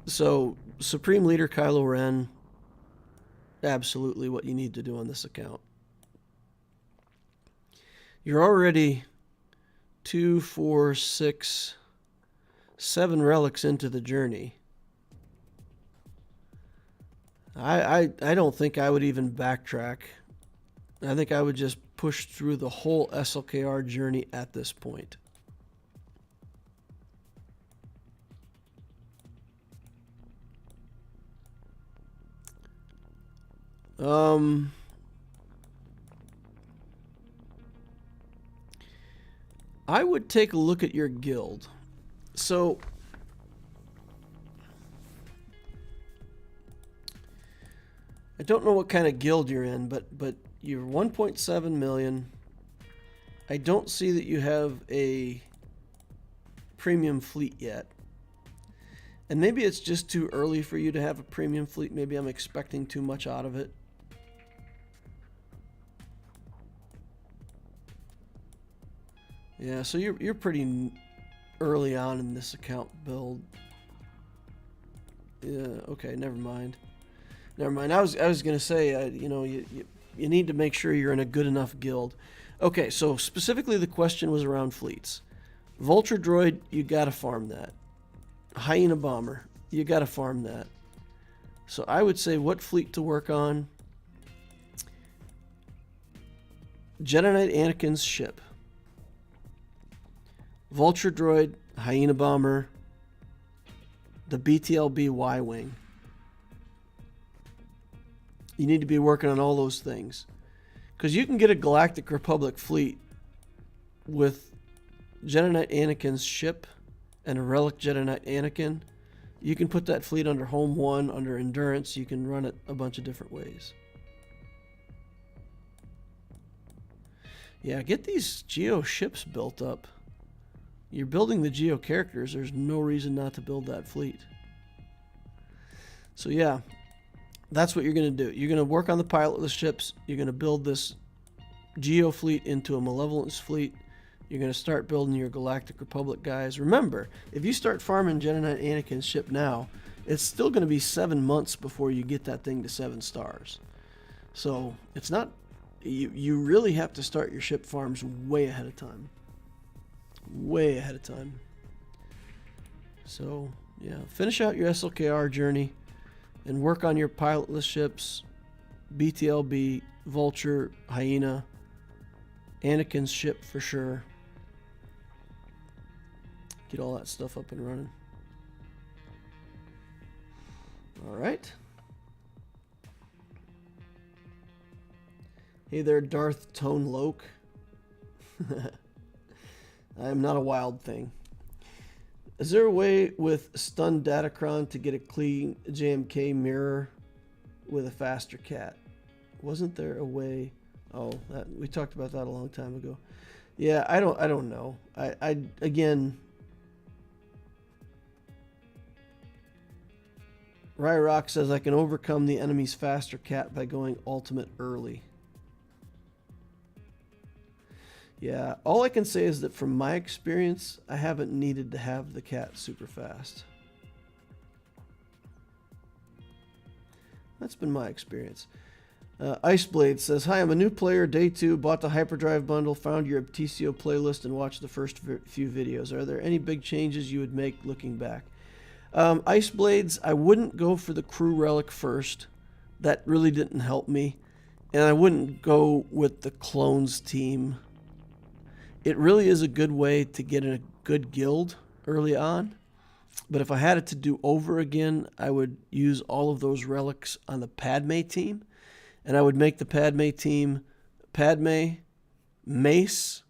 So, Supreme Leader Kylo Ren, absolutely what you need to do on this account. You're already 2, 4, 6, 7 relics into the journey. I don't think I would even backtrack. I think I would just push through the whole SLKR journey at this point. I would take a look at your guild. So I don't know what kind of guild you're in, but you're 1.7 million. I don't see that you have a premium fleet yet. And maybe it's just too early for you to have a premium fleet. Maybe I'm expecting too much out of it. Yeah, so you're pretty early on in this account build. Yeah, okay, never mind. Never mind. I was gonna say, you know, you need to make sure you're in a good enough guild. Okay, so specifically the question was around fleets. Vulture droid, you gotta farm that. Hyena bomber, you gotta farm that. So I would say what fleet to work on? Jedi Knight Anakin's ship. Vulture droid, Hyena bomber, the BTLB Y-wing. You need to be working on all those things. Because you can get a Galactic Republic fleet with Jedi Knight Anakin's ship and a Relic Jedi Knight Anakin. You can put that fleet under Home 1, under Endurance. You can run it a bunch of different ways. Yeah, get these Geo ships built up. You're building the Geo characters. There's no reason not to build that fleet. So yeah, that's what you're going to do. You're going to work on the pilotless ships. You're going to build this Geo fleet into a Malevolence fleet. You're going to start building your Galactic Republic guys. Remember, if you start farming Jedi Knight Anakin's ship now, it's still going to be 7 months before you get that thing to 7 stars. So it's not... You really have to start your ship farms way ahead of time. Way ahead of time. So, yeah, finish out your SLKR journey and work on your pilotless ships, BTLB, Vulture, Hyena, Anakin's ship for sure. Get all that stuff up and running. All right. Hey there, Darth Tone Loke. I am not a wild thing. Is there a way with Stun Datacron to get a clean JMK mirror with a faster cat? Wasn't there a way? Oh, we talked about that a long time ago. Yeah, I don't know. I again, Ryrock says I can overcome the enemy's faster cat by going ultimate early. Yeah, all I can say is that from my experience, I haven't needed to have the cat super fast. That's been my experience. Iceblade says, hi, I'm a new player, day 2, bought the Hyperdrive bundle, found your Abtesio playlist, and watched the first few videos. Are there any big changes you would make looking back? Iceblades, I wouldn't go for the crew relic first. That really didn't help me. And I wouldn't go with the clones team. It really is a good way to get in a good guild early on. But if I had it to do over again, I would use all of those relics on the Padme team. And I would make the Padme team Padme, Mace,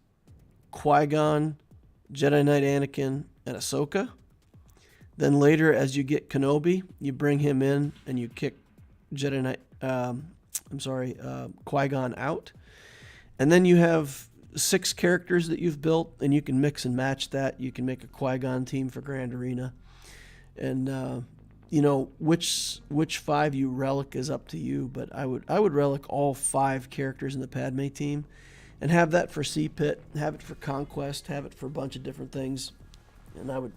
Qui-Gon, Jedi Knight Anakin, and Ahsoka. Then later, as you get Kenobi, you bring him in and you kick Jedi Knight, Qui-Gon out. And then you have 6 characters that you've built, and you can mix and match that. You can make a Qui-Gon team for Grand Arena. And, you know, which 5 you relic is up to you, but I would relic all 5 characters in the Padme team and have that for C-Pit, have it for Conquest, have it for a bunch of different things. And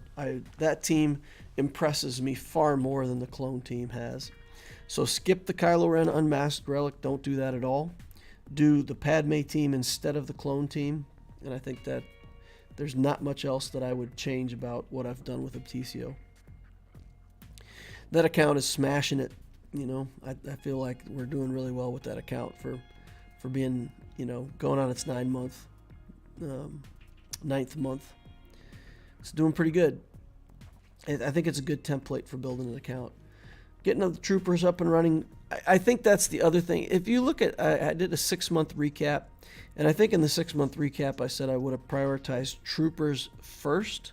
that team impresses me far more than the clone team has. So skip the Kylo Ren unmasked relic. Don't do that at all. Do the Padme team instead of the clone team. And I think that there's not much else that I would change about what I've done with Abtesio. That account is smashing it. You know, I feel like we're doing really well with that account for being, you know, going on its 9th month. It's doing pretty good. I think it's a good template for building an account. Getting the troopers up and running I think that's the other thing. If you look at, I did a 6-month recap, and I think in the 6-month recap I said I would have prioritized troopers first.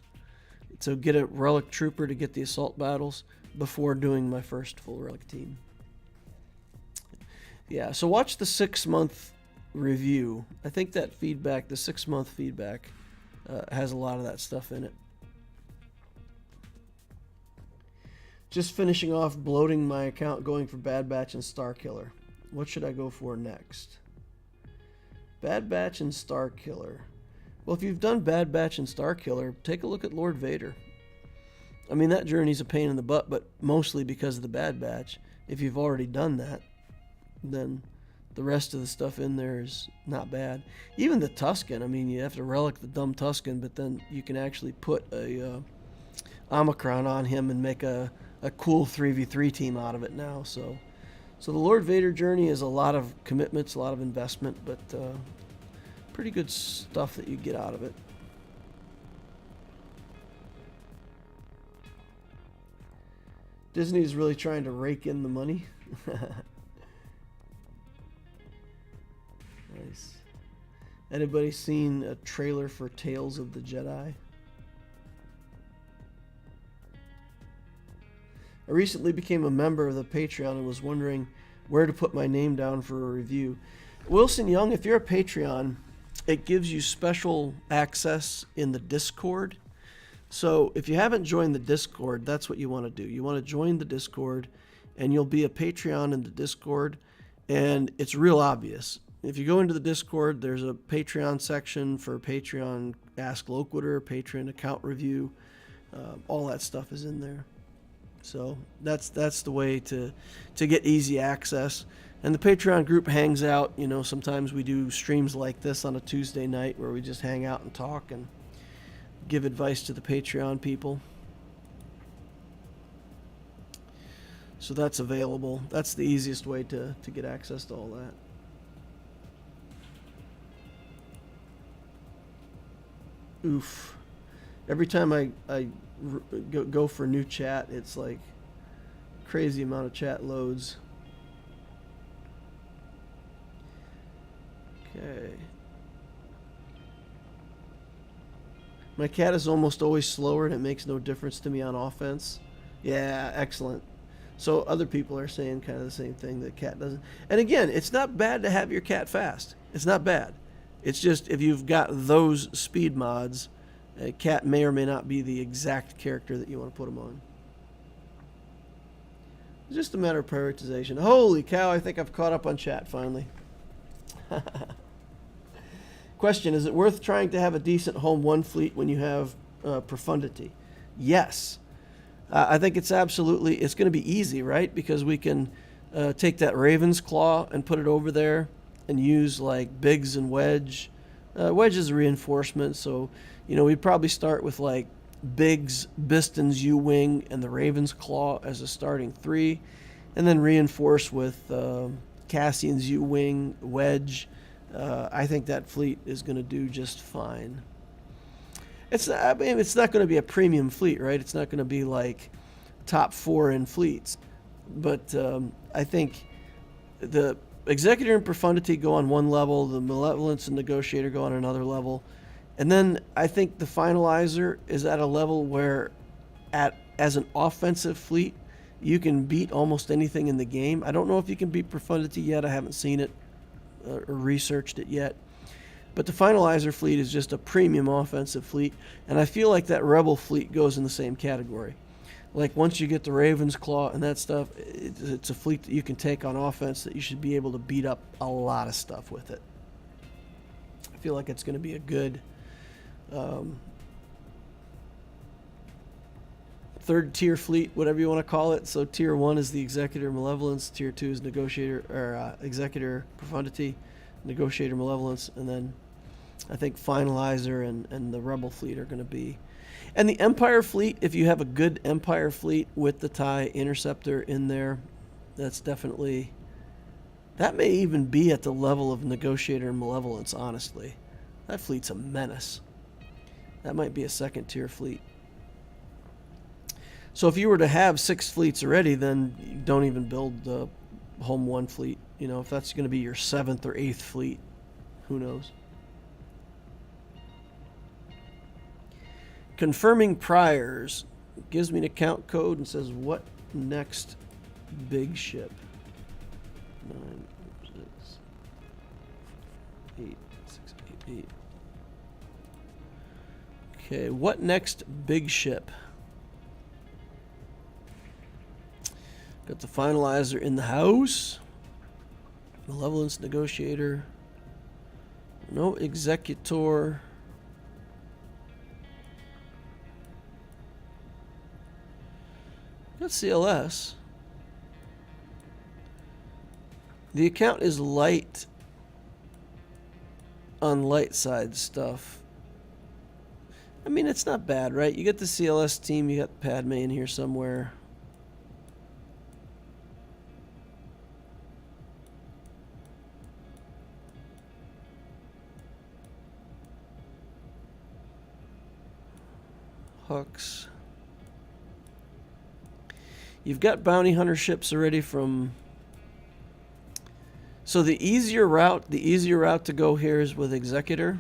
So get a relic trooper to get the assault battles before doing my first full relic team. Yeah, so watch the 6-month review. I think that feedback, the 6-month feedback, has a lot of that stuff in it. Just finishing off bloating my account, going for Bad Batch and Star Killer. What should I go for next? Bad Batch and Star Killer. Well, if you've done Bad Batch and Star Killer, take a look at Lord Vader. I mean, that journey's a pain in the butt, but mostly because of the Bad Batch. If you've already done that, then the rest of the stuff in there is not bad. Even the Tusken, I mean, you have to relic the dumb Tusken, but then you can actually put a Omicron on him and make a cool 3v3 team out of it now. So the Lord Vader journey is a lot of commitments, a lot of investment, but pretty good stuff that you get out of it. Disney is really trying to rake in the money. Nice. Anybody seen a trailer for Tales of the Jedi? I recently became a member of the Patreon and was wondering where to put my name down for a review. Wilson Young, if you're a Patreon, it gives you special access in the Discord. So if you haven't joined the Discord, that's what you want to do. You want to join the Discord, and you'll be a Patreon in the Discord, and it's real obvious. If you go into the Discord, there's a Patreon section for Patreon Ask Loquitur, Patreon account review. All that stuff is in there. So that's the way to get easy access. And the Patreon group hangs out. You know, sometimes we do streams like this on a Tuesday night where we just hang out and talk and give advice to the Patreon people. So that's available. That's the easiest way to get access to all that. Oof. Every time I go for new chat, it's like crazy amount of chat loads. Okay. My cat is almost always slower and it makes no difference to me on offense. Yeah, excellent. So other people are saying kind of the same thing, that cat doesn't. And again, it's not bad to have your cat fast. It's not bad. It's just if you've got those speed mods, a cat may or may not be the exact character that you want to put them on. It's just a matter of prioritization. Holy cow, I think I've caught up on chat finally. Question, is it worth trying to have a decent home 1 fleet when you have profundity? Yes. I think it's absolutely, it's going to be easy, right? Because we can take that Raven's Claw and put it over there and use like Biggs and Wedge. Wedge is a reinforcement, so, you know, we'd probably start with like Biggs, Biston's U-Wing, and the Raven's Claw as a starting 3, and then reinforce with Cassian's U-Wing, Wedge. I think that fleet is going to do just fine. It's not going to be a premium fleet, right? It's not going to be like top 4 in fleets. But I think the Executor and Profundity go on one level, the Malevolence and Negotiator go on another level. And then I think the Finalizer is at a level where as an offensive fleet, you can beat almost anything in the game. I don't know if you can beat Profundity yet. I haven't seen it or researched it yet. But the Finalizer fleet is just a premium offensive fleet, and I feel like that Rebel fleet goes in the same category. Like once you get the Raven's Claw and that stuff, it's a fleet that you can take on offense that you should be able to beat up a lot of stuff with it. I feel like it's going to be a good third tier fleet, whatever you want to call it. So tier 1 is the Executor Malevolence, tier 2 is Negotiator or Executor Profundity, Negotiator Malevolence, and then I think Finalizer and the Rebel fleet are going to be. And the Empire fleet, if you have a good Empire fleet with the TIE Interceptor in there, that's definitely, that may even be at the level of Negotiator and Malevolence, honestly. That fleet's a menace. That might be a second tier fleet. So if you were to have 6 fleets already, then you don't even build the home 1 fleet. You know, if that's going to be your 7th or 8th fleet, who knows? Confirming priors gives me an account code and says what next big ship. 9, 6, 8, 6, 8, 8. Okay, what next big ship? Got the finalizer in the house. Malevolence negotiator. No executor. Got CLS. The account is light on light side stuff. I mean, it's not bad, right? You get the CLS team, you got Padme in here somewhere. Hux. You've got bounty hunter ships already from... So the easier route to go here is with Executor.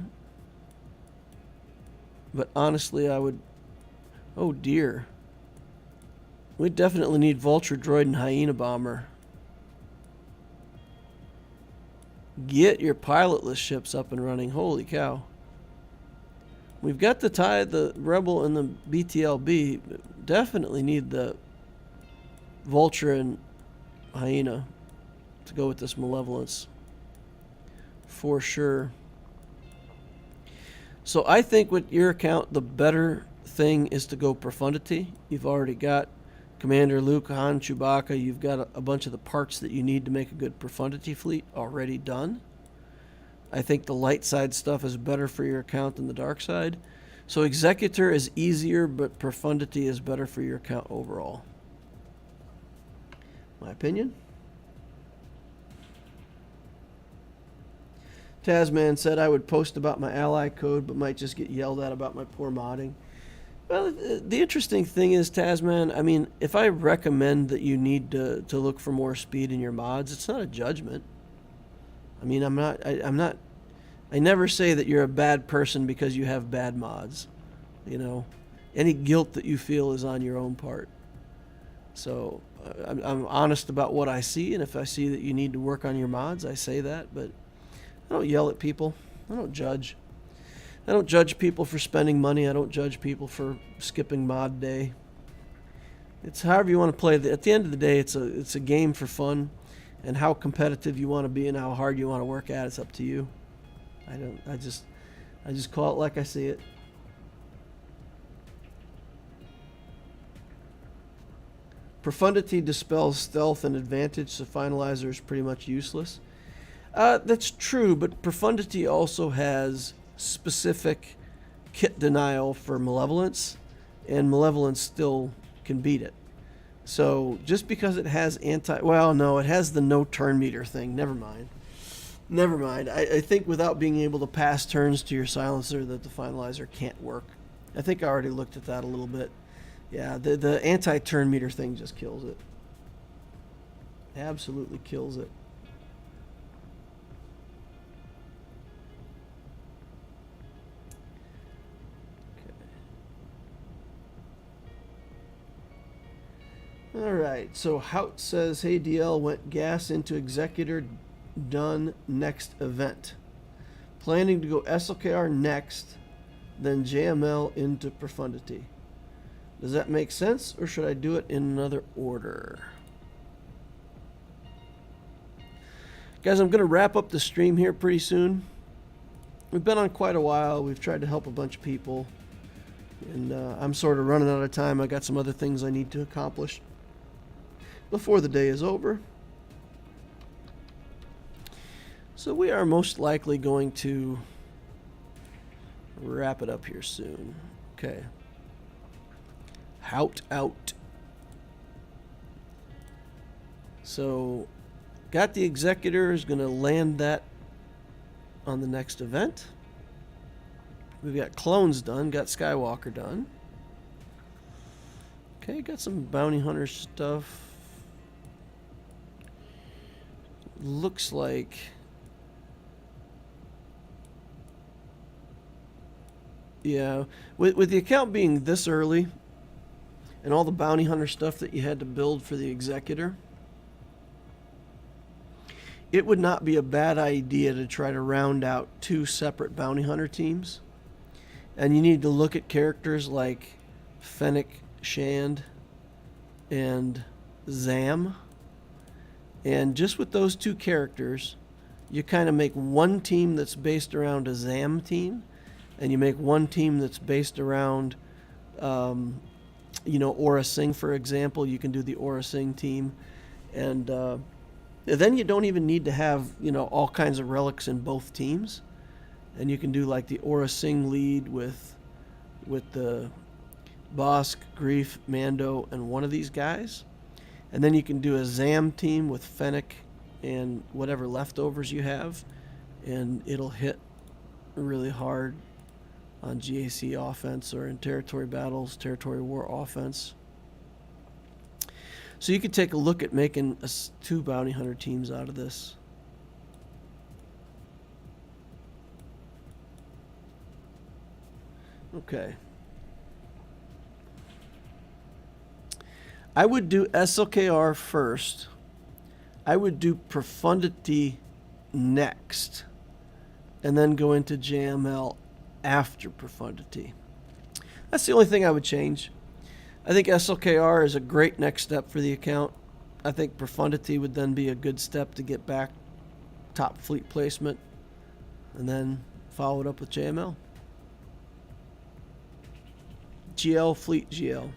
But honestly, I would... Oh dear. We definitely need Vulture Droid and Hyena Bomber. Get your pilotless ships up and running. Holy cow. We've got the TIE, the Rebel, and the BTLB. Definitely need the Vulture and Hyena to go with this Malevolence. For sure. So I think with your account, the better thing is to go Profundity. You've already got Commander Luke, Han, Chewbacca. You've got a bunch of the parts that you need to make a good Profundity fleet already done. I think the light side stuff is better for your account than the dark side. So Executor is easier, but Profundity is better for your account overall. My opinion. Tasman said I would post about my ally code, but might just get yelled at about my poor modding. Well, the interesting thing is, Tasman, I mean, if I recommend that you need to look for more speed in your mods, it's not a judgment. I mean, I never say that you're a bad person because you have bad mods. You know, any guilt that you feel is on your own part. So I'm honest about what I see, and if I see that you need to work on your mods, I say that, but I don't yell at people. I don't judge. I don't judge people for spending money. I don't judge people for skipping mod day. It's however you want to play. At the end of the day, it's a game for fun, and how competitive you want to be and how hard you want to work at, it's up to you. I just call it like I see it. Profundity dispels stealth and advantage, so Finalizer is pretty much useless. That's true, but Profundity also has specific kit denial for Malevolence, and Malevolence still can beat it. So just because it has well, no, it has the no turn meter thing. Never mind. I think without being able to pass turns to your silencer, that the Finalizer can't work. I think I already looked at that a little bit. Yeah, the anti-turn meter thing just kills it. Absolutely kills it. Okay. All right, so Hout says, hey DL, went gas into Executor, done, next event. Planning to go SLKR next, then JML into Profundity. Does that make sense, or should I do it in another order? Guys, I'm going to wrap up the stream here pretty soon. We've been on quite a while. We've tried to help a bunch of people. And I'm sort of running out of time. I got some other things I need to accomplish before the day is over. So we are most likely going to wrap it up here soon. Okay. Hout out. So, got the Executor, is going to land that on the next event. We've got clones done, got Skywalker done. Okay, got some bounty hunter stuff. looks like yeah, with the account being this early and all the bounty hunter stuff that you had to build for the Executor, it would not be a bad idea to try to round out 2 separate bounty hunter teams. And you need to look at characters like Fennec Shand and Zam. And just with those 2 characters, you kind of make one team that's based around a Zam team, and you make one team that's based around, Aura Singh, for example. You can do the Aura Singh team. And then you don't even need to have, all kinds of relics in both teams. And you can do like the Aura Singh lead with the Bosk, Grief, Mando, and one of these guys. And then you can do a Zam team with Fennec and whatever leftovers you have. And it'll hit really hard on GAC offense or in territory battles, territory war offense. So you could take a look at making 2 bounty hunter teams out of this. Okay. I would do SLKR first. I would do Profundity next. And then go into JML after Profundity. That's the only thing I would change. I think SLKR is a great next step for the account. I think Profundity would then be a good step to get back top fleet placement. And then follow it up with JML. GL, Fleet GL.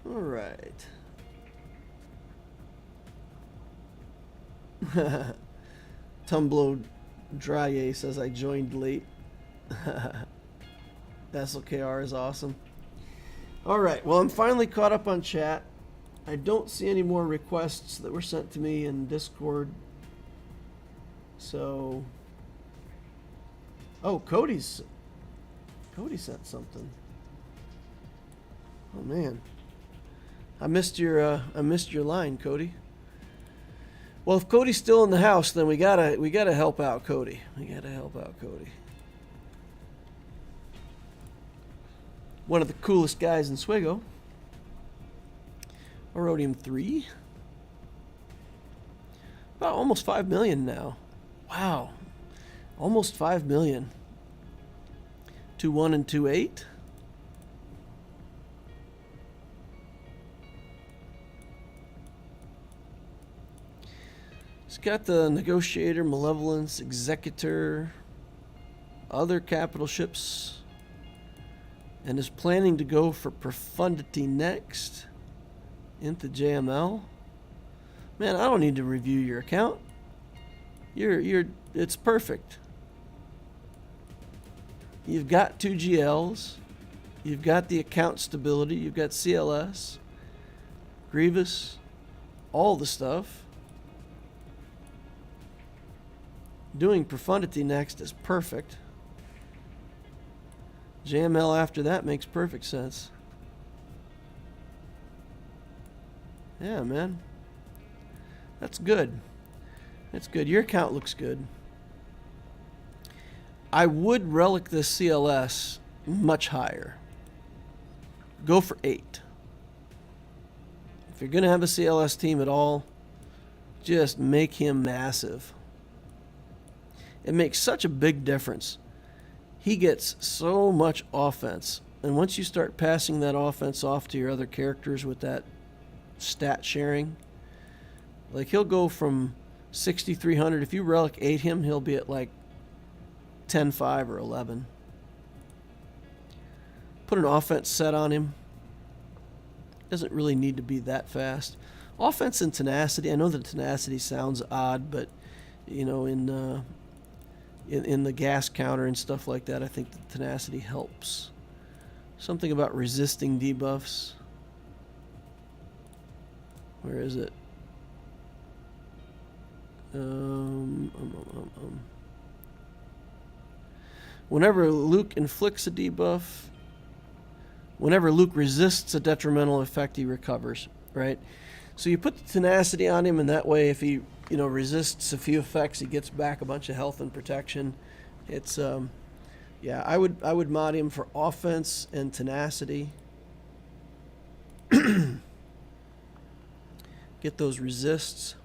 All right. Tumblo Drye says I joined late. SLKR is awesome. All right. Well, I'm finally caught up on chat. I don't see any more requests that were sent to me in Discord. So, oh, Cody sent something. Oh man, I missed your line, Cody. Well, if Cody's still in the house, then we gotta help out Cody. One of the coolest guys in Swigo. Erodium 3. About almost 5 million now. Wow. Almost 5 million. 2-1 and 2-8. He's got the Negotiator, Malevolence, Executor, other capital ships, and is planning to go for Profundity next. Into JML. Man, I don't need to review your account. It's perfect. You've got 2 GLs. You've got the account stability. You've got CLS, Grievous, all the stuff. Doing Profundity next is perfect. JML after that makes perfect sense. Yeah, man. That's good. That's good. Your account looks good. I would relic this CLS much higher. Go for 8. If you're going to have a CLS team at all, just make him massive. It makes such a big difference. He gets so much offense. And once you start passing that offense off to your other characters with that stat sharing, like he'll go from 6,300. If you relic 8 him, he'll be at like 10-5 or 11. Put an offense set on him. Doesn't really need to be that fast. Offense and tenacity. I know that tenacity sounds odd, but in the gas counter and stuff like that, I think the tenacity helps. Something about resisting debuffs. Where is it? Whenever Luke inflicts a debuff, whenever Luke resists a detrimental effect, he recovers, right? So you put the tenacity on him, and that way if he, resists a few effects, he gets back a bunch of health and protection. It's, yeah, I would mod him for offense and tenacity. Get those resists.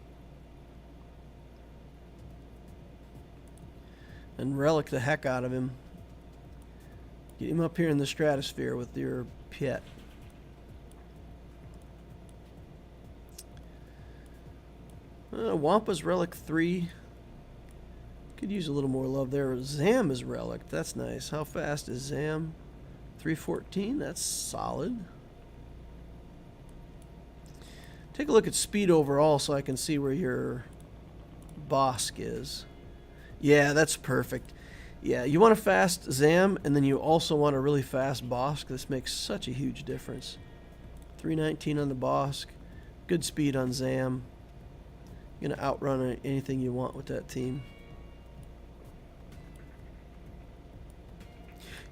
And relic the heck out of him. Get him up here in the stratosphere with your pet. Wampa's relic 3. Could use a little more love there. Zam is relic. That's nice. How fast is Zam? 314. That's solid. Take a look at speed overall so I can see where your Bosk is. Yeah, that's perfect. Yeah, you want a fast Zam, and then you also want a really fast Bosk. This makes such a huge difference. 319 on the Bosk. Good speed on Zam. You're going to outrun anything you want with that team.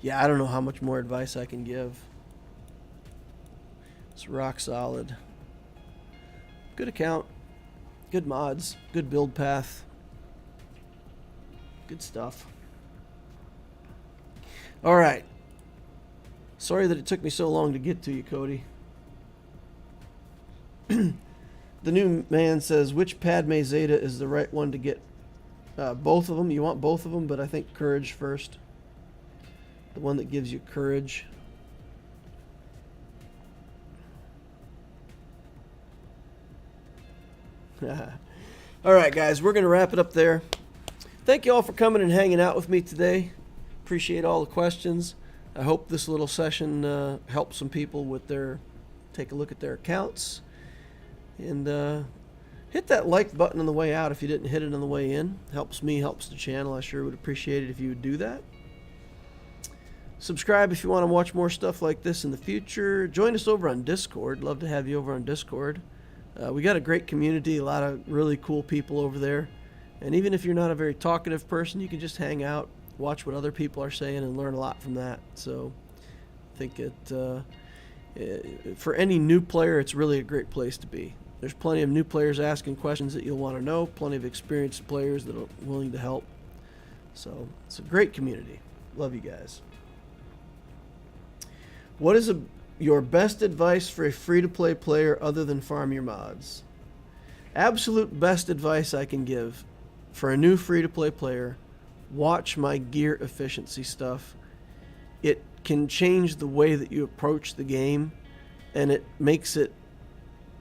Yeah, I don't know how much more advice I can give. It's rock solid. Good account. Good mods. Good build path. Good stuff. All right. Sorry that it took me so long to get to you, Cody. The new man says, which Padme Zeta is the right one to get? Both of them. You want both of them, but I think courage first. The one that gives you courage. All right, guys, we're going to wrap it up there. Thank you all for coming and hanging out with me today. Appreciate all the questions. I hope this little session helps some people with take a look at their accounts. And hit that like button on the way out if you didn't hit it on the way in. Helps me, helps the channel. I sure would appreciate it if you would do that. Subscribe if you want to watch more stuff like this in the future. Join us over on Discord. Love to have you over on Discord. We got a great community, a lot of really cool people over there. And even if you're not a very talkative person, you can just hang out, watch what other people are saying, and learn a lot from that. So I think for any new player, it's really a great place to be. There's plenty of new players asking questions that you'll want to know, plenty of experienced players that are willing to help. So it's a great community. Love you guys. What is your best advice for a free-to-play player other than farm your mods? Absolute best advice I can give for a new free-to-play player, watch my gear efficiency stuff. It can change the way that you approach the game, and it makes it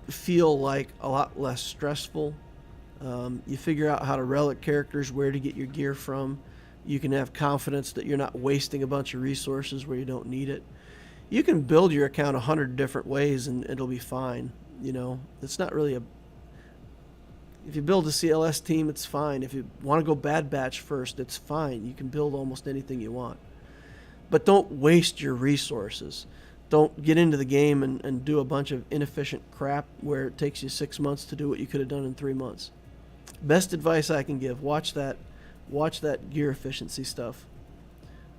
feel like a lot less stressful. You figure out how to relic characters, where to get your gear from. You can have confidence that you're not wasting a bunch of resources where you don't need it. You can build your account 100 different ways and it'll be fine. It's not really if you build a CLS team, it's fine. If you want to go bad batch first, it's fine. You can build almost anything you want. But don't waste your resources. Don't get into the game and do a bunch of inefficient crap where it takes you 6 months to do what you could have done in 3 months. Best advice I can give, watch that gear efficiency stuff.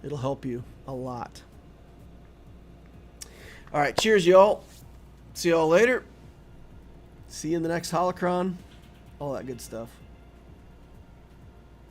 It'll help you a lot. All right, cheers, y'all. See y'all later. See you in the next holocron. All that good stuff.